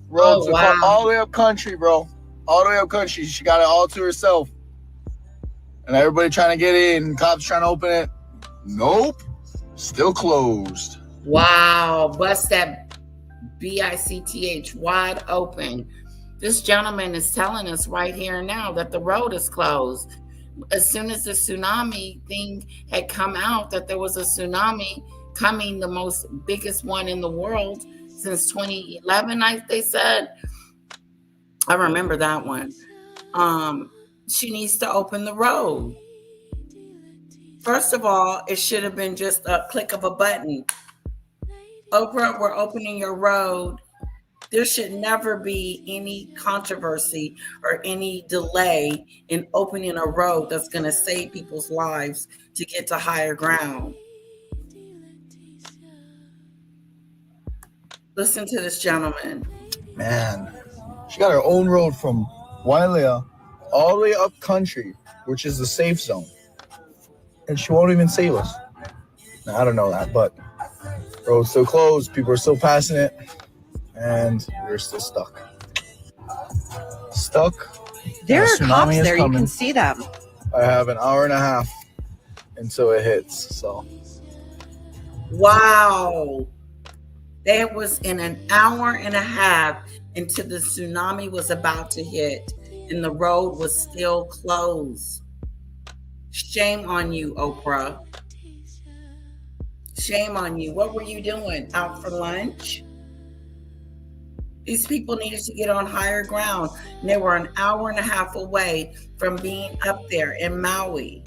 Roads all the way up country, bro. All the way up country. She got it all to herself. And everybody trying to get in. Cops trying to open it. Nope. Still closed. Wow. Bust that BICTH wide open. This gentleman is telling us right here and now that the road is closed. As soon as the tsunami thing had come out, that there was a tsunami coming, the biggest one in the world since 2011, they said. I remember that one. She needs to open the road. First of all, it should have been just a click of a button. Oprah, we're opening your road. There should never be any controversy or any delay in opening a road that's going to save people's lives to get to higher ground. Listen to this gentleman. Man, she got her own road from Wailea all the way up country, which is the safe zone. And she won't even save us. Now, I don't know that, but road's still closed. People are still passing it. And we're still stuck. There are cops there. You can see them. I have an hour and a half until it hits. So. Wow. That was in an hour and a half until the tsunami was about to hit and the road was still closed. Shame on you, Oprah. Shame on you. What were you doing? Out for lunch? These people needed to get on higher ground. And they were an hour and a half away from being up there in Maui.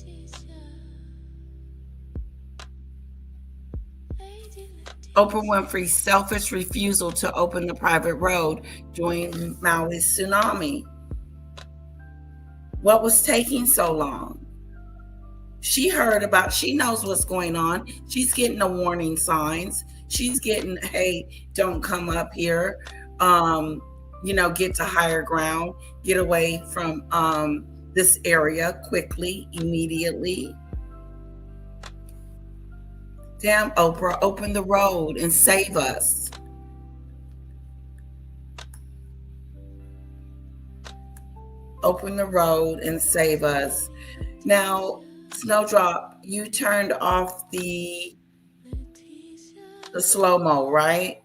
Oprah Winfrey's selfish refusal to open the private road during Maui's tsunami. What was taking so long? She knows what's going on. She's getting the warning signs. She's getting, hey, don't come up here. Get to higher ground, get away from this area quickly, immediately. Damn, Oprah, open the road and save us. Open the road and save us. Now, Snowdrop, you turned off the slow-mo, right?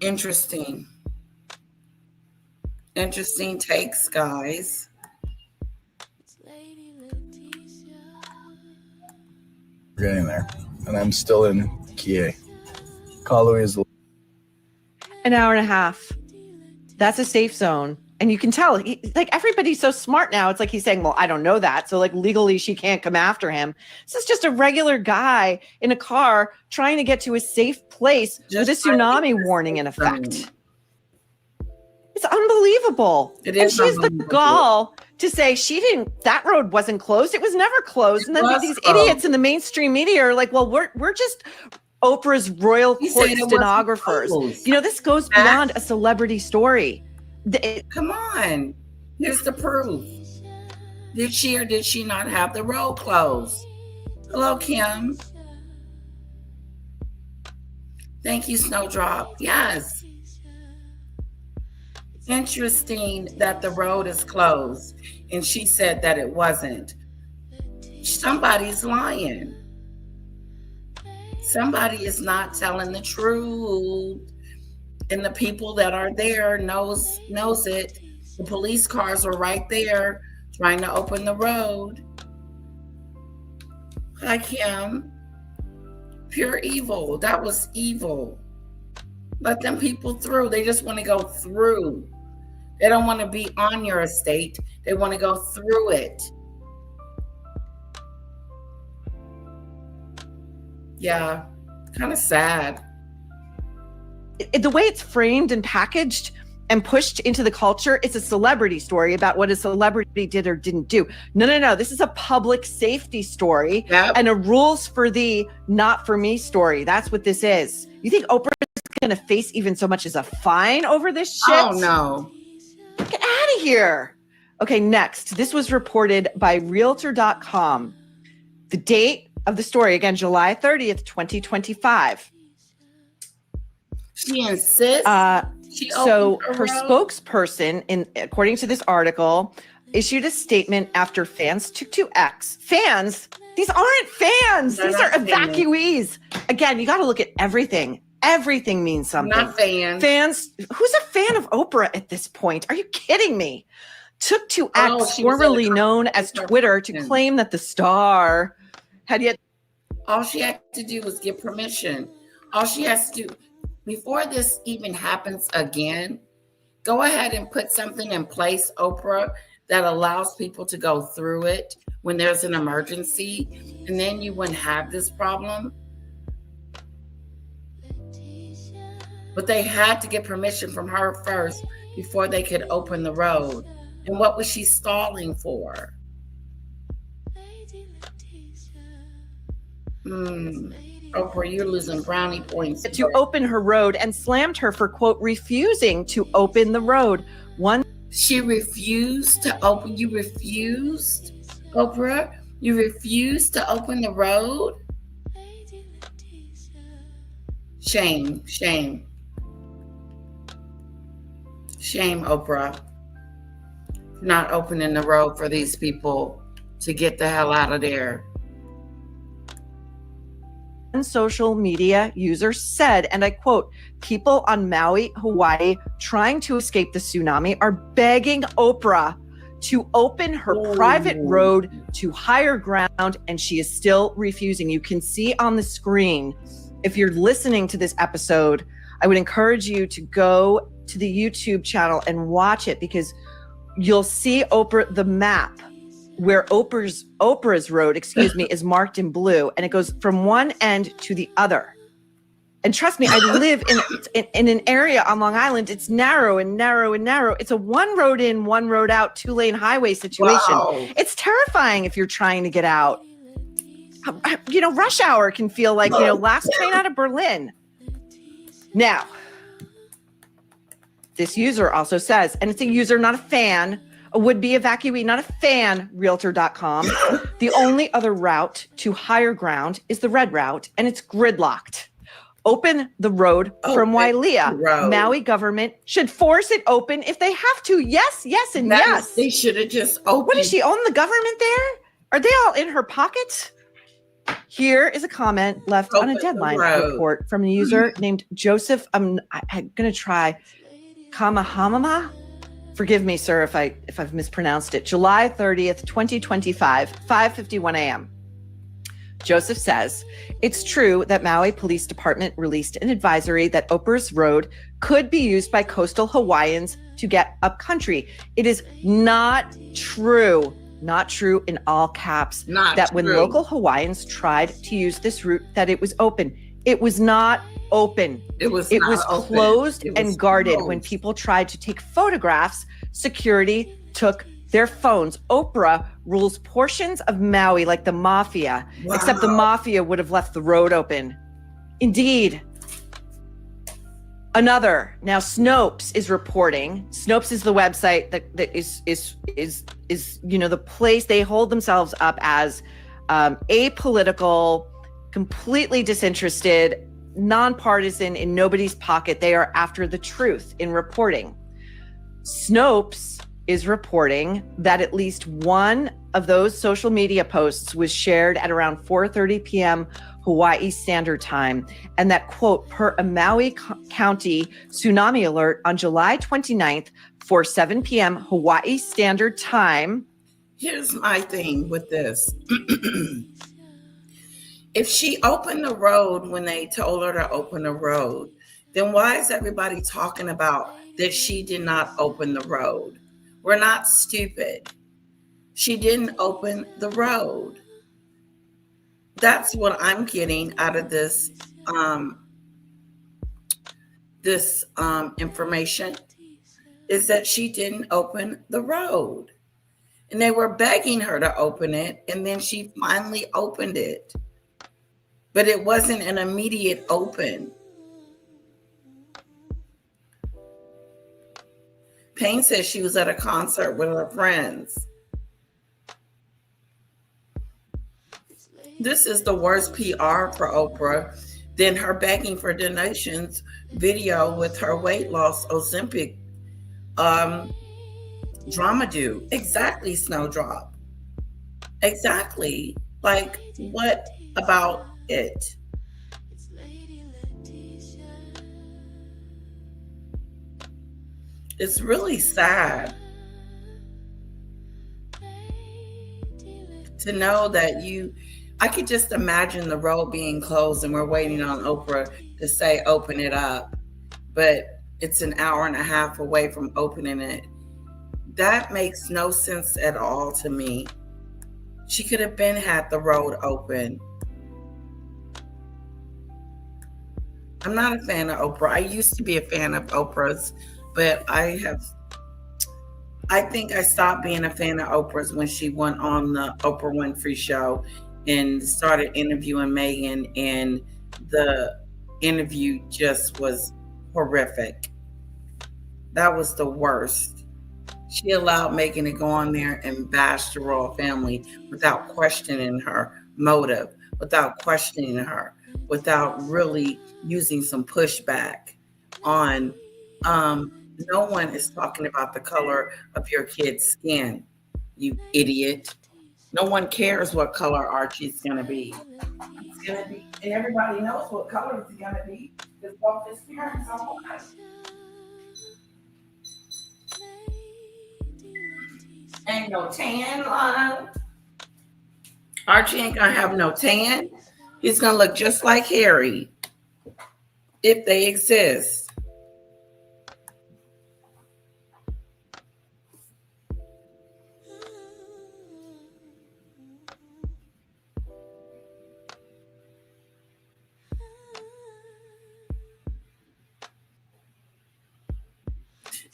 Interesting takes, guys. We're getting there. And I'm still in Kie. Kaului is an hour and a half. That's a safe zone And you can tell, like, everybody's so smart now. It's like he's saying, well, I don't know that. So, like, legally, she can't come after him. This is just a regular guy in a car trying to get to a safe place with a tsunami warning in effect. It's unbelievable. It and is she has the unbelievable. gall to say that road wasn't closed. It was never closed. And then these idiots in the mainstream media are like, well, we're just Oprah's royal court stenographers. You know, this goes beyond a celebrity story. Come on. Here's the proof. Did she or did she not have the road closed? Hello, Kim. Thank you, Snowdrop. Yes. Interesting that the road is closed. And she said that it wasn't. Somebody's lying. Somebody is not telling the truth. And the people that are there knows it. The police cars were right there trying to open the road. Hi, Kim. Pure evil. That was evil. Let them people through. They just want to go through. They don't want to be on your estate. They want to go through it. Yeah, kind of sad. The way it's framed and packaged and pushed into the culture, it's a celebrity story about what a celebrity did or didn't do. No. This is a public safety story and a rules for thee, not for me story. That's what this is. You think Oprah is going to face even so much as a fine over this shit? Oh, no. Get out of here. Okay, next. This was reported by Realtor.com. The date of the story, again, July 30th, 2025. She insists. So her spokesperson, according to this article, issued a statement after fans took to X. Fans? These aren't fans. These are evacuees. Again, you got to look at everything. Everything means something. Not fans. Fans. Who's a fan of Oprah at this point? Are you kidding me? Took to X, formerly known as Twitter, to claim that the star had yet. All she had to do was get permission. All she has to do, before this even happens again, go ahead and put something in place, Oprah, that allows people to go through it when there's an emergency, and then you wouldn't have this problem. But they had to get permission from her first before they could open the road. And what was she stalling for? Oprah, you're losing brownie points. To open her road and slammed her for, quote, refusing to open the road. She refused to open. You refused, Oprah? You refused to open the road? Shame, shame. Shame, Oprah. Not opening the road for these people to get the hell out of there. Social media user said, and I quote, people on Maui, Hawaii, trying to escape the tsunami are begging Oprah to open her private road to higher ground, and she is still refusing. You can see on the screen, if you're listening to this episode, I would encourage you to go to the YouTube channel and watch it, because you'll see the map where Oprah's road, is marked in blue, and it goes from one end to the other. And trust me, I live in an area on Long Island. It's narrow and narrow and narrow. It's a one road in, one road out, 2-lane highway situation. Wow. It's terrifying if you're trying to get out. You know, rush hour can feel like, last train out of Berlin. Now, this user also says, and it's a user, not a fan, a would-be evacuee, not a fan, Realtor.com. The only other route to higher ground is the red route, and it's gridlocked. Open the road from Wailea. Maui government should force it open if they have to. Yes, and yes. They should have just opened. What, does she own the government there? Are they all in her pocket? Here is a comment left on a deadline report from a user named Joseph. I'm going to try Kamahamama. Forgive me, sir, if I've mispronounced it. July 30th, 2025, 5:51 a.m. Joseph says, it's true that Maui Police Department released an advisory that Oprah's road could be used by coastal Hawaiians to get up country. It is not true in all caps, that when local Hawaiians tried to use this route, that it was open. It was not open. It was closed and guarded. When people tried to take photographs, security took their phones. Oprah rules portions of Maui like the mafia, except the mafia would have left the road open. Indeed. Another, now Snopes is reporting. Snopes is the website that is the place they hold themselves up as apolitical, completely disinterested, nonpartisan, in nobody's pocket. They are after the truth in reporting. Snopes is reporting that at least one of those social media posts was shared at around 4:30 p.m. Hawaii Standard Time, and that, quote, per a Maui County tsunami alert on July 29th for 7 p.m. Hawaii Standard Time. Here's my thing with this. If she opened the road when they told her to open the road, then why is everybody talking about that she did not open the road? We're not stupid. She didn't open the road. That's what I'm getting out of this information, is that she didn't open the road. And they were begging her to open it, and then she finally opened it. But it wasn't an immediate open. Payne says she was at a concert with her friends. This is the worst PR for Oprah than her begging for donations video with her weight loss Ozempic drama do. Exactly, Snowdrop. Exactly. Like, what about it? It's really sad to know that I could just imagine the road being closed and we're waiting on Oprah to say, open it up. But it's an hour and a half away from opening it. That makes no sense at all to me. She could have had the road open. I'm not a fan of Oprah. I used to be a fan of Oprah's, but I think I stopped being a fan of Oprah's when she went on the Oprah Winfrey show and started interviewing Meghan, and the interview just was horrific. That was the worst. She allowed Meghan to go on there and bash the royal family without questioning her motive, without questioning her, without really using some pushback on, no one is talking about the color of your kid's skin, you idiot. No one cares what color Archie's going to be. It's going to be, and everybody knows what color it's going to be because both his parents are white. Ain't no tan line. Archie ain't going to have no tan. He's going to look just like Harry, if they exist.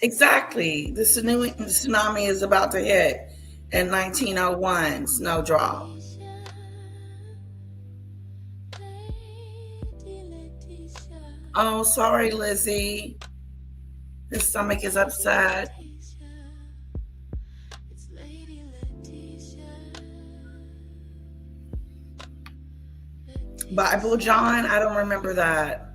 Exactly. The tsunami is about to hit in 1901, Snowdrop. Oh, sorry, Lizzie. His stomach is upset. Bible John, I don't remember that.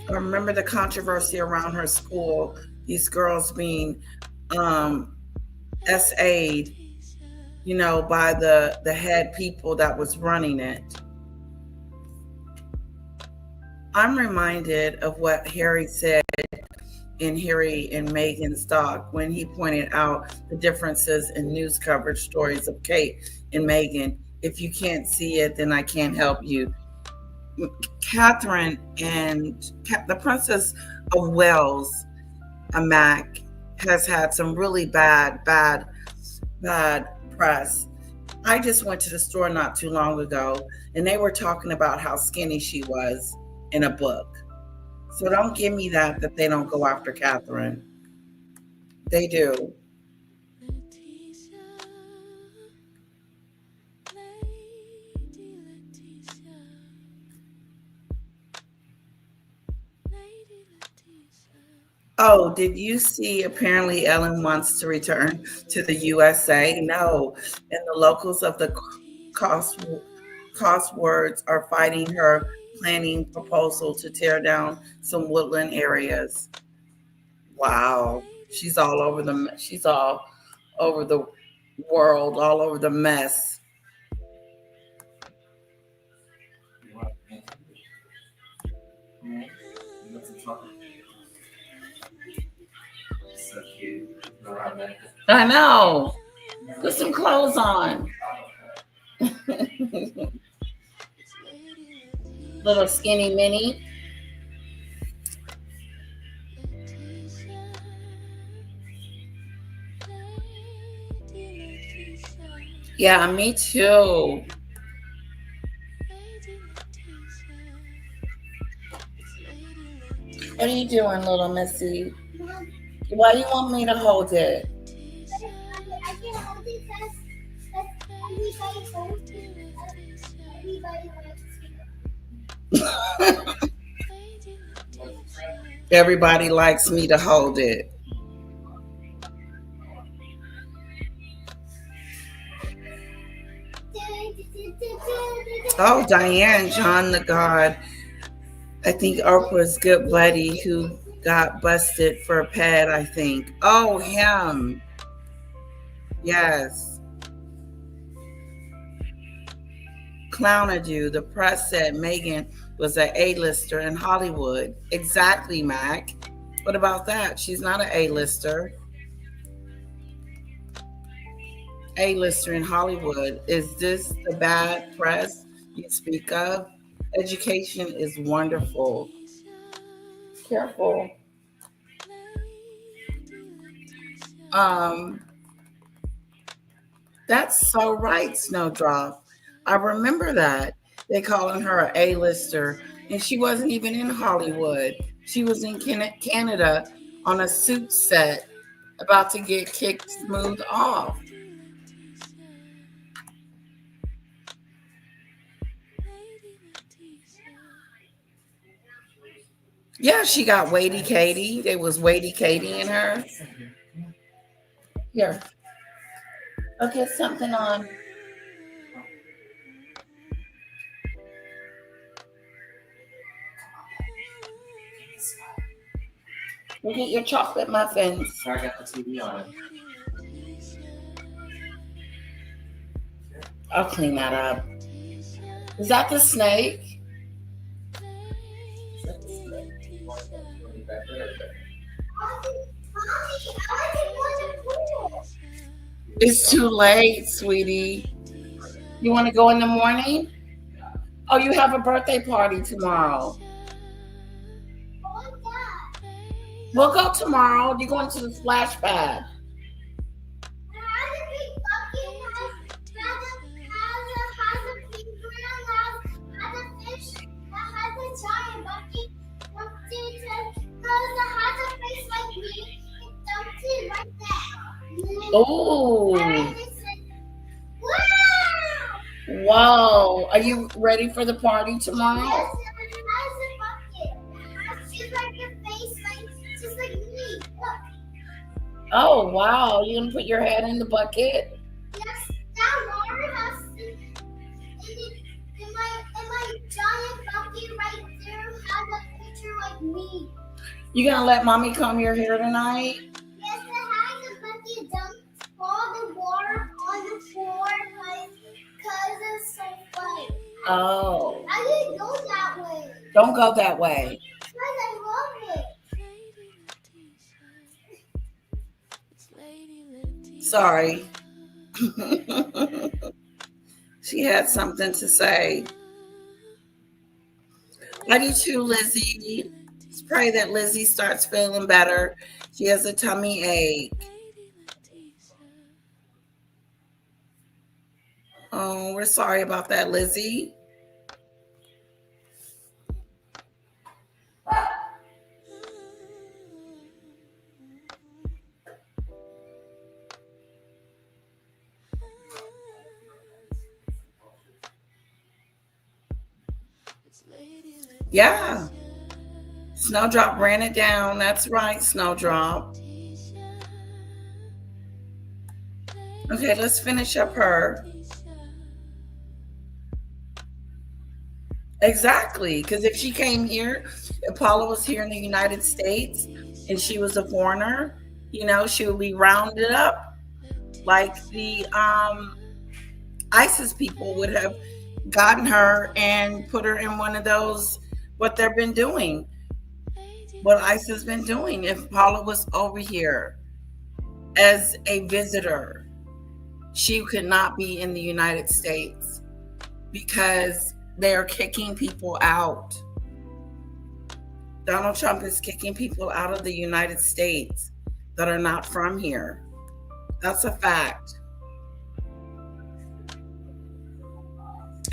I remember the controversy around her school. These girls being SA'd, by the head people that was running it. I'm reminded of what Harry said in Harry and Meghan's doc when he pointed out the differences in news coverage stories of Kate and Meghan. If you can't see it, then I can't help you. Catherine and the Princess of Wales, Mac, has had some really bad press. I just went to the store not too long ago, and they were talking about how skinny she was in a book. So don't give me that they don't go after Catherine. They do. Oh, did you see? Apparently, Ellen wants to return to the USA. No, and the locals of the Coswords are fighting her planning proposal to tear down some woodland areas. Wow, she's all over the world, all over the mess. So cute. Around that. I know. Put some clothes on. Little skinny mini. Yeah, me too. What are you doing, little Missy? Why do you want me to hold it? I can hold it because everybody wants Everybody likes me to hold it. Oh, Diane, John the God. I think Oprah's good buddy who got busted for a ped, I think. Oh, him. Yes. Clowned you. The press said Meghan was an A-lister in Hollywood. Exactly, Mac. What about that? She's not an A-lister. A-lister in Hollywood. Is this the bad press you speak of? Education is wonderful. Careful. That's so right, Snowdrop. I remember that. They calling her an A-lister, and she wasn't even in Hollywood. She was in Canada on a suit set, about to get kicked smooth off. Yeah, she got Weighty Katie. There was Weighty Katie in her. Here. Okay, something on. Look at your chocolate muffins. I got the TV on it. I'll clean that up. Is that the snake? It's too late, sweetie. You want to go in the morning? Oh, you have a birthday party tomorrow. We'll go tomorrow. You're going to the splash pad. Oh. Wow. Are you ready for the party tomorrow? Yes, it has a bucket. It has just like your face, just like me. Look. Oh, wow. You're going to put your head in the bucket? Yes, that water has to, in my giant bucket right there has a picture like me. You going to let mommy comb your hair tonight? Yes, it has a bucket dumped all the water on the floor because it's so funny. Oh. I didn't go that way. Don't go that way. Because I love it. Sorry. She had something to say. I do too, Lizzie. Let's pray that Lizzie starts feeling better She has a tummy ache. Oh, we're sorry about that, Lizzie. Yeah. Snowdrop ran it down. That's right, Snowdrop. Okay, let's finish up her. Exactly. Because if she came here, if Paula was here in the United States and she was a foreigner, you know, she would be rounded up like the ISIS people would have gotten her and put her in one of those, what they've been doing, what ISIS has been doing. If Paula was over here as a visitor, she could not be in the United States because they're kicking people out. Donald Trump is kicking people out of the United States that are not from here. That's a fact.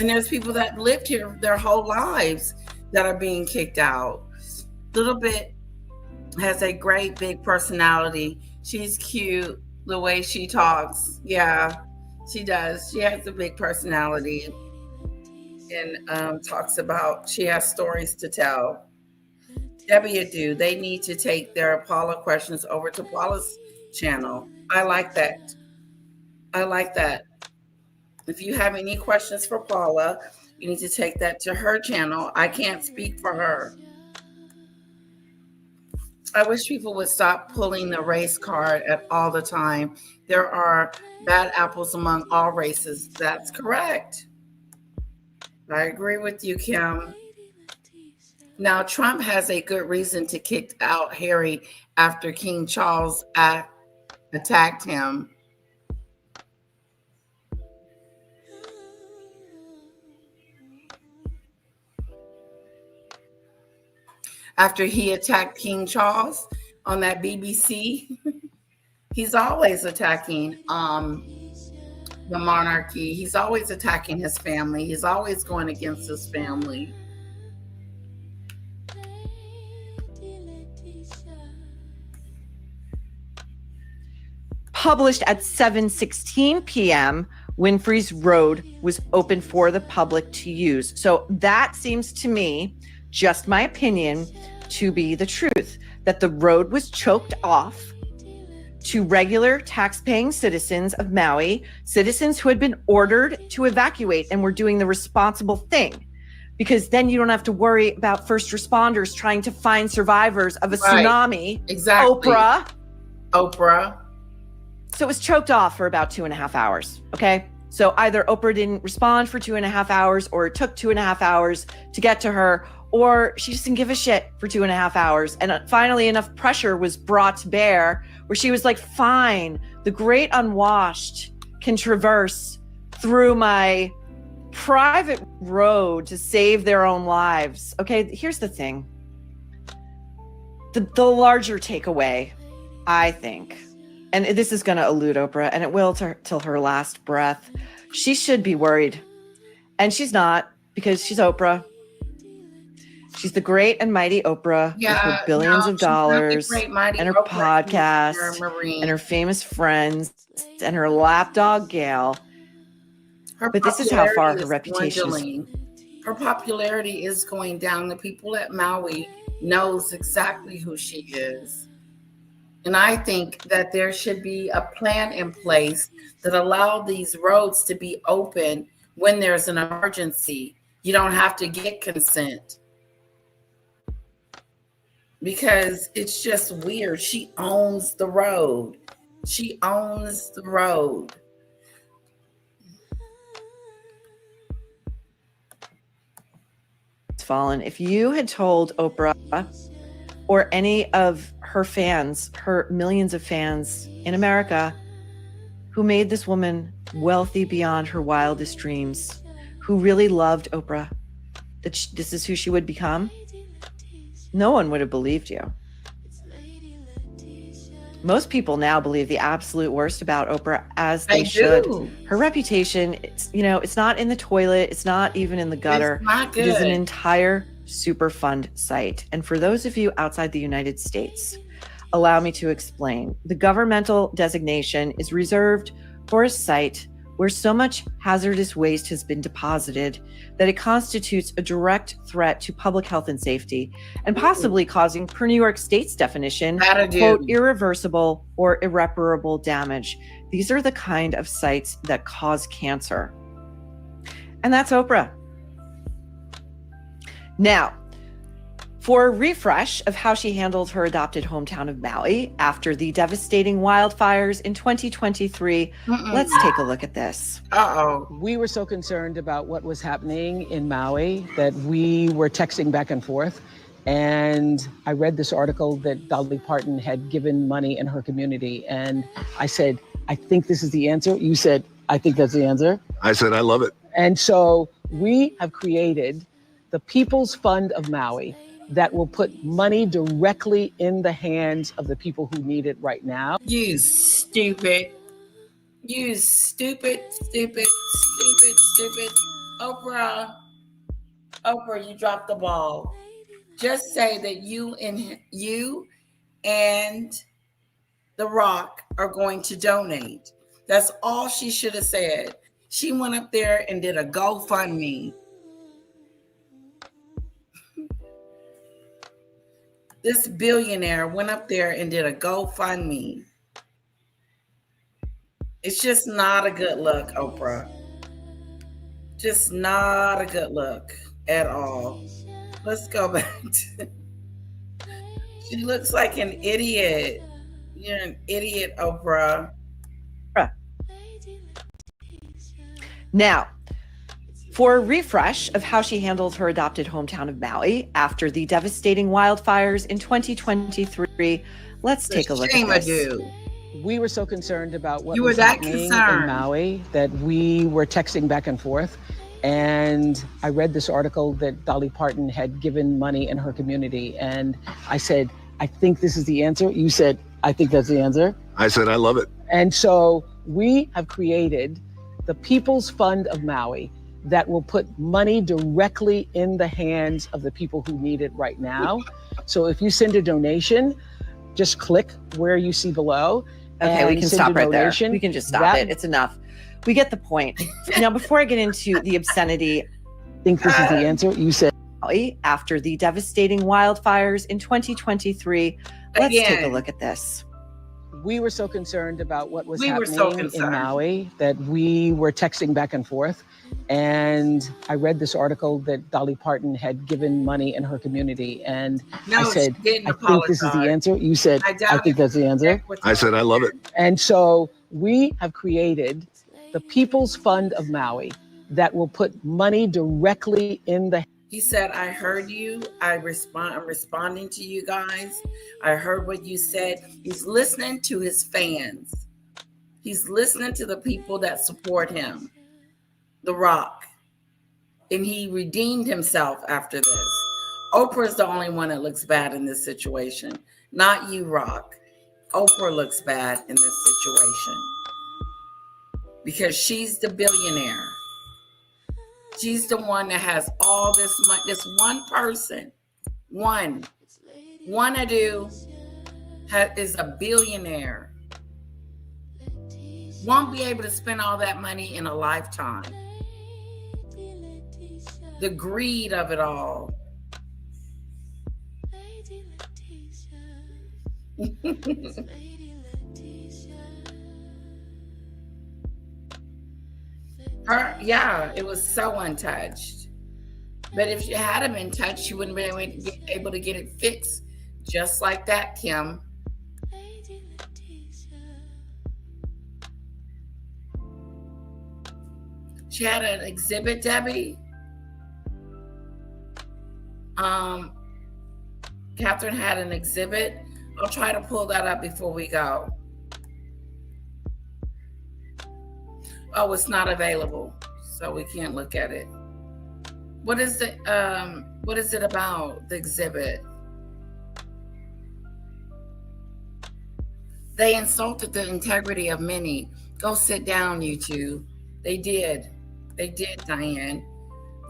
And there's people that lived here their whole lives that are being kicked out. Little Bit has a great big personality. She's cute, the way she talks. Yeah, she does. She has a big personality and talks about, she has stories to tell. Debbie Adu, they need to take their Paula questions over to Paula's channel. I like that. I like that. If you have any questions for Paula, you need to take that to her channel. I can't speak for her. I wish people would stop pulling the race card at all the time. There are bad apples among all races. That's correct. I agree with you, Kim. Now, Trump has a good reason to kick out Harry after King Charles attacked him. After he attacked King Charles on that BBC, he's always attacking the monarchy. He's always attacking his family. He's always going against his family. Published at 7:16 p.m., Winfrey's road was open for the public to use. So that seems to me, just my opinion, to be the truth, that the road was choked off to regular tax-paying citizens of Maui, citizens who had been ordered to evacuate and were doing the responsible thing. Because then you don't have to worry about first responders trying to find survivors of a tsunami. Exactly. Oprah. So it was choked off for about 2.5 hours. Okay. So either Oprah didn't respond for 2.5 hours, or it took 2.5 hours to get to her, or she just didn't give a shit for 2.5 hours. And finally enough pressure was brought to bear where she was like, fine, the great unwashed can traverse through my private road to save their own lives. Okay, here's the thing. The larger takeaway, I think, and this is going to elude Oprah, and it will till her last breath. She should be worried. And she's not, because she's Oprah. She's the great and mighty Oprah with her billions of dollars and her podcast and her famous friends and her lapdog Gail. But this is how far her reputation is. Her popularity is going down. The people at Maui knows exactly who she is. And I think that there should be a plan in place that allow these roads to be open when there's an emergency. You don't have to get consent. Because it's just weird. She owns the road. She owns the road. Fallen. If you had told Oprah or any of her fans, her millions of fans in America, who made this woman wealthy beyond her wildest dreams, who really loved Oprah, that this is who she would become, no one would have believed you. Most people now believe the absolute worst about Oprah, as they should. Her reputation, it's not in the toilet. It's not even in the gutter. It's not It is an good. entire Superfund site. And for those of you outside the United States, allow me to explain. The governmental designation is reserved for a site where so much hazardous waste has been deposited that it constitutes a direct threat to public health and safety, and possibly causing, per New York State's definition, quote, irreversible or irreparable damage. These are the kind of sites that cause cancer. And that's Oprah. Now, for a refresh of how she handled her adopted hometown of Maui after the devastating wildfires in 2023, let's take a look at this. We were so concerned about what was happening in Maui that we were texting back and forth. And I read this article that Dolly Parton had given money in her community. And I said, I think this is the answer. You said, I think that's the answer. I said, I love it. And so we have created the People's Fund of Maui that will put money directly in the hands of the people who need it right now. You stupid. You stupid. Oprah, you dropped the ball. Just say that you and The Rock are going to donate. That's all she should have said. She went up there and did a GoFundMe. This billionaire went up there and did a GoFundMe. It's just not a good look, Oprah. Just not a good look at all. Let's go back to... She looks like an idiot. You're an idiot, Oprah. Now, for a refresh of how she handled her adopted hometown of Maui after the devastating wildfires in 2023, let's take a look at this. We were so concerned about what You were was that happening in concerned. Maui that we were texting back and forth. And I read this article that Dolly Parton had given money in her community. And I said, I think this is the answer. You said, I think that's the answer. I said, I love it. And so we have created the People's Fund of Maui that will put money directly in the hands of the people who need it right now. So if you send a donation, just click where you see below. Okay, we can send stop a right there. donation. We can just stop it. It's enough. We get the point. Now, before I get into the obscenity, I think this is the answer. You said, after the devastating wildfires in 2023, let's take a look at this. We were so concerned about what was We were happening so in concerned. Maui that we were texting back and forth. And I read this article that Dolly Parton had given money in her community. And No, I she said, didn't I think this is the apologize. answer. You said, I think that's the answer. I said, I love it. And so we have created the People's Fund of Maui that will put money directly in the... He said, I heard you. I'm responding to you guys. I heard what you said. He's listening to his fans. He's listening to the people that support him. The Rock. And he redeemed himself after this. Oprah's the only one that looks bad in this situation. Not you, Rock. Oprah looks bad in this situation. Because she's the billionaire. She's the one that has all this money. This one person, one ado is a billionaire. Won't be able to spend all that money in a lifetime. The greed of it all. It was so untouched. But if she had been touched, she wouldn't have been able to get it fixed just like that, Kim. She had an exhibit, Debbie. Catherine had an exhibit. I'll try to pull that up before we go. Oh, it's not available, so we can't look at it. What is it about, the exhibit? They insulted the integrity of many. Go sit down, you two. They did, Diane.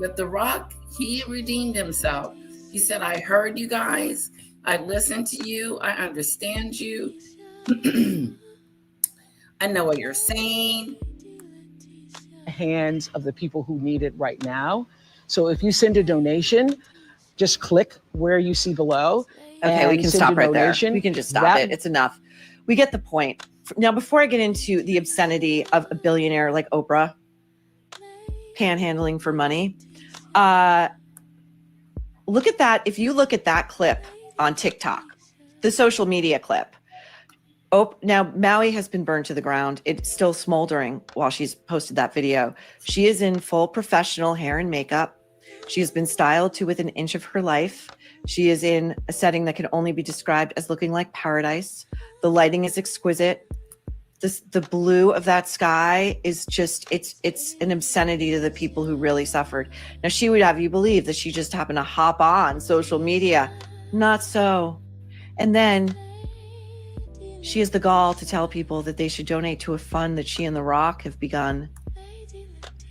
But The Rock, he redeemed himself. He said, I heard you guys. I listened to you. I understand you. I know what you're saying. Hands of the people who need it right now. So if you send a donation, just click where you see below. Okay, we can stop right there. We can just stop it. It's enough. We get the point. Now, before I get into the obscenity of a billionaire like Oprah panhandling for money, look at that. If you look at that clip on TikTok, the social media clip, now Maui has been burned to the ground. It's still smoldering while she's posted that video. She is in full professional hair and makeup. She has been styled to within an inch of her life. She is in a setting that can only be described as looking like paradise. The lighting is exquisite. The blue of that sky is just, it's an obscenity to the people who really suffered. Now, she would have you believe that she just happened to hop on social media. Not so. And then she has the gall to tell people that they should donate to a fund that she and The Rock have begun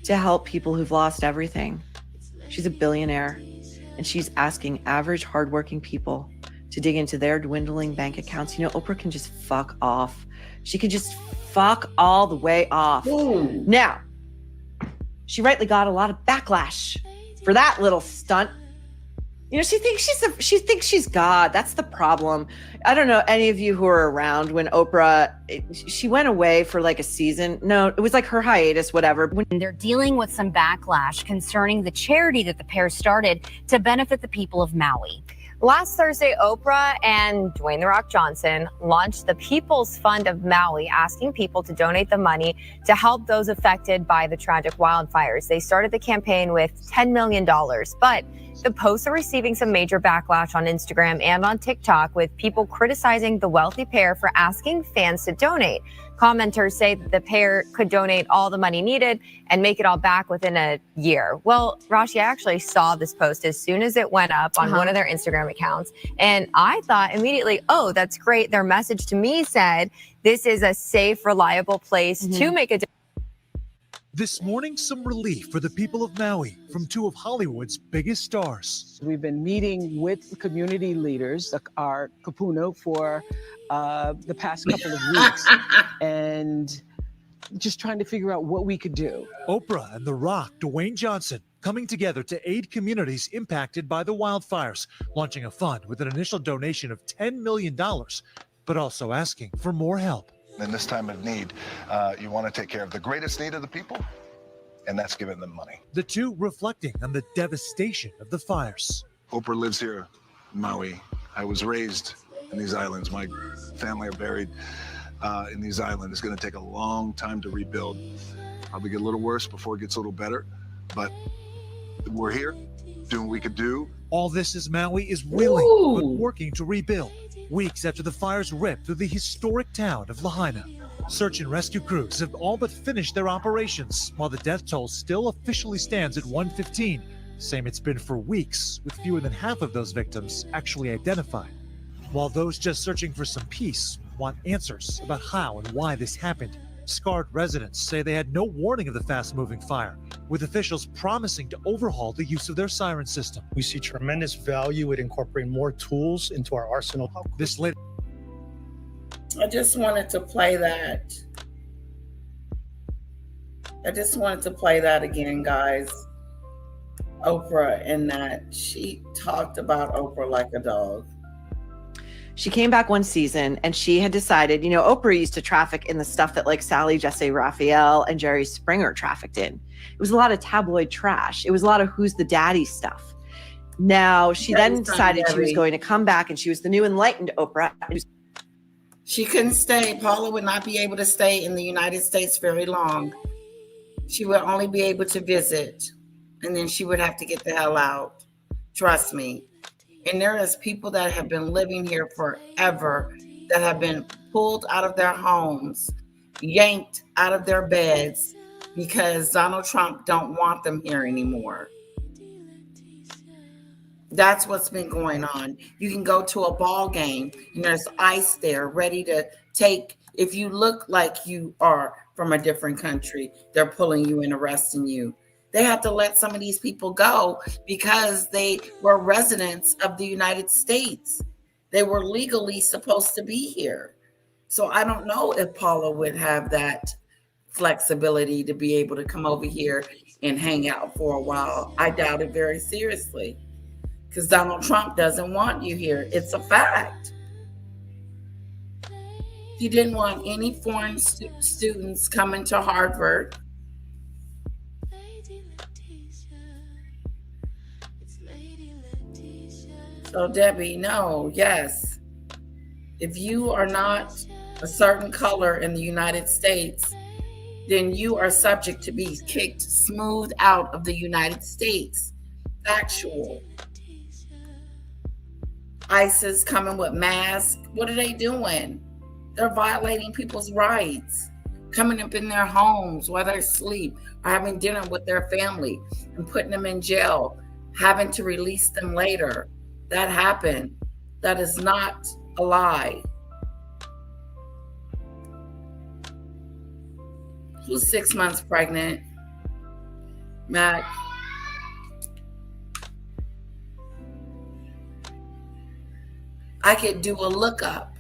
to help people who've lost everything. She's a billionaire, and she's asking average, hardworking people to dig into their dwindling bank accounts. You know, Oprah can just fuck off. She can just fuck all the way off. Ooh. Now, she rightly got a lot of backlash for that little stunt. You know, she thinks she's God. That's the problem. I don't know any of you who were around when Oprah, she went away for like a season. No, it was like her hiatus, whatever. When they're dealing with some backlash concerning the charity that the pair started to benefit the people of Maui. Last Thursday, Oprah and Dwayne "The Rock" Johnson launched the People's Fund of Maui, asking people to donate the money to help those affected by the tragic wildfires. They started the campaign with $10 million, but the posts are receiving some major backlash on Instagram and on TikTok, with people criticizing the wealthy pair for asking fans to donate. Commenters say that the pair could donate all the money needed and make it all back within a year. Well, Rashi, I actually saw this post as soon as it went up on one of their Instagram accounts. And I thought immediately, oh, that's great. Their message to me said, this is a safe, reliable place to make a difference. This morning, some relief for the people of Maui from two of Hollywood's biggest stars. We've been meeting with community leaders, our kapuna, for the past couple of weeks, and just trying to figure out what we could do. Oprah and The Rock, Dwayne Johnson, coming together to aid communities impacted by the wildfires, launching a fund with an initial donation of $10 million, but also asking for more help. In this time of need, you want to take care of the greatest need of the people, and that's giving them money. The two reflecting on the devastation of the fires. Oprah lives here in Maui. I was raised in these islands. My family are buried in these islands. It's going to take a long time to rebuild. Probably get a little worse before it gets a little better, but we're here doing what we could do. All this as Maui is willing but working to rebuild. Weeks after the fires ripped through the historic town of Lahaina. Search and rescue crews have all but finished their operations, while the death toll still officially stands at 115. Same it's been for weeks, with fewer than half of those victims actually identified. While those just searching for some peace want answers about how and why this happened. Scarred residents say they had no warning of the fast-moving fire, with officials promising to overhaul the use of their siren system. We see tremendous value in incorporating more tools into our arsenal. This latest. I just wanted to play that. I just wanted to play that again, guys. Oprah, and that she talked about Oprah like a dog. She came back one season and she had decided, you know, Oprah used to traffic in the stuff that like Sally Jesse Raphael and Jerry Springer trafficked in. It was a lot of tabloid trash. It was a lot of who's the daddy stuff. Now, she then decided she was going to come back, and she was the new enlightened Oprah. She couldn't stay. Paula would not be able to stay in the United States very long. She would only be able to visit, and then she would have to get the hell out. Trust me. And there is people that have been living here forever that have been pulled out of their homes, yanked out of their beds because Donald Trump don't want them here anymore. That's what's been going on. You can go to a ball game and there's ICE there ready to if you look like you are from a different country, they're pulling you and arresting you. They have to let some of these people go because they were residents of the United States. They were legally supposed to be here. So I don't know if Paula would have that flexibility to be able to come over here and hang out for a while. I doubt it very seriously because Donald Trump doesn't want you here. It's a fact. He didn't want any foreign students coming to Harvard. So Debbie, no, yes. If you are not a certain color in the United States, then you are subject to be kicked smooth out of the United States. Factual. ICE is coming with masks. What are they doing? They're violating people's rights, coming up in their homes while they're asleep or having dinner with their family and putting them in jail, having to release them later. That happened. That is not a lie. Who's 6 months pregnant? Mac. I could do a lookup.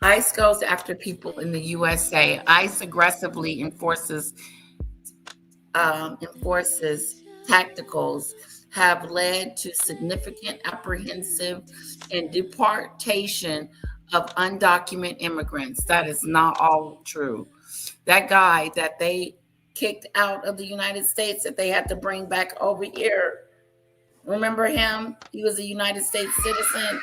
ICE goes after people in the USA. ICE aggressively enforces tacticals have led to significant apprehensive and deportation of undocumented immigrants. That is not all true. That guy that they kicked out of the United States that they had to bring back over here, remember him? He was a United States citizen.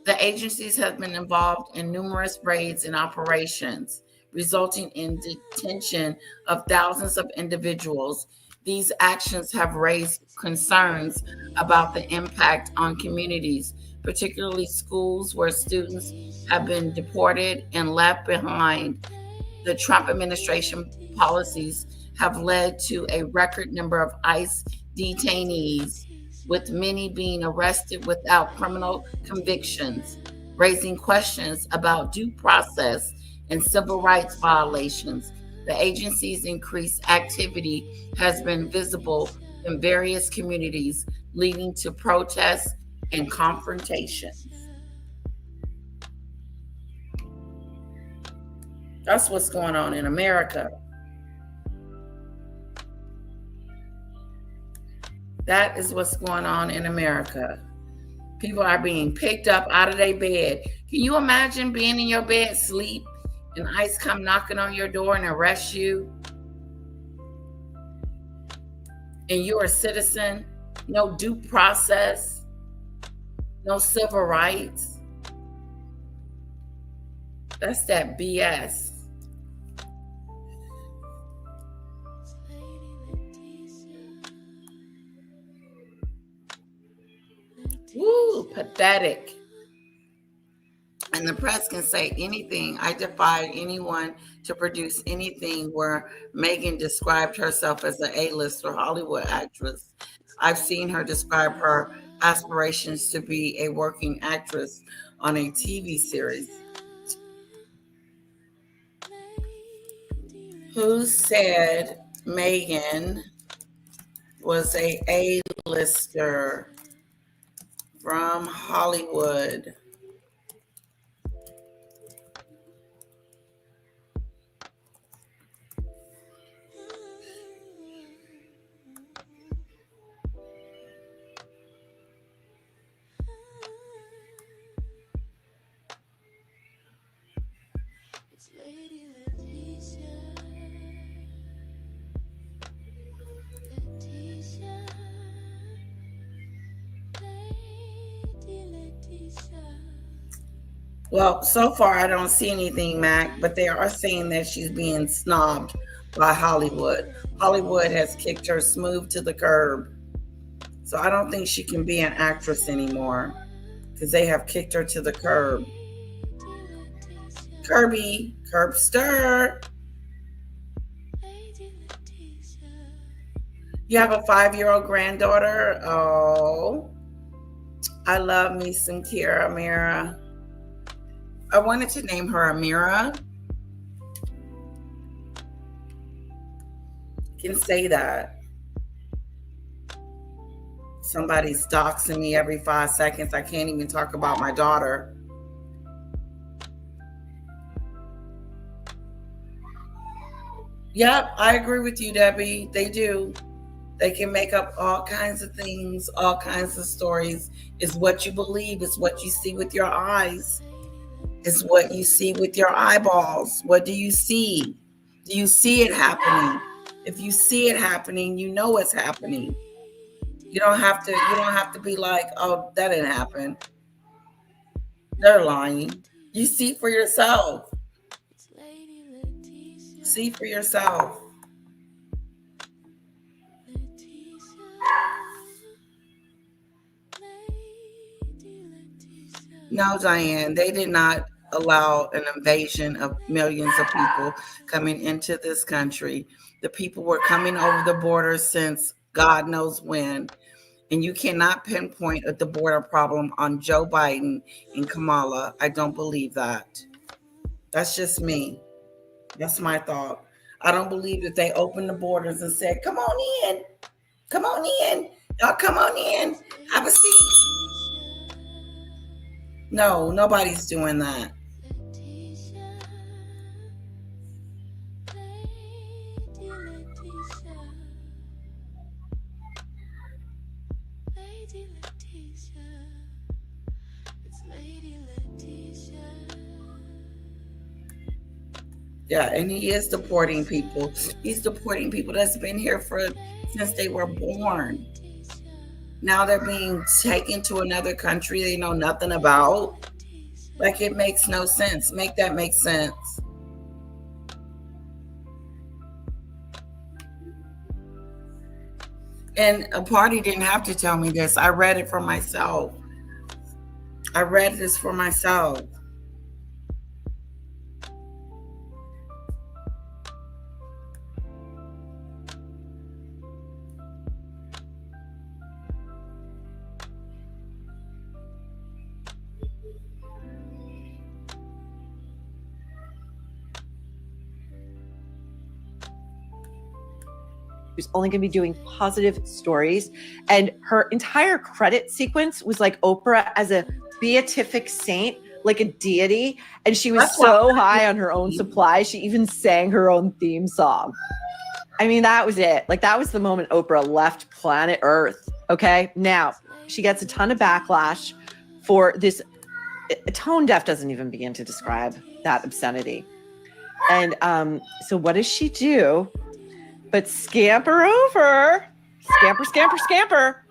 The agencies have been involved in numerous raids and operations, resulting in detention of thousands of individuals. These actions have raised concerns about the impact on communities, particularly schools where students have been deported and left behind. The Trump administration policies have led to a record number of ICE detainees, with many being arrested without criminal convictions, raising questions about due process and civil rights violations. The agency's increased activity has been visible in various communities, leading to protests and confrontations. That's what's going on in America. That is what's going on in America. People are being picked up out of their bed. Can you imagine being in your bed, sleep, and ICE come knocking on your door and arrest you? And you're a citizen, no due process, no civil rights. That's that BS. Woo, pathetic. And the press can say anything. I defy anyone to produce anything where Meghan described herself as an A-list or Hollywood actress. I've seen her describe her aspirations to be a working actress on a TV series. Who said Meghan was a A-lister from Hollywood? Well, so far I don't see anything, Mac, but they are saying that she's being snobbed by Hollywood. Hollywood has kicked her smooth to the curb. So I don't think she can be an actress anymore because they have kicked her to the curb. Kirby, Curbster. You have a 5-year-old granddaughter? Oh, I love me some Kiara Amira. I wanted to name her Amira. I can say that. Somebody's doxing me every 5 seconds. I can't even talk about my daughter. Yep, I agree with you, Debbie. They do. They can make up all kinds of things, all kinds of stories. It's what you believe. It's what you see with your eyes. It's what you see with your eyeballs. What do you see? Do you see it happening? If you see it happening, you know it's happening. You don't have to be like, oh, that didn't happen. They're lying. You see for yourself. See for yourself. No, Diane, they did not allow an invasion of millions of people coming into this country. The people were coming over the border since God knows when. And you cannot pinpoint the border problem on Joe Biden and Kamala. I don't believe that. That's just me. That's my thought. I don't believe that they opened the borders and said, come on in. Come on in. Y'all come on in. Have a seat. No, nobody's doing that. Yeah, and he is deporting people. He's deporting people that's been here since they were born. Now they're being taken to another country they know nothing about. Like, it makes no sense. Make that make sense. And a party didn't have to tell me this. I read it for myself. I read this for myself. She's only going to be doing positive stories. And her entire credit sequence was like Oprah as a beatific saint, like a deity. And she was so high on her own supply, she even sang her own theme song. I mean, that was it. Like, that was the moment Oprah left planet Earth. Okay. Now, she gets a ton of backlash for this. Tone deaf doesn't even begin to describe that obscenity. And so what does she do? But scamper over. Scamper.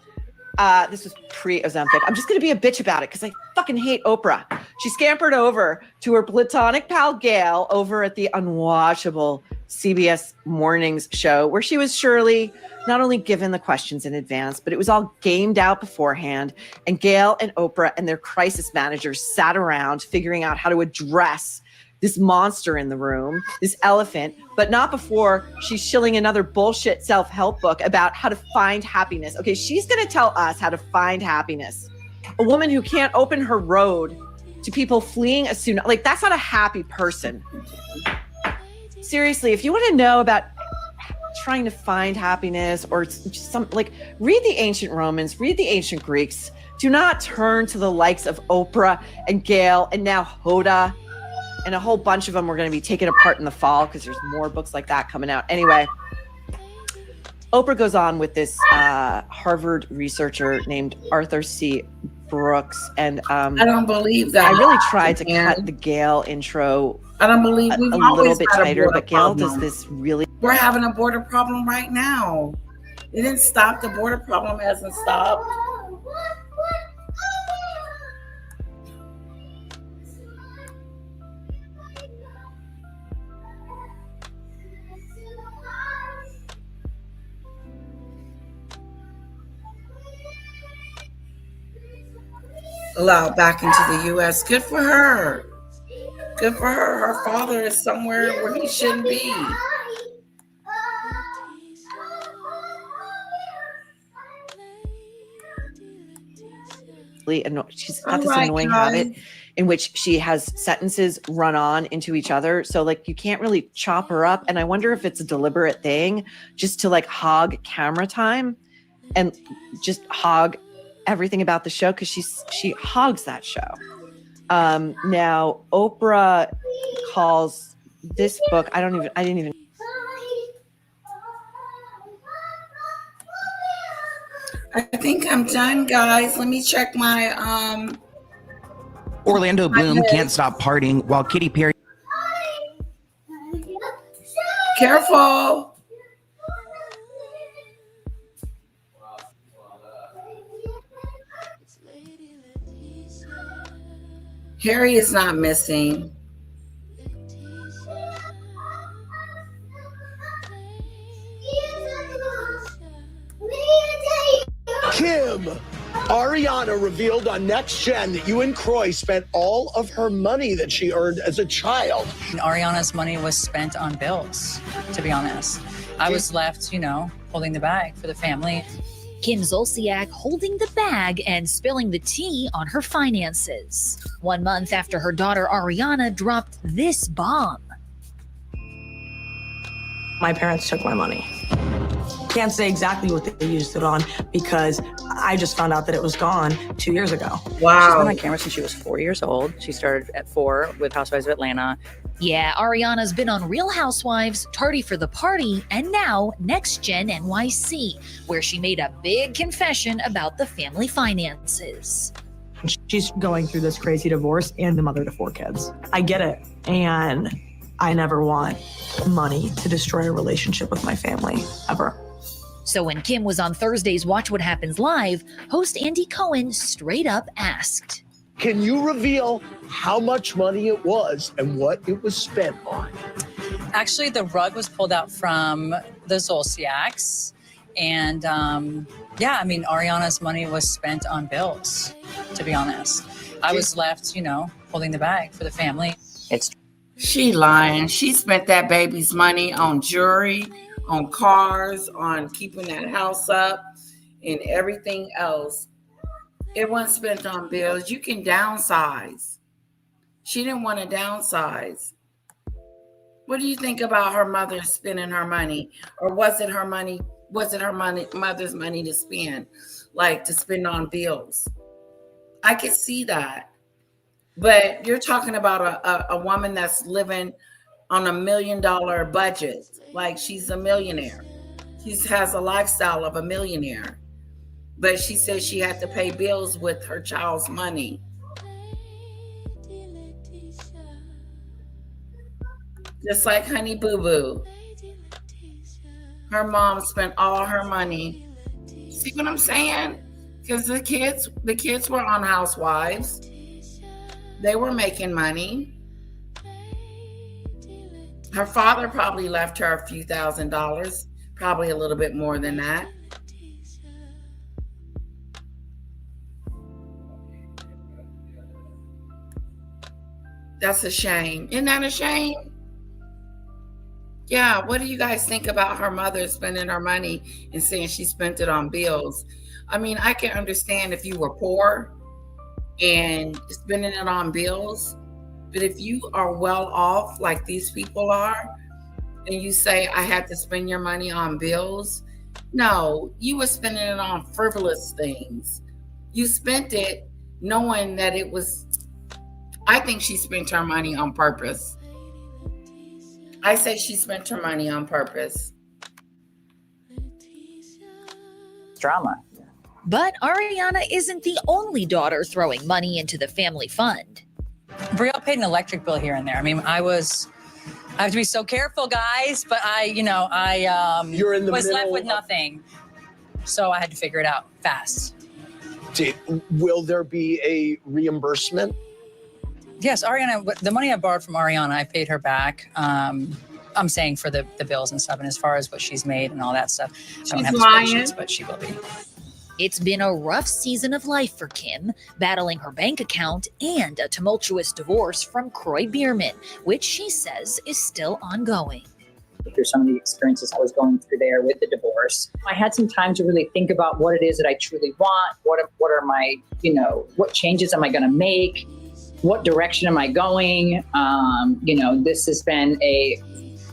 This was pre-Ozempic. I'm just going to be a bitch about it because I fucking hate Oprah. She scampered over to her platonic pal Gail over at the unwatchable CBS Mornings show, where she was surely not only given the questions in advance, but it was all gamed out beforehand. And Gail and Oprah and their crisis managers sat around figuring out how to address this monster in the room, this elephant, but not before she's shilling another bullshit self-help book about how to find happiness. Okay, she's going to tell us how to find happiness. A woman who can't open her road to people fleeing a tsunami. Like, that's not a happy person. Seriously, if you want to know about trying to find happiness or some, like, read the ancient Romans, read the ancient Greeks. Do not turn to the likes of Oprah and Gail and now Hoda. And a whole bunch of them were going to be taken apart in the fall because there's more books like that coming out. Anyway, Oprah goes on with this Harvard researcher named Arthur C. Brooks. And I don't believe that. I really tried to cut the Gail intro I don't believe a little bit tighter, but Gail does this really. We're having a border problem right now. It didn't stop. The border problem hasn't stopped. allowed back into the U.S. Good for her. Good for her. Her father is somewhere where he shouldn't be. She's got this annoying habit in which she has sentences run on into each other. So like you can't really chop her up. And I wonder if it's a deliberate thing just to like hog camera time and just hog everything about the show because she hogs that show. Now Oprah calls this book, I didn't even. I think I'm done, guys. Let me check my Orlando Bloom can't stop partying while Katy Perry. Careful. Harry is not missing. Kim, Ariana revealed on Next Gen that you and Croy spent all of her money that she earned as a child. Ariana's money was spent on bills, to be honest. I was left, holding the bag for the family. Kim Zolciak holding the bag and spilling the tea on her finances. 1 month after her daughter Ariana dropped this bomb. My parents took my money. Can't say exactly what they used it on because I just found out that it was gone 2 years ago. Wow. She's been on camera since she was 4 years old. She started at 4 with Housewives of Atlanta. Yeah, Ariana's been on Real Housewives, Tardy for the Party, and now Next Gen NYC, where she made a big confession about the family finances. She's going through this crazy divorce and the mother to 4 kids. I get it. And I never want money to destroy a relationship with my family, ever. So when Kim was on Thursday's Watch What Happens Live, host Andy Cohen straight up asked, Can you reveal how much money it was and what it was spent on? Actually, the rug was pulled out from the Zolciaks. And Ariana's money was spent on bills, to be honest. I was left, holding the bag for the family. She lying. She spent that baby's money on jewelry, on cars, on keeping that house up, and everything else. It wasn't spent on bills. You can downsize. She didn't want to downsize. What do you think about her mother spending her money? Or was it her money? Was it her mother's money to spend? Like to spend on bills? I could see that. But you're talking about a woman that's living on $1 million budget. Like she's a millionaire. She has a lifestyle of a millionaire. But she said she had to pay bills with her child's money. Just like Honey Boo Boo. Her mom spent all her money. See what I'm saying? Because the kids were on Housewives. They were making money. Her father probably left her a few $1,000s, probably a little bit more than that. That's a shame. Isn't that a shame? Yeah, what do you guys think about her mother spending her money and saying she spent it on bills? I mean, I can understand if you were poor and spending it on bills, but if you are well off like these people are, and you say, I had to spend your money on bills, no, you were spending it on frivolous things. You spent it knowing that it was, I think she spent her money on purpose. I say she spent her money on purpose. Drama. But Ariana isn't the only daughter throwing money into the family fund. Brielle paid an electric bill here and there. I mean, I have to be so careful, guys, but You're in the was left middle with nothing. So I had to figure it out fast. Will there be a reimbursement? Yes, Ariana, the money I borrowed from Ariana, I paid her back. I'm saying for the bills and stuff, and as far as what she's made and all that stuff, I don't have the spreadsheets, but she will be. It's been a rough season of life for Kim, battling her bank account and a tumultuous divorce from Croy Bierman, which she says is still ongoing. Through some of the experiences I was going through there with the divorce, I had some time to really think about what it is that I truly want. What are my, what changes am I going to make? What direction am I going? This has been a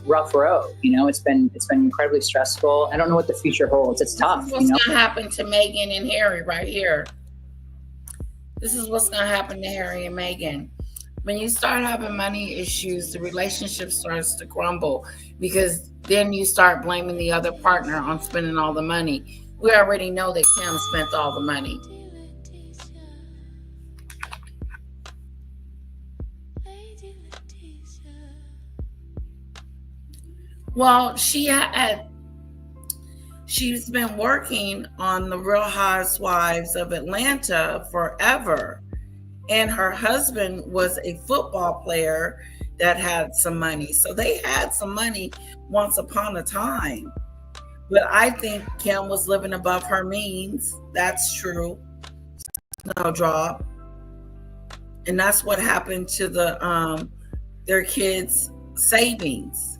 rough road. It's been incredibly stressful. I don't know what the future holds. It's tough. What's going to happen to Meghan and Harry right here? This is what's going to happen to Harry and Meghan. When you start having money issues, the relationship starts to crumble because then you start blaming the other partner on spending all the money. We already know that Kim spent all the money. Well, she's been working on the Real Housewives of Atlanta forever. And her husband was a football player that had some money. So they had some money once upon a time. But I think Kim was living above her means. That's true. No drop. And that's what happened to their kids' savings.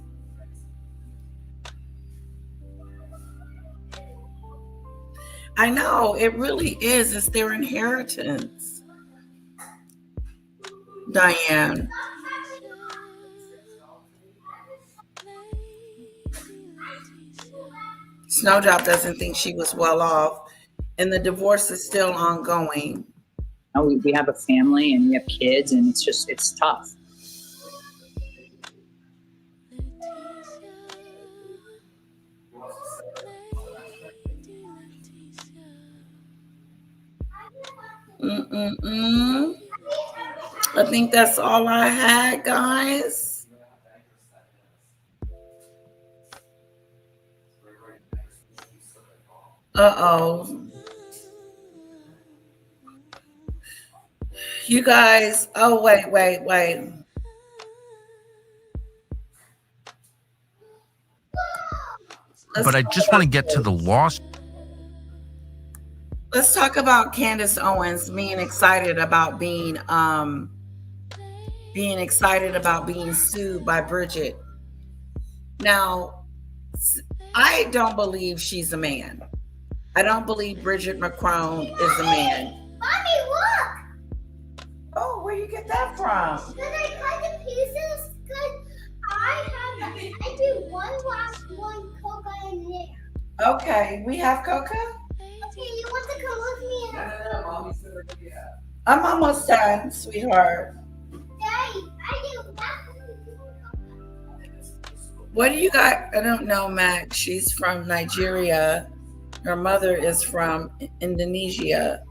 I know, it really is. It's their inheritance. Diane. Snowdrop doesn't think she was well off, and the divorce is still ongoing. We have a family and we have kids, and it's tough. I think that's all I had, guys. Uh-oh. You guys, oh, wait. But I just want to get to the loss. Let's talk about Candace Owens being excited about being sued by Bridget. Now, I don't believe she's a man. I don't believe Bridget McCrone is a man. Mommy, look! Oh, where you get that from? Because I cut the pieces because I do one coca in there. Okay, we have coca? Okay, you want to come with me? No, Mommy said I'm almost done, sweetheart. Daddy, I do. What do you got? I don't know, Mac. She's from Nigeria. Her mother is from Indonesia.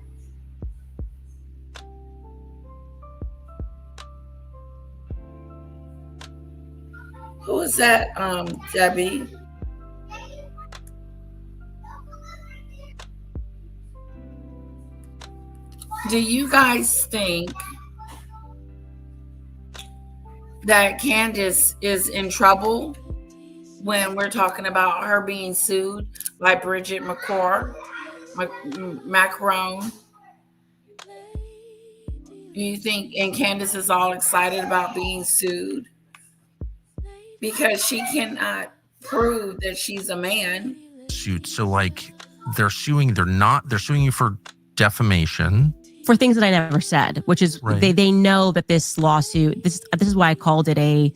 Who is that, Debbie? Do you guys think that Candace is in trouble when we're talking about her being sued by Bridget Macron? Do you think, and Candace is all excited about being sued because she cannot prove that she's a man? So like they're suing you for defamation. For things that I never said, which is they know that this lawsuit, this is why I called it a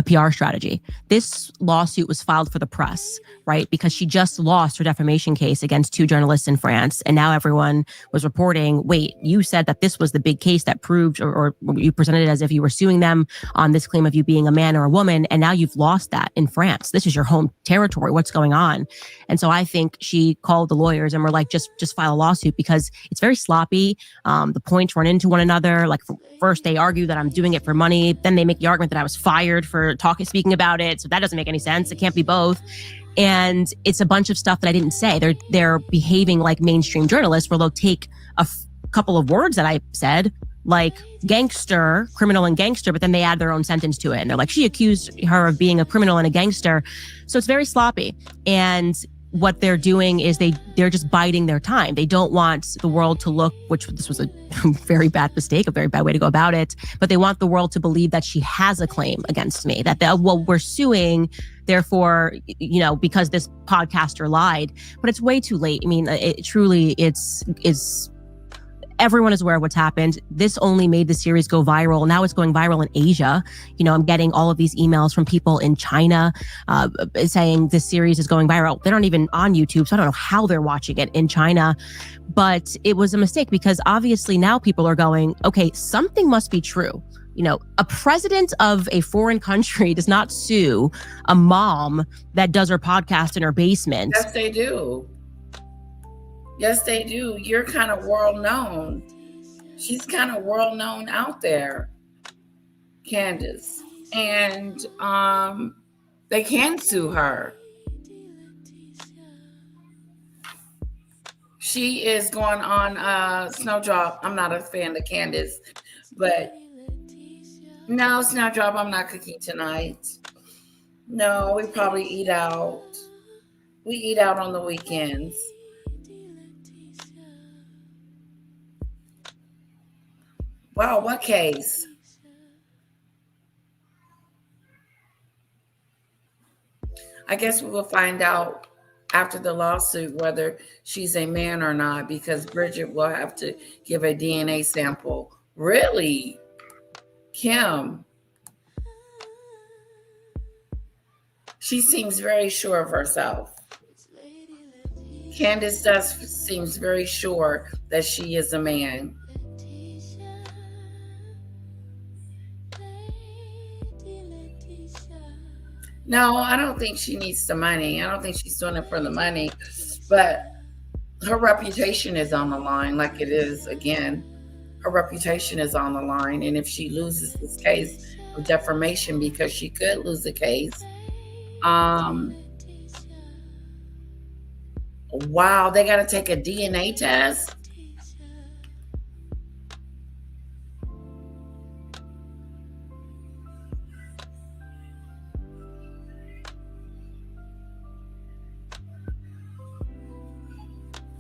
PR strategy. This lawsuit was filed for the press, right? Because she just lost her defamation case against 2 journalists in France. And now everyone was reporting, wait, you said that this was the big case that proved, or you presented it as if you were suing them on this claim of you being a man or a woman. And now you've lost that in France. This is your home territory. What's going on? And so I think she called the lawyers and were like, just file a lawsuit because it's very sloppy. The points run into one another. Like first they argue that I'm doing it for money. Then they make the argument that I was fired for speaking about it. So that doesn't make any sense. It can't be both. And it's a bunch of stuff that I didn't say. They're behaving like mainstream journalists where they'll take a couple of words that I said, like gangster, criminal and gangster, but then they add their own sentence to it. And they're like, she accused her of being a criminal and a gangster. So it's very sloppy. And what they're doing is they're just biding their time. They don't want the world to look, which this was a very bad mistake, a very bad way to go about it, but they want the world to believe that she has a claim against me, that we're suing, therefore, because this podcaster lied. But it's way too late. I mean, it's everyone is aware of what's happened. This only made the series go viral. Now it's going viral in Asia. I'm getting all of these emails from people in China saying this series is going viral. They're not even on YouTube, so I don't know how they're watching it in China. But it was a mistake because obviously now people are going, okay, something must be true. A president of a foreign country does not sue a mom that does her podcast in her basement. Yes, they do. Yes, they do. You're kind of world known. She's kind of world known out there, Candace. And they can sue her. She is going on Snowdrop. I'm not a fan of Candace, but no, Snowdrop, I'm not cooking tonight. No, we probably eat out. We eat out on the weekends. Wow, what case? I guess we will find out after the lawsuit whether she's a man or not, because Bridget will have to give a DNA sample. Really? Kim? She seems very sure of herself. Candace seems very sure that she is a man. No, I don't think she needs the money. I don't think she's doing it for the money, but her reputation is on the line, like it is again. Her reputation is on the line, and if she loses this case of defamation, because she could lose the case, wow, they got to take a DNA test.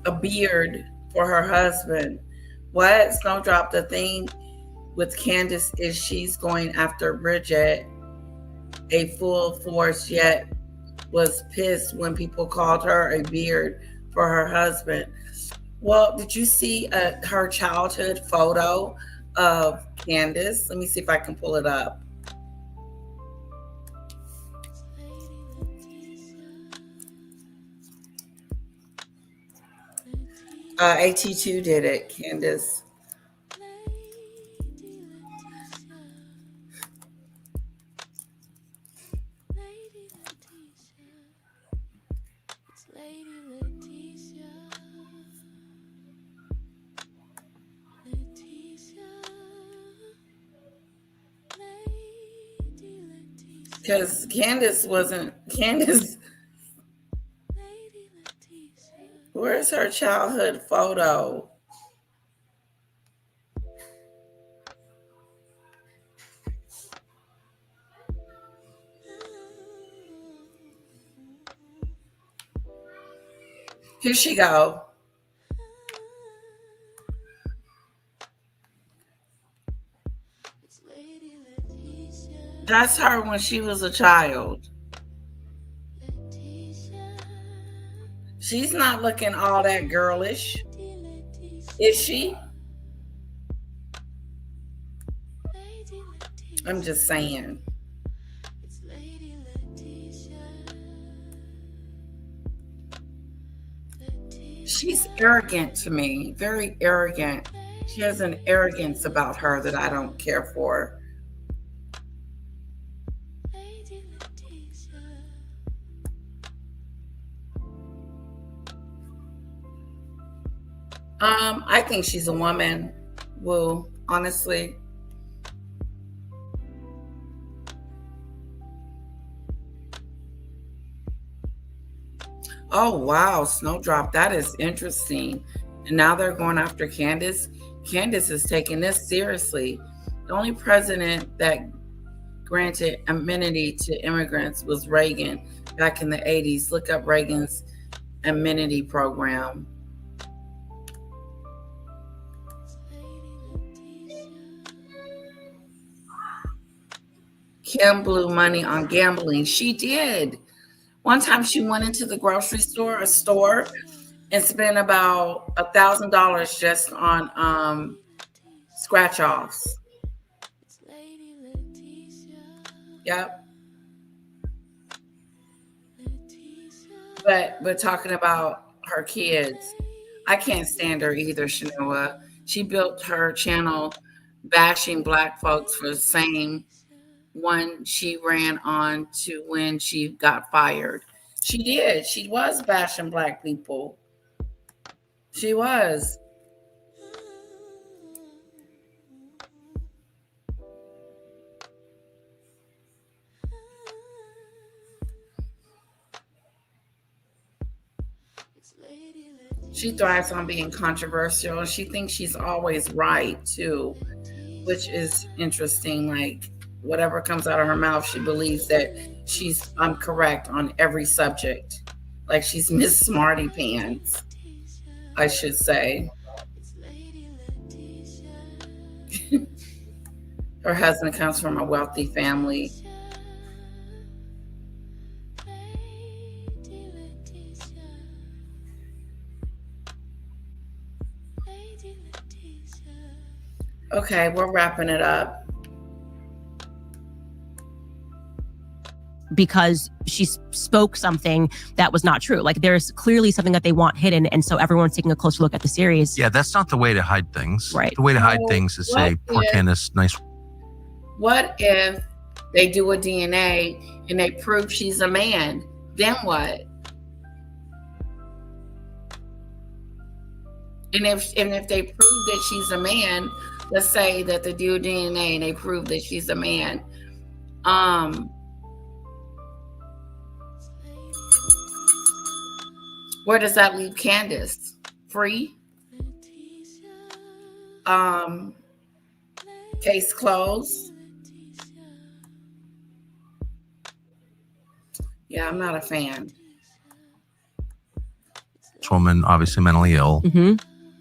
A beard for her husband. What? Snowdrop, the thing with Candace is she's going after Bridget a full force, yet was pissed when people called her a beard for her husband. Well, did you see her childhood photo of Candace? Let me see if I can pull it up. AT2 did it, Candace. Because Candace, where's her childhood photo? Here she go. That's her when she was a child. She's not looking all that girlish, is she? I'm just saying. She's arrogant to me, very arrogant. She has an arrogance about her that I don't care for. I think she's a woman, Woo, honestly. Oh, wow, Snowdrop, that is interesting. And now they're going after Candace. Candace is taking this seriously. The only president that granted immunity to immigrants was Reagan back in the 80s. Look up Reagan's amenity program. Kim blew money on gambling. She did. One time she went into the grocery store, and spent about $1,000 just on scratch offs. Yep. But talking about her kids, I can't stand her either, Shanoa. She built her channel bashing Black folks for the same one she ran on to when she got fired. She did. She was bashing Black people. She was. She thrives on being controversial. She thinks she's always right, too, which is interesting. Like, whatever comes out of her mouth, she believes that she's correct on every subject. Like she's Miss Smarty Pants, I should say. Her husband comes from a wealthy family. Okay, we're wrapping it up. Because she spoke something that was not true. Like there's clearly something that they want hidden. And so everyone's taking a closer look at the series. Yeah, that's not the way to hide things. Right. The way to hide things is say, poor Candace, nice. What if they do a DNA and they prove she's a man? Then what? And if they prove that she's a man, let's say that they do DNA and they prove that she's a man. Where does that leave Candace? Free? Case closed? Yeah, I'm not a fan. This woman, obviously mentally ill. Mm-hmm.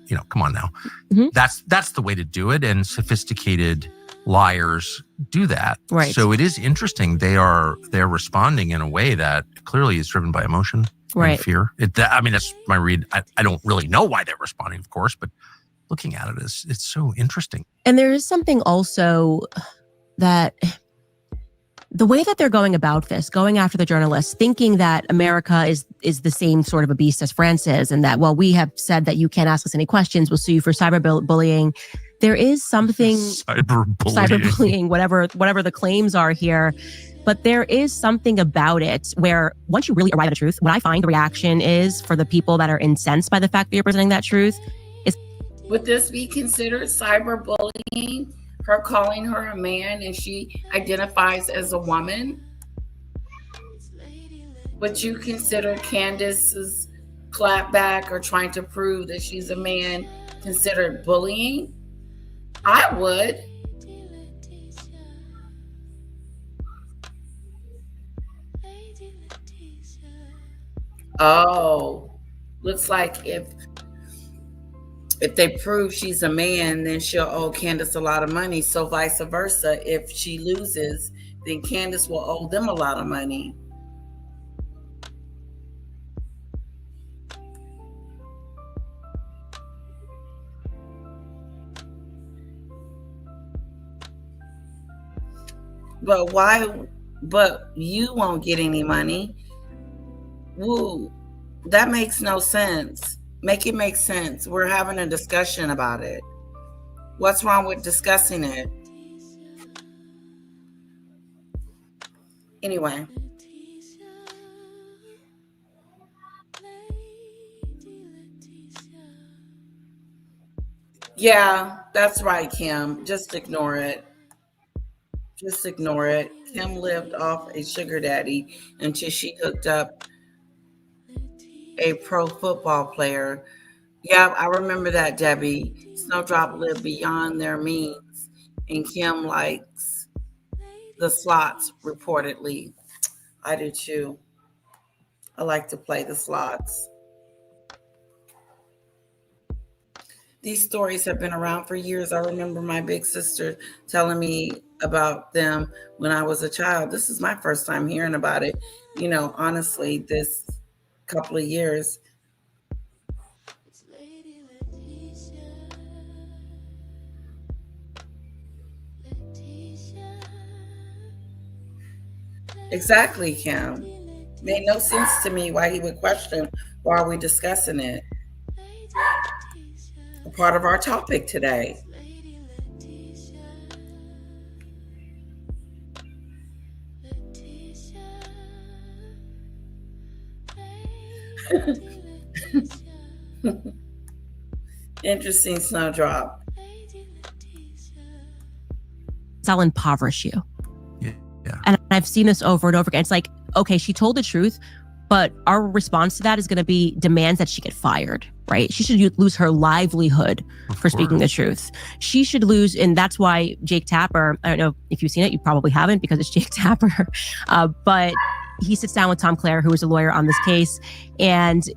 You know, come on now. Mm-hmm. That's the way to do it. And sophisticated liars do that. Right. So it is interesting. They're responding in a way that clearly is driven by emotion. Right. And fear. That's my read. I don't really know why they're responding, of course, but looking at it, it's so interesting. And there is something also that the way that they're going about this, going after the journalists, thinking that America is the same sort of a beast as France is, and that, well, we have said that you can't ask us any questions, we'll sue you for cyberbullying. There is something cyberbullying, whatever the claims are here. But there is something about it where once you really arrive at the truth, what I find the reaction is for the people that are incensed by the fact that you're presenting that truth is. Would this be considered cyberbullying? Her calling her a man and she identifies as a woman? Would you consider Candace's clapback or trying to prove that she's a man considered bullying? I would. Oh, looks like if they prove she's a man, then she'll owe Candace a lot of money. So vice versa, if she loses, then Candace will owe them a lot of money. But why? But you won't get any money. Woo, that makes no sense. Make it make sense. We're having a discussion about it. What's wrong with discussing it? Anyway. Yeah, that's right, Kim. Just ignore it. Just ignore it. Kim lived off a sugar daddy until she hooked up a pro football player. Yeah, I remember that, Debbie. Snowdrop lived beyond their means, and Kim likes the slots, reportedly. I do too. I like to play the slots. these stories have been around for years. I remember my big sister telling me about them when I was a child. This is my first time hearing about it, honestly, this couple of years. Exactly, Kim. Made no sense to me why he would question why are we discussing it. A part of our topic today. Interesting, Snowdrop. I'll impoverish you. Yeah. And I've seen this over and over again. It's like, okay, she told the truth, but our response to that is going to be demands that she get fired, right? She should lose her livelihood for speaking the truth. She should lose, and that's why Jake Tapper, I don't know if you've seen it, you probably haven't because it's Jake Tapper, but he sits down with Tom Clare, who is a lawyer on this case, and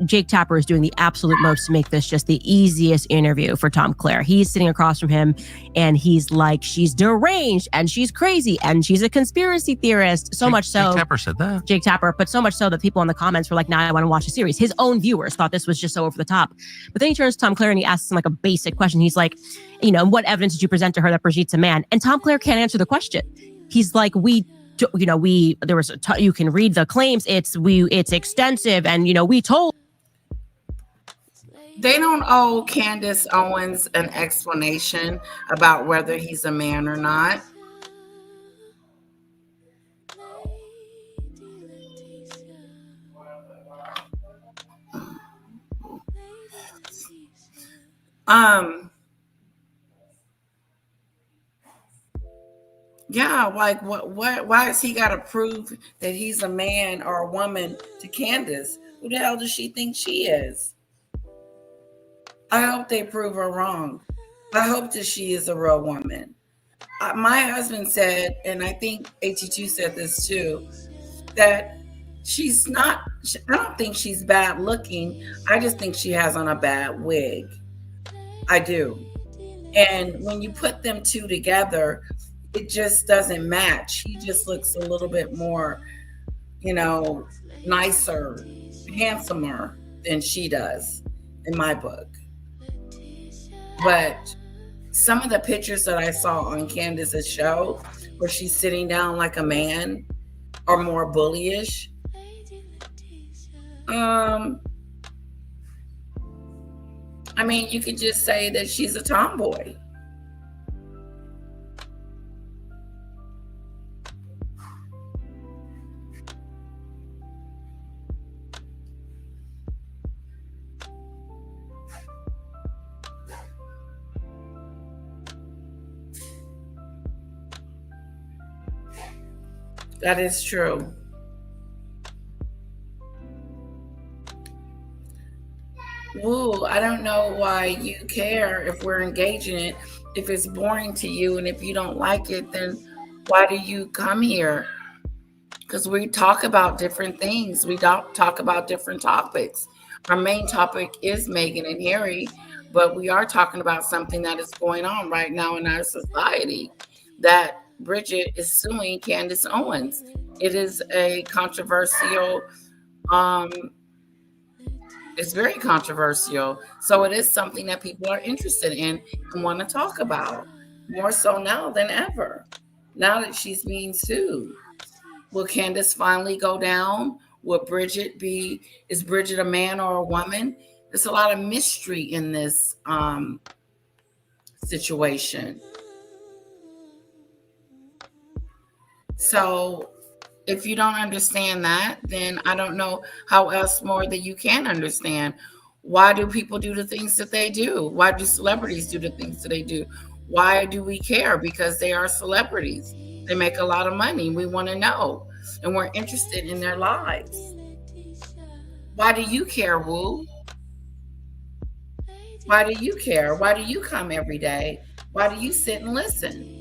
Jake Tapper is doing the absolute most to make this just the easiest interview for Tom Clare. He's sitting across from him and he's like, she's deranged and she's crazy and she's a conspiracy theorist. Much so. Jake Tapper said that. Jake Tapper, but so much so that people in the comments were like, nah, I want to watch the series. His own viewers thought this was just so over the top. But then he turns to Tom Clare and he asks him like a basic question. He's like, what evidence did you present to her that Brigitte's a man? And Tom Clare can't answer the question. He's like, you can read the claims. It's extensive. And, we told. They don't owe Candace Owens an explanation about whether he's a man or not. Yeah, like what why has he got to prove that he's a man or a woman to Candace? Who the hell does she think she is? I hope they prove her wrong. I hope that she is a real woman. My husband said, and I think AT2 said this too, that she's not, I don't think she's bad looking. I just think she has on a bad wig. I do. And when you put them two together, it just doesn't match. He just looks a little bit more, nicer, handsomer than she does in my book. But some of the pictures that I saw on Candace's show where she's sitting down like a man are more bullyish. You could just say that she's a tomboy. That is true. Woo, I don't know why you care if we're engaging it. If it's boring to you and if you don't like it, then why do you come here? Because we talk about different things. We don't talk about different topics. Our main topic is Meghan and Harry, but we are talking about something that is going on right now in our society, that Bridget is suing Candace Owens. It is a controversial, it's very controversial. So it is something that people are interested in and want to talk about more so now than ever. Now that she's being sued, will Candace finally go down? Will Bridget is Bridget a man or a woman? There's a lot of mystery in this situation. So if you don't understand that, then I don't know how else more that you can understand. Why do people do the things that they do? Why do celebrities do the things that they do? Why do we care? Because they are celebrities. They make a lot of money. We want to know. And we're interested in their lives. Why do you care, Woo? Why do you care? Why do you come every day? Why do you sit and listen?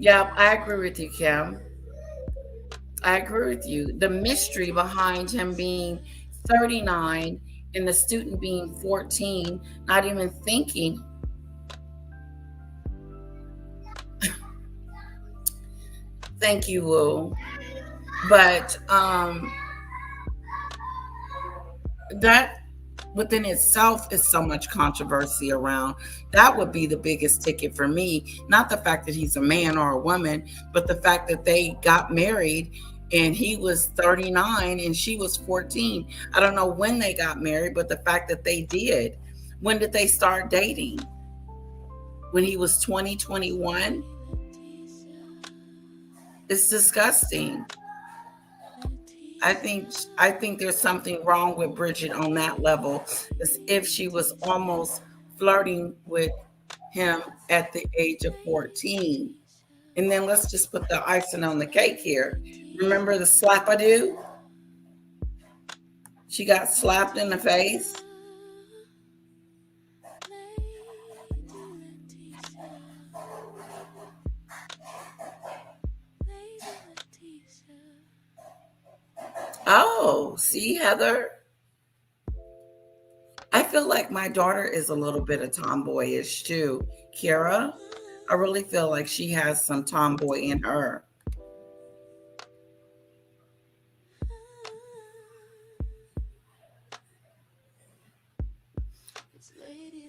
Yeah, I agree with you, Kim. I agree with you. The mystery behind him being 39 and the student being 14, not even thinking. Thank you, Wu. But that within itself is so much controversy around. That would be the biggest ticket for me. Not the fact that he's a man or a woman, but the fact that they got married and he was 39 and she was 14. I don't know when they got married, but the fact that they did. When did they start dating? When he was 20, 21? It's disgusting. I think there's something wrong with Bridget on that level, as if she was almost flirting with him at the age of 14. And then let's just put the icing on the cake here. Remember the slap-a-doo? She got slapped in the face. Oh, see, Heather? I feel like my daughter is a little bit of tomboyish too. Kira, I really feel like she has some tomboy in her.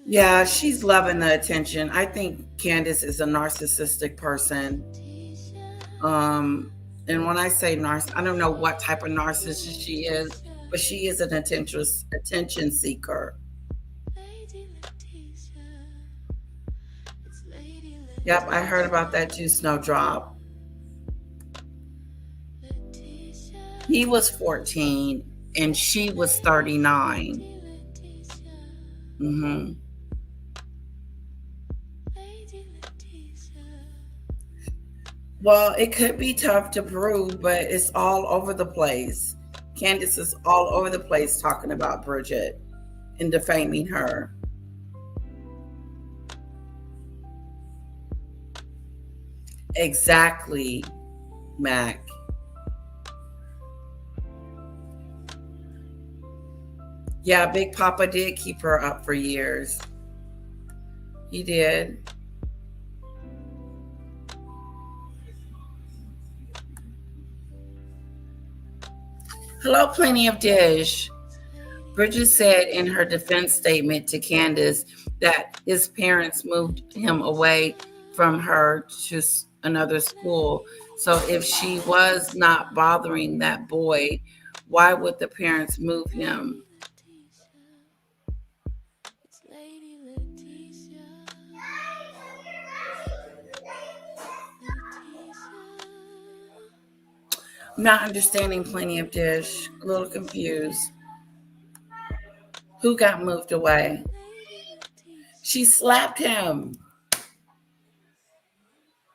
Yeah, she's loving the attention. I think Candace is a narcissistic person. And when I say I don't know what type of narcissist she is, but she is an attention seeker. Yep, I heard about that too, Snowdrop. He was 14 and she was 39. Mm-hmm. Well, it could be tough to prove, but it's all over the place. Candace is all over the place talking about Bridget and defaming her. Exactly, Mac. Yeah, Big Papa did keep her up for years. He did. Hello, Plenty of Dish. Bridget said in her defense statement to Candace that his parents moved him away from her to another school. So if she was not bothering that boy, why would the parents move him? I'm not understanding Plenty of Dish. A little confused. Who got moved away? She slapped him.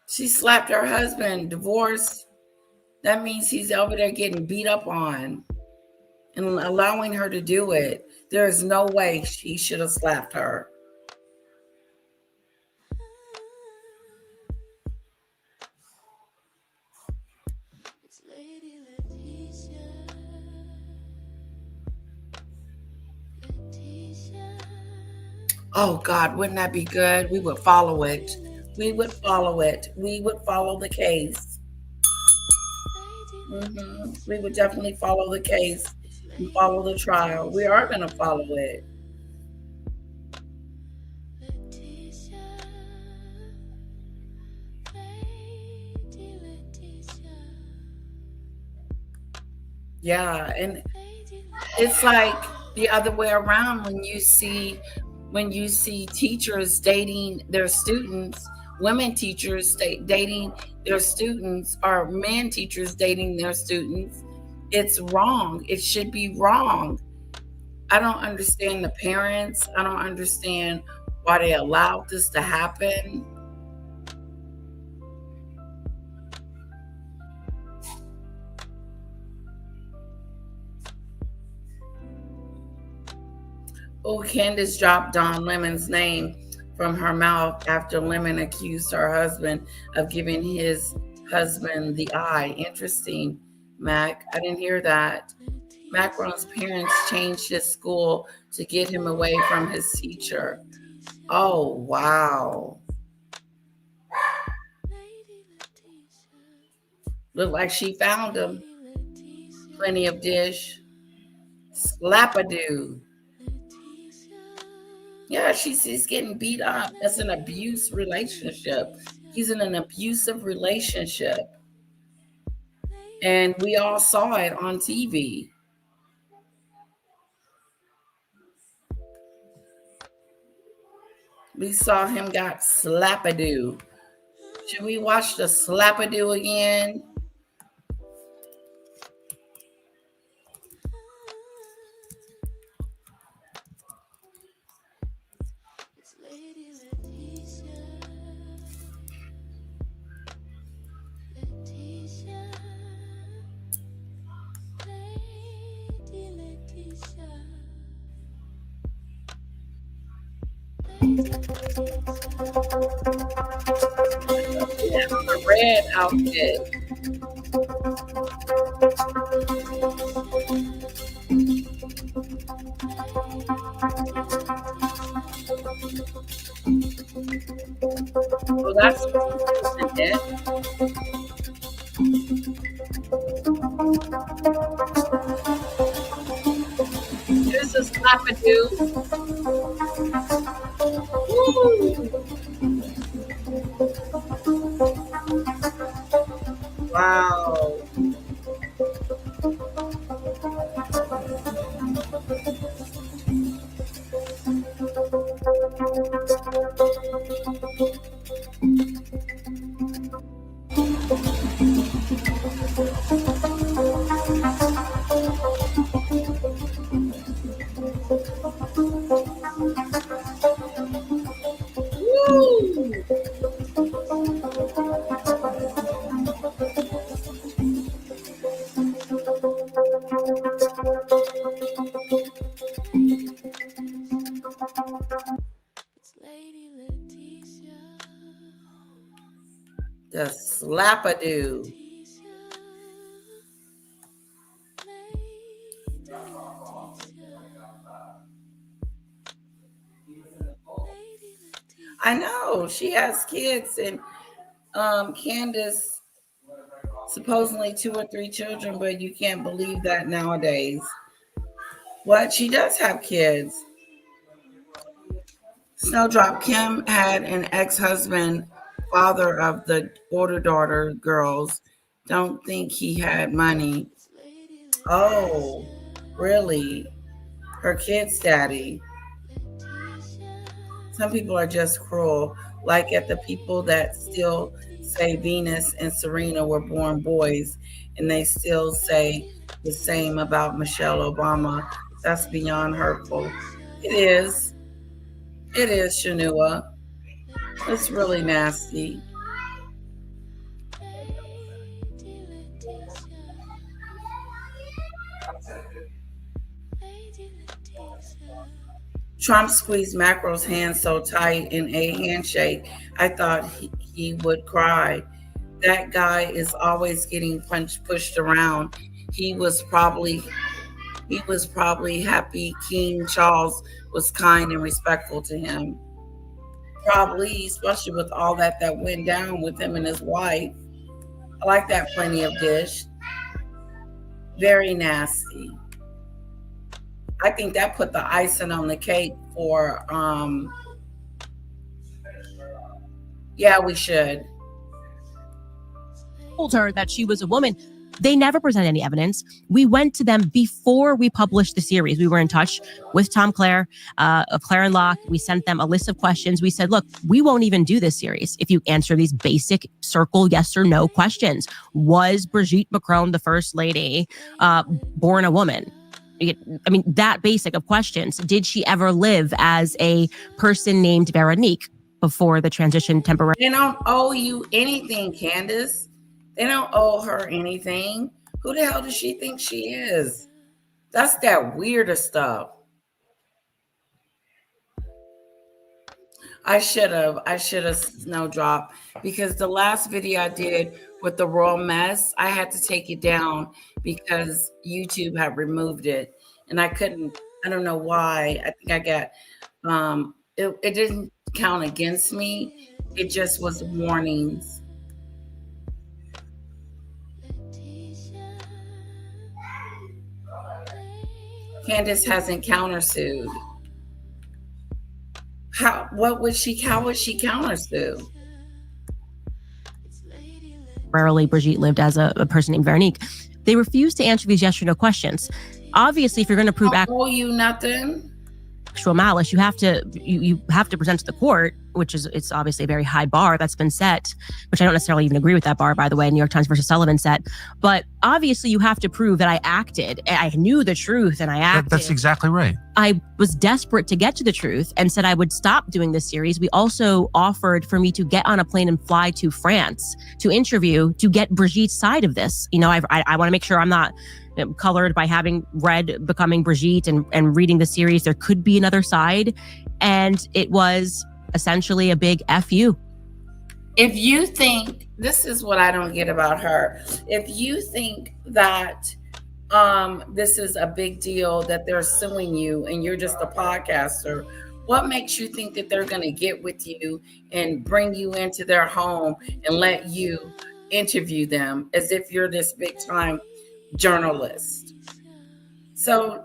She slapped her husband. Divorce. That means he's over there getting beat up on and allowing her to do it. There is no way he should have slapped her. Oh God, wouldn't that be good? We would follow it. We would follow it. We would follow the case. We would definitely follow the case and follow the trial. We are going to follow it. Yeah, and it's like the other way around when you see teachers dating their students, women teachers dating their students, or men teachers dating their students. It's wrong. It should be wrong. I don't understand the parents. I don't understand why they allowed this to happen. Oh, Candace dropped Don Lemon's name from her mouth after Lemon accused her husband of giving his husband the eye. Interesting. Mac. I didn't hear that. Macron's parents changed his school to get him away from his teacher. Oh, wow. Look like she found him. Plenty of dish. Slap-a-doo. Yeah, she's getting beat up. That's an abuse relationship. He's in an abusive relationship. And we all saw it on TV. We saw him got slap-a-doo. Should we watch the slap-a-doo again? Yeah, a red outfit. Well, that's isn't it? This is slap-a-doo. Wow. The slap-a-doo. I know she has kids, and Candace supposedly 2 or 3 children, but you can't believe that nowadays. What? She does have kids. Snowdrop Kim had an ex-husband, father of the older daughter girls. Don't think he had money. Oh, really? Her kid's daddy. Some people are just cruel, like at the people that still say Venus and Serena were born boys, and they still say the same about Michelle Obama. That's beyond hurtful. It is. It is, Shanua. It's really nasty. Trump squeezed Macron's hand so tight in a handshake, I thought he would cry. That guy is always getting pushed around. He was probably happy King Charles was kind and respectful to him. Probably, especially with all that went down with him and his wife. I like that plenty of dish. Very nasty. I think that put the icing on the cake for, yeah, we should. Told her that she was a woman. They never presented any evidence. We went to them before we published the series. We were in touch with Tom Clare of Clare and Locke. We sent them a list of questions. We said, look, we won't even do this series if you answer these basic circle yes or no questions. Was Brigitte Macron, the first lady, born a woman? I mean, that basic of questions. Did she ever live as a person named Veronique before the transition temporary? They don't owe you anything, Candace. They don't owe her anything. Who the hell does she think she is? That's that weirder stuff. I should have snowdrop, because the last video I did with the royal mess, I had to take it down because YouTube had removed it, and I couldn't. I don't know why. I think I got it didn't count against me. It just was warnings. Candace hasn't countersued. How would she countersue? Rarely Brigitte lived as a person named Veronique. They refused to answer these yes or no questions. Obviously, if you're going to prove you nothing. Actual malice, you have to present to the court, which is, it's obviously a very high bar that's been set, which I don't necessarily even agree with that bar, by the way, New York Times versus Sullivan set. But obviously you have to prove that I acted, I knew the truth, and I acted. That's exactly right. I was desperate to get to the truth and said I would stop doing this series. We also offered for me to get on a plane and fly to France to interview, to get Brigitte's side of this. You know, I want to make sure I'm not colored by having read Becoming Brigitte and reading the series. There could be another side. And it was essentially a big F you. If you think, this is what I don't get about her. If you think that this is a big deal, that they're suing you and you're just a podcaster, what makes you think that they're going to get with you and bring you into their home and let you interview them as if you're this big time journalist? So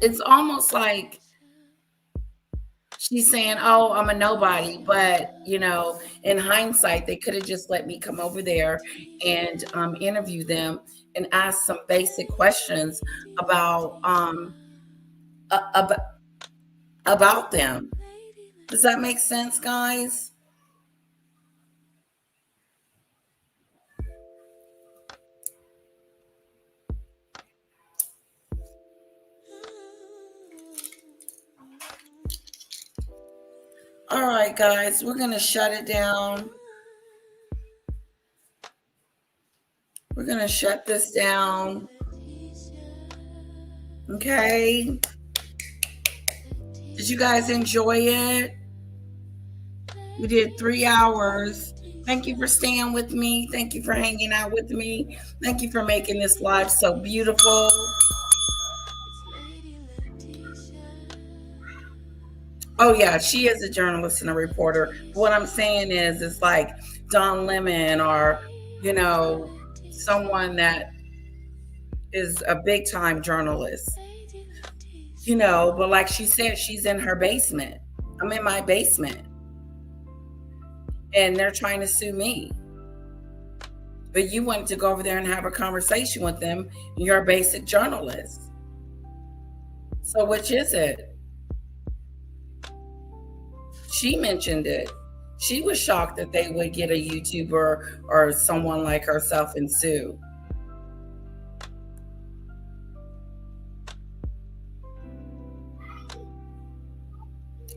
it's almost like she's saying, oh, I'm a nobody, but you know, in hindsight, they could have just let me come over there and interview them and ask some basic questions about them. Does that make sense, guys? All right, guys, we're going to shut it down. We're going to shut this down. Okay. Did you guys enjoy it? We did 3 hours. Thank you for staying with me. Thank you for hanging out with me. Thank you for making this live so beautiful. Oh, yeah, she is a journalist and a reporter. What I'm saying is, it's like Don Lemon or, you know, someone that is a big time journalist, you know, but like she said, she's in her basement. I'm in my basement and they're trying to sue me. But you wanted to go over there and have a conversation with them. And you're a basic journalist. So which is it? She mentioned it. She was shocked that they would get a YouTuber or someone like herself and sue.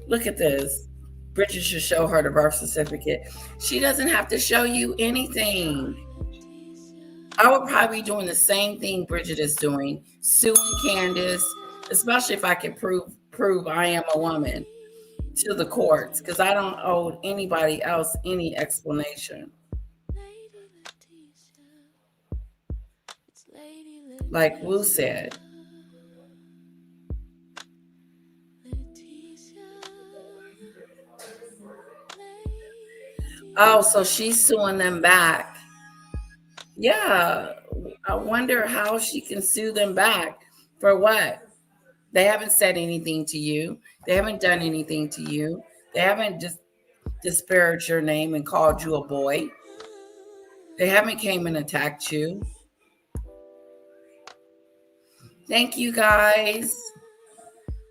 Look at this. Bridget should show her the birth certificate. She doesn't have to show you anything. I would probably be doing the same thing Bridget is doing, suing Candace, especially if I could prove I am a woman, to the courts, because I don't owe anybody else any explanation. Like Wu said. Oh, so she's suing them back. Yeah, I wonder how she can sue them back. For what? They haven't said anything to you. They haven't done anything to you. They haven't just disparaged your name and called you a boy. They haven't came and attacked you. Thank you, guys.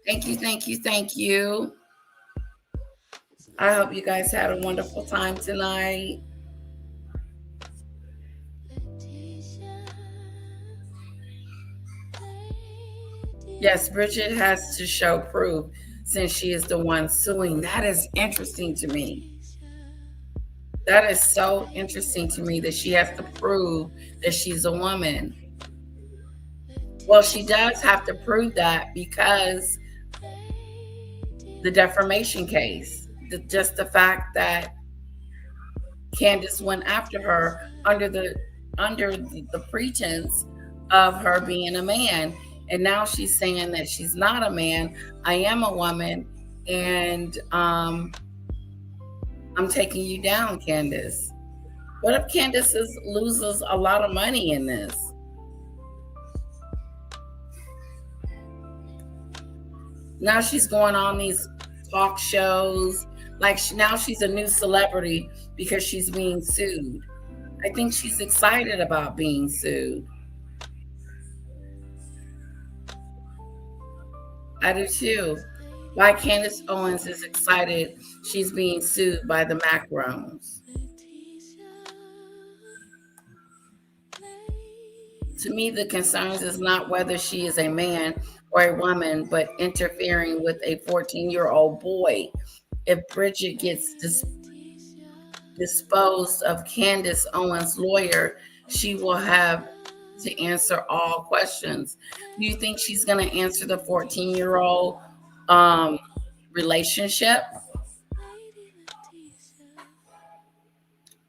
Thank you, thank you, thank you. I hope you guys had a wonderful time tonight. Yes, Bridget has to show proof since she is the one suing. That is interesting to me. That is so interesting to me that she has to prove that she's a woman. Well, she does have to prove that because the defamation case. Just the fact that Candace went after her under the pretense of her being a man. And now she's saying that she's not a man. I am a woman. And I'm taking you down, Candace. What if Candace loses a lot of money in this? Now she's going on these talk shows. Like now she's a new celebrity because she's being sued. I think she's excited about being sued. I do too. Why Candace Owens is excited she's being sued by the Macarons. To me, the concerns is not whether she is a man or a woman, but interfering with a 14-year-old boy. If Bridget gets disposed of Candace Owens' lawyer, she will have to answer all questions. Do you think she's going to answer the 14-year-old relationship?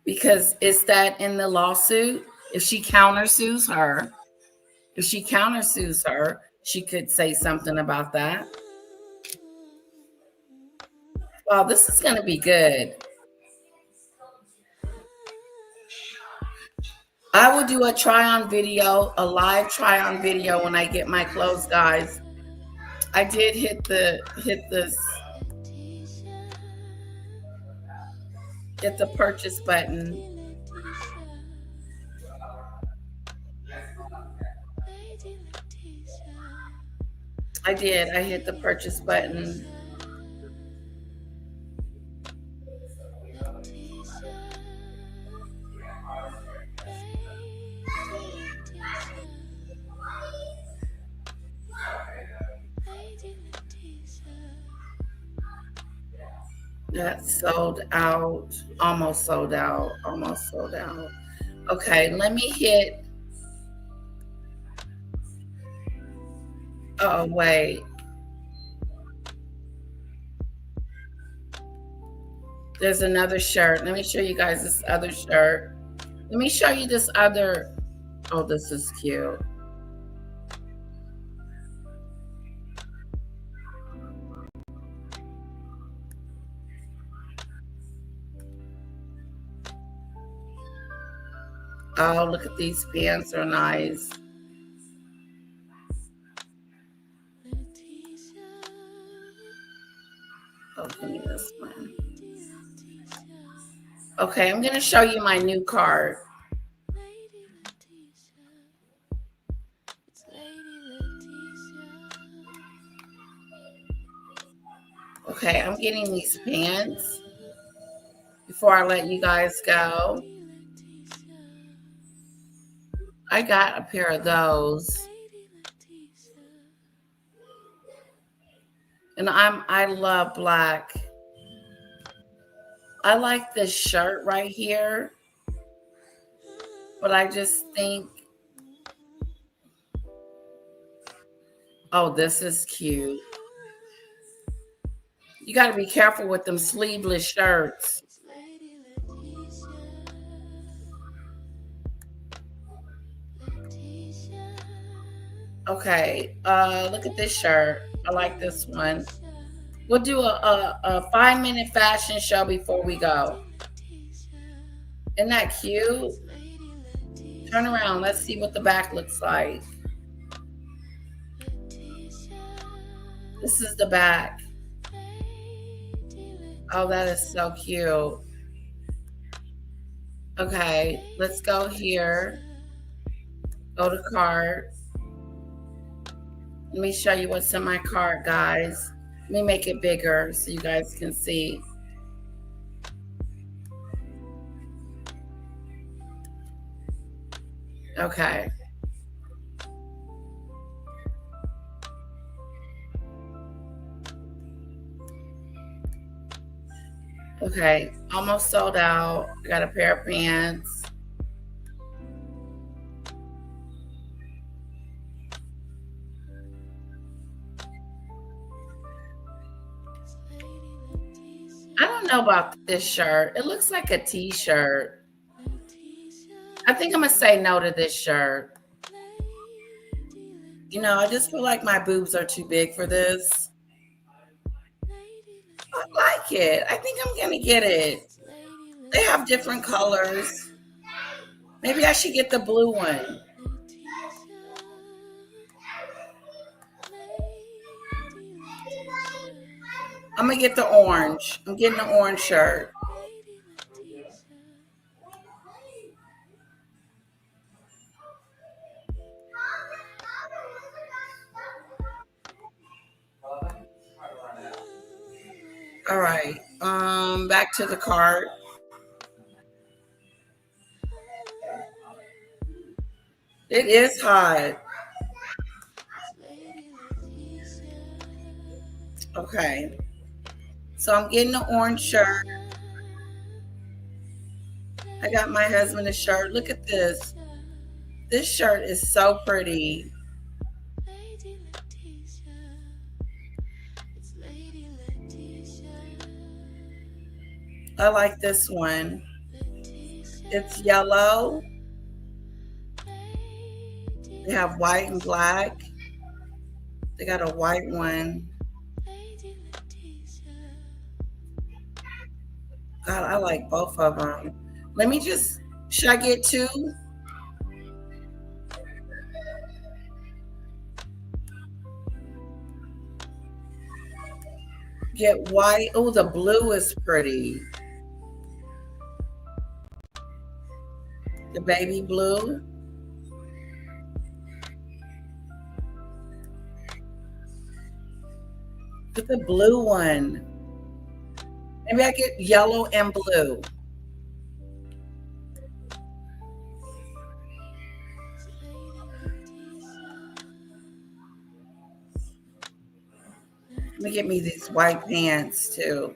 Because is that in the lawsuit? If she countersues her, she could say something about that. Wow, this is going to be good. I will do a try-on video, a live try-on video when I get my clothes, guys. I did hit the purchase button. I did. I hit the purchase button. That's sold out. Almost sold out. Almost sold out. Okay, let me hit. Oh, wait. There's another shirt. Let me show you guys this other shirt. Let me show you this other. Oh, this is cute. Oh, look at these pants are nice. Oh, give me this one. Okay, I'm going to show you my new card. Okay, I'm getting these pants before I let you guys go. I got a pair of those. And I love black. I like this shirt right here. But I just think, oh, this is cute. You got to be careful with them sleeveless shirts. Okay, look at this shirt. I like this one. We'll do a 5-minute fashion show before we go. Isn't that cute? Turn around. Let's see what the back looks like. This is the back. Oh, that is so cute. Okay, let's go here. Go to cart. Let me show you what's in my cart, guys. Let me make it bigger so you guys can see. Okay. Okay, almost sold out. I got a pair of pants. I don't know about this shirt. It looks like a t-shirt. I think I'm gonna say no to this shirt. You know, I just feel like my boobs are too big for this. I like it. I think I'm gonna get it. They have different colors. Maybe I should get the blue one. I'm gonna get the orange. I'm getting the orange shirt. All right. Back to the cart. It is hot. Okay. So I'm getting the orange shirt. I got my husband a shirt. Look at this. This shirt is so pretty. I like this one. It's yellow. They have white and black. They got a white one. God, I like both of them. Let me just, should I get two? Get white. Oh, the blue is pretty. The baby blue. Get the blue one. Maybe I get yellow and blue. Let me get me these white pants too.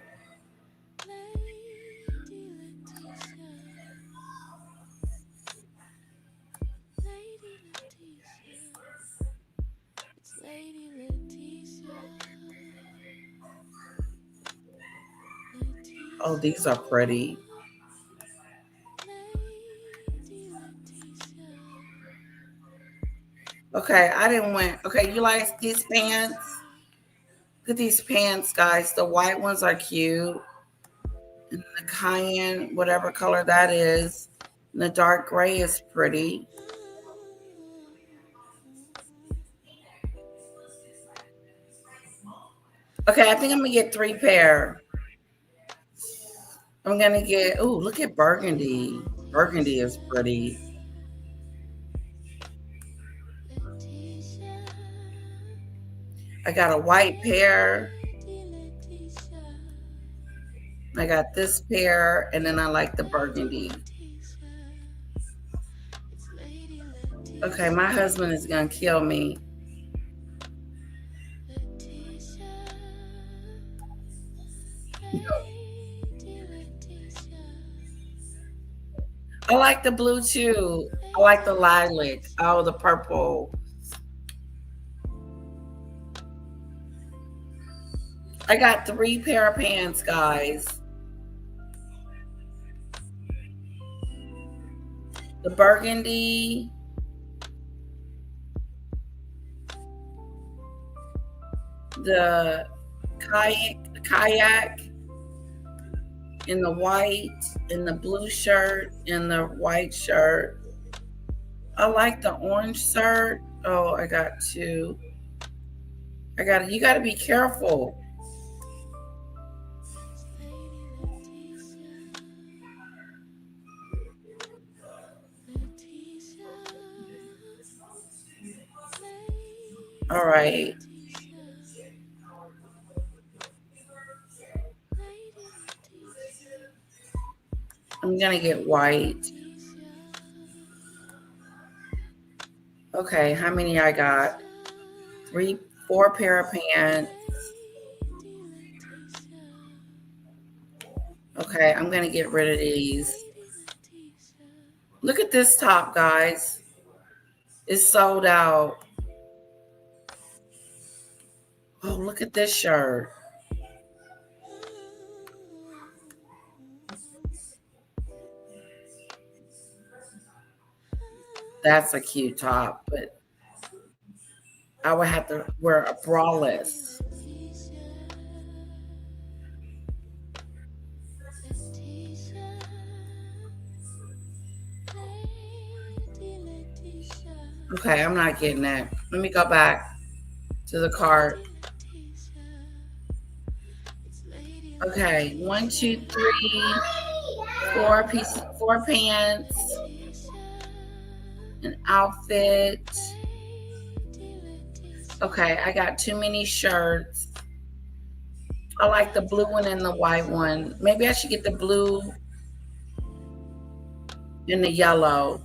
Oh, these are pretty. Okay, I didn't win. Okay, you like these pants? Look at these pants, guys. The white ones are cute. And the cayenne, whatever color that is. And the dark gray is pretty. Okay, I think I'm gonna get 3 pair. I'm gonna get, oh, look at burgundy. Burgundy is pretty. I got a white pair. I got this pair, and then I like the burgundy. Okay, my husband is gonna kill me. I like the blue too. I like the lilac. Oh, the purple. I got 3 pair of pants, guys. The burgundy. The kayak. In the white, in the blue shirt, in the white shirt. I like the orange shirt. Oh, I got 2. You got to be careful. All right. I'm gonna get white. Okay, how many I got? 4 pair of pants. Okay, I'm gonna get rid of these. Look at this top, guys. It's sold out. Oh, look at this shirt. That's a cute top, but I would have to wear a braless. Okay, I'm not getting that. Let me go back to the cart. Okay, 1, 2, 3, 4 pieces, 4 pants, an outfit. Okay, I got too many shirts. I like the blue one and the white one. Maybe I should get the blue and the yellow.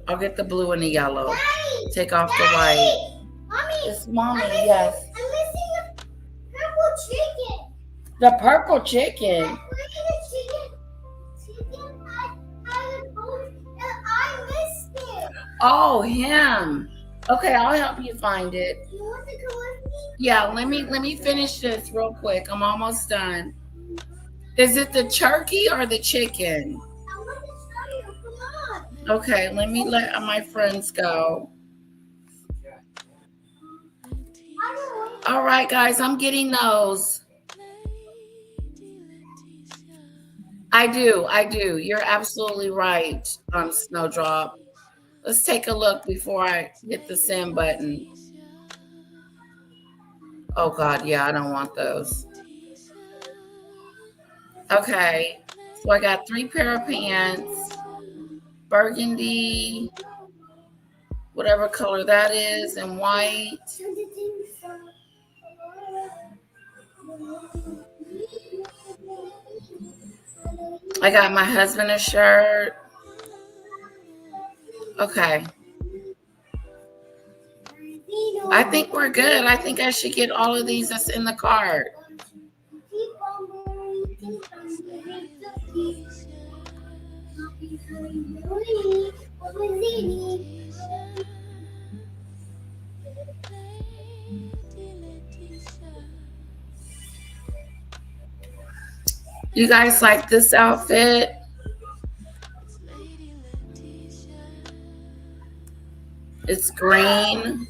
I'll get the blue and the yellow. Daddy, take off the Daddy, white. Mommy, It's mommy, I'm missing, yes. I'm missing a purple chicken. The purple chicken. I missed it. Oh, him. Okay, I'll help you find it. You want to go with me? Yeah, let me finish this real quick. I'm almost done. Is it the turkey or the chicken? I want to show you. Come on. Okay, let me let my friends go. All right, guys, I'm getting those. I do. You're absolutely right, Snowdrop. Let's take a look before I hit the send button. Oh, God, yeah, I don't want those. Okay, so I got 3 pair of pants, burgundy, whatever color that is, and white. I got my husband a shirt. Okay. I think we're good. I think I should get all of these that's in the cart. You guys like this outfit? It's green.